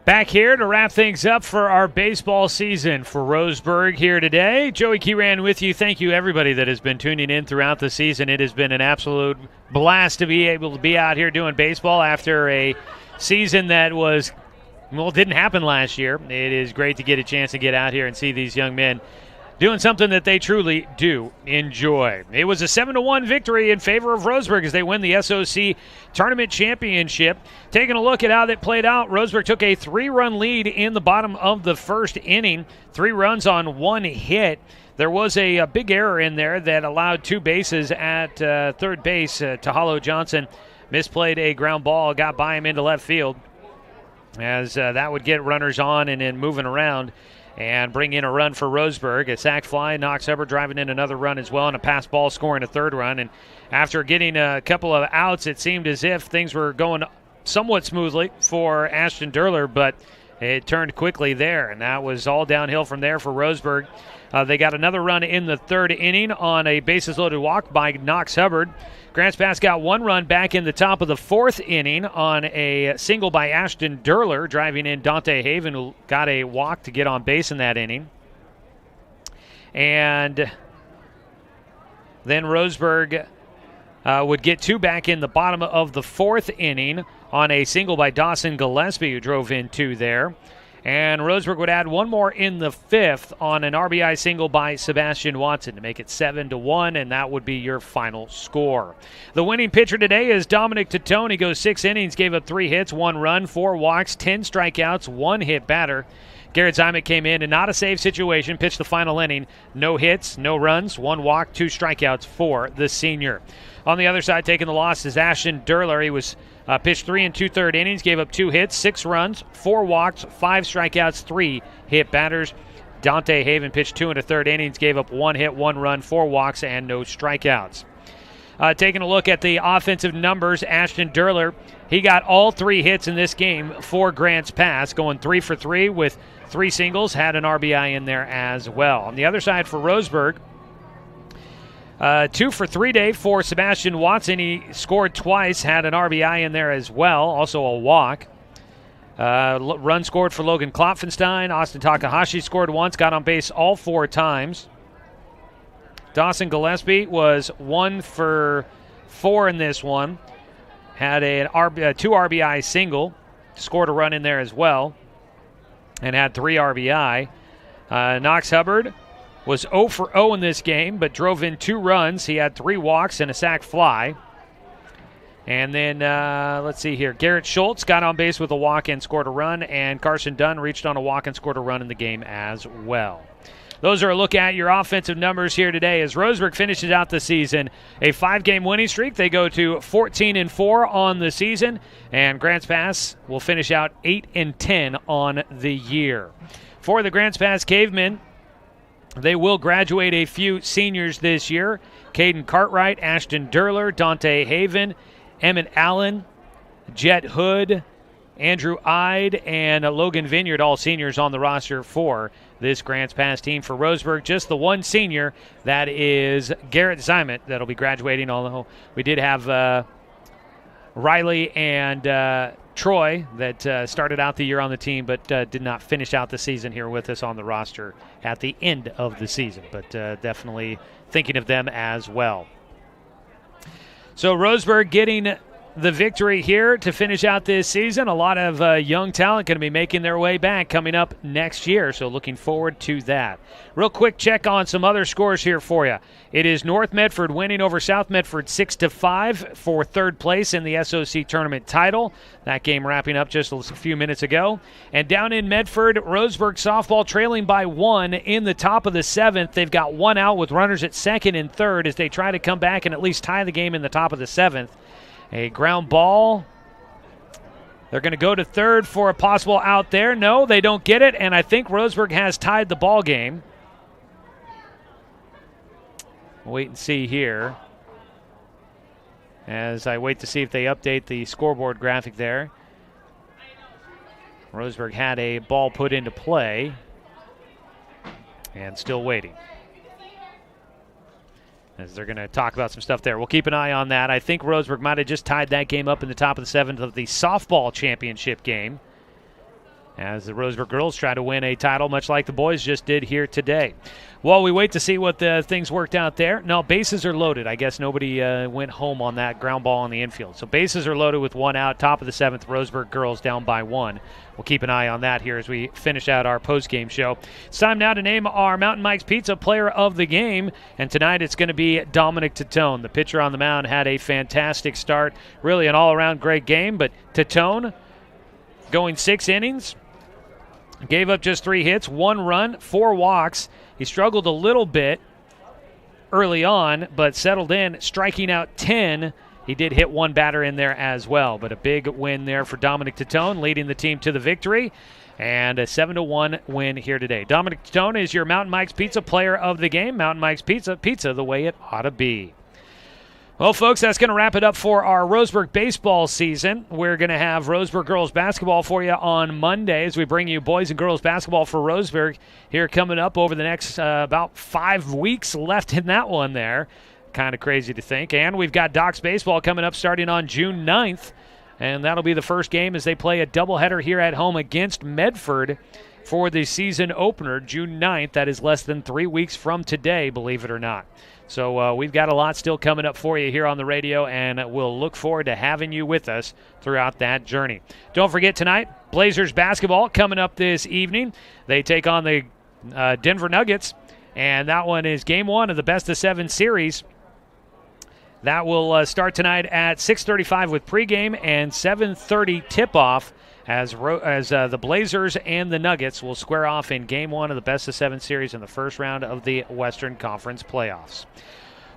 A: Back here to wrap things up for our baseball season for Roseburg here today. Joey Kieran with you. Thank you, everybody that has been tuning in throughout the season. It has been an absolute blast to be able to be out here doing baseball after a season that was, well, didn't happen last year. It is great to get a chance to get out here and see these young men doing something that they truly do enjoy. It was a 7-1 victory in favor of Roseburg as they win the SOC Tournament Championship. Taking a look at how that played out, Roseburg took a 3-run lead in the bottom of the first inning, 3 runs on 1 hit. There was a big error in there that allowed 2 bases at third base. Tahalo Johnson misplayed a ground ball, got by him into left field, as that would get runners on and then moving around and bring in a run for Roseburg. A sac fly, Knox Hubbard driving in another run as well, and a pass ball scoring a 3rd run. And after getting a couple of outs, it seemed as if things were going somewhat smoothly for Ashton Durler, but it turned quickly there, and that was all downhill from there for Roseburg. They got another run in the 3rd inning on a bases-loaded walk by Knox Hubbard. Grants Pass got 1 run back in the top of the 4th inning on a single by Ashton Durler, driving in Dante Haven, who got a walk to get on base in that inning. And then Roseburg would get 2 back in the bottom of the 4th inning on a single by Dawson Gillespie, who drove in 2 there. And Roseburg would add 1 more in the 5th on an RBI single by Sebastian Watson to make it 7-1, and that would be your final score. The winning pitcher today is Dominic Titone. He goes 6 innings, gave up 3 hits, 1 run, 4 walks, 10 strikeouts, 1 hit batter. Garrett Zymek came in not a save situation, pitched the final inning. No hits, no runs, 1 walk, 2 strikeouts for the senior. On the other side, taking the loss is Ashton Durler. He was pitched 3 2/3 innings, gave up 2 hits, 6 runs, 4 walks, 5 strikeouts, 3 hit batters. Dante Haven pitched 2 1/3 innings, gave up 1 hit, 1 run, 4 walks, and no strikeouts. Taking a look at the offensive numbers, Ashton Durler He got all 3 hits in this game for Grants Pass, going 3 for 3 with 3 singles, had an RBI in there as well. On the other side for Roseburg, 2 for 3 day for Sebastian Watson. He scored twice, had an RBI in there as well, also a walk. Run scored for Logan Klopfenstein. Austin Takahashi scored once, got on base all 4 times. Dawson Gillespie was 1 for 4 in this one. Had a 2 RBI single, scored a run in there as well, and had 3 RBI. Knox Hubbard was 0 for 0 in this game, but drove in 2 runs. He had 3 walks and a sac fly. And then, let's see here. Garrett Schultz got on base with a walk and scored a run, and Carson Dunn reached on a walk and scored a run in the game as well. Those are a look at your offensive numbers here today as Roseburg finishes out the season. A 5-game winning streak. They go to 14-4 on the season, and Grants Pass will finish out 8-10 on the year. For the Grants Pass Cavemen, they will graduate a few seniors this year. Caden Cartwright, Ashton Durler, Dante Haven, Emmett Allen, Jet Hood, Andrew Ide, and Logan Vineyard, all seniors on the roster for this Grants Pass team. For Roseburg, just the one senior, that is Garrett Zimet, that'll be graduating, although we did have Riley and Troy that started out the year on the team but did not finish out the season here with us on the roster at the end of the season, but definitely thinking of them as well. So Roseburg getting the victory here to finish out this season. A lot of young talent going to be making their way back coming up next year, so looking forward to that. Real quick check on some other scores here for you. It is North Medford winning over South Medford 6-5 for 3rd place in the SOC tournament title. That game wrapping up just a few minutes ago. And down in Medford, Roseburg softball trailing by 1 in the top of the 7th. They've got 1 out with runners at 2nd and 3rd as they try to come back and at least tie the game in the top of the 7th. A ground ball. They're going to go to 3rd for a possible out there. No, they don't get it, and I think Roseburg has tied the ball game. We'll wait and see here as I wait to see if they update the scoreboard graphic there. Roseburg had a ball put into play and still waiting, as they're going to talk about some stuff there. We'll keep an eye on that. I think Roseburg might have just tied that game up in the top of the 7th of the softball championship game, as the Roseburg girls try to win a title much like the boys just did here today. While we wait to see what the things worked out there, no, bases are loaded. I guess nobody went home on that ground ball on the infield. So bases are loaded with 1 out, top of the 7th, Roseburg girls down by 1. We'll keep an eye on that here as we finish out our postgame show. It's time now to name our Mountain Mike's Pizza player of the game, and tonight it's going to be Dominic Tourn. The pitcher on the mound had a fantastic start, really an all-around great game, but Tourn going 6 innings, gave up just 3 hits, 1 run, 4 walks. He struggled a little bit early on, but settled in, striking out 10. He did hit 1 batter in there as well, but a big win there for Dominic Tourn, leading the team to the victory, and a 7-1 win here today. Dominic Tourn is your Mountain Mike's Pizza player of the game. Mountain Mike's Pizza, pizza the way it ought to be. Well, folks, that's going to wrap it up for our Roseburg baseball season. We're going to have Roseburg girls basketball for you on Monday as we bring you boys and girls basketball for Roseburg here coming up over the next about 5 weeks left in that one there. Kind of crazy to think. And we've got Docs baseball coming up starting on June 9th, and that'll be the first game as they play a doubleheader here at home against Medford for the season opener, June 9th. That is less than 3 weeks from today, believe it or not. So we've got a lot still coming up for you here on the radio, and we'll look forward to having you with us throughout that journey. Don't forget tonight, Blazers basketball coming up this evening. They take on the Denver Nuggets, and that one is game 1 of the best-of-7 series. That will start tonight at 6:35 with pregame and 7:30 tip-off as the Blazers and the Nuggets will square off in Game 1 of the best-of-7 series in the first round of the Western Conference playoffs.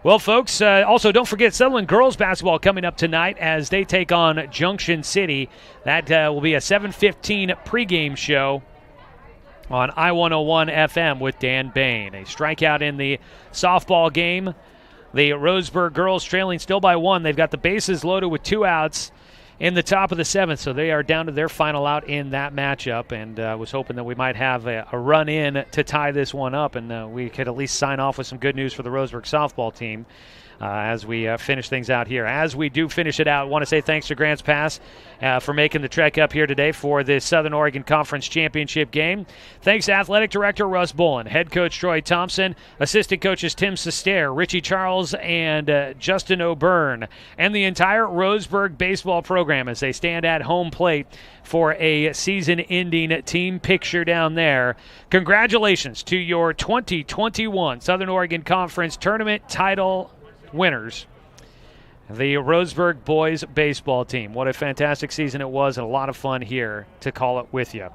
A: Well, folks, also don't forget Sutherland girls basketball coming up tonight as they take on Junction City. That will be a 7:15 pregame show on I-101 FM with Dan Bain. A strikeout in the softball game. The Roseburg girls trailing still by 1. They've got the bases loaded with 2 outs. in the top of the 7th, so they are down to their final out in that matchup, and was hoping that we might have a run in to tie this one up, and we could at least sign off with some good news for the Roseburg softball team as we finish things out here. As we do finish it out, I want to say thanks to Grants Pass for making the trek up here today for this Southern Oregon Conference Championship game. Thanks to Athletic Director Russ Bullen, Head Coach Troy Thompson, Assistant Coaches Tim Sestair, Richie Charles, and Justin O'Byrne, and the entire Roseburg baseball program as they stand at home plate for a season-ending team picture down there. Congratulations to your 2021 Southern Oregon Conference Tournament title winners, the Roseburg boys baseball team. What a fantastic season it was, and a lot of fun here to call it with you.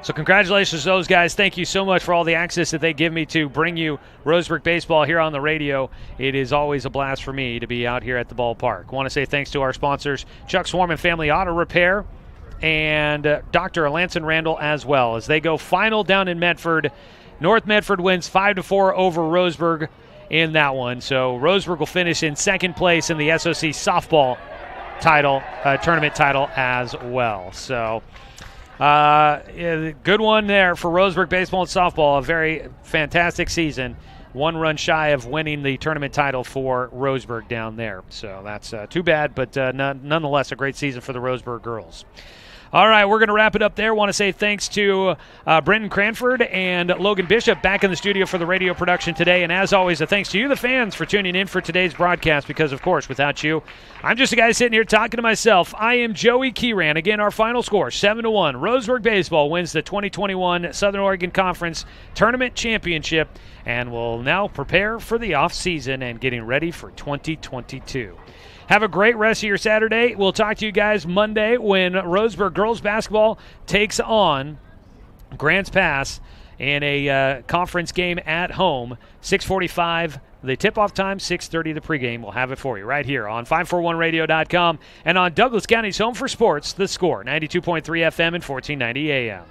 A: So congratulations to those guys. Thank you so much for all the access that they give me to bring you Roseburg baseball here on the radio. It is always a blast for me to be out here at the ballpark. I want to say thanks to our sponsors, Chuck Swarm and Family Auto Repair, and Dr. Lance and Randall as well, as they go final down in Medford. North Medford wins 5-4 over Roseburg in that one. So Roseburg will finish in second place in the SOC softball title, tournament title as well. So good one there for Roseburg baseball and softball. A very fantastic season. One run shy of winning the tournament title for Roseburg down there. So that's too bad, but nonetheless a great season for the Roseburg girls. All right, we're going to wrap it up there. Want to say thanks to Brenton Cranford and Logan Bishop back in the studio for the radio production today. And as always, a thanks to you, the fans, for tuning in for today's broadcast, because, of course, without you, I'm just a guy sitting here talking to myself. I am Joey Kieran. Again, our final score, 7-1. Roseburg baseball wins the 2021 Southern Oregon Conference Tournament Championship, and will now prepare for the off-season and getting ready for 2022. Have a great rest of your Saturday. We'll talk to you guys Monday when Roseburg girls basketball takes on Grants Pass in a conference game at home. 6:45 the tip-off time, 6:30 the pregame. We'll have it for you right here on 541radio.com and on Douglas County's home for sports, The Score, 92.3 FM and 1490 AM.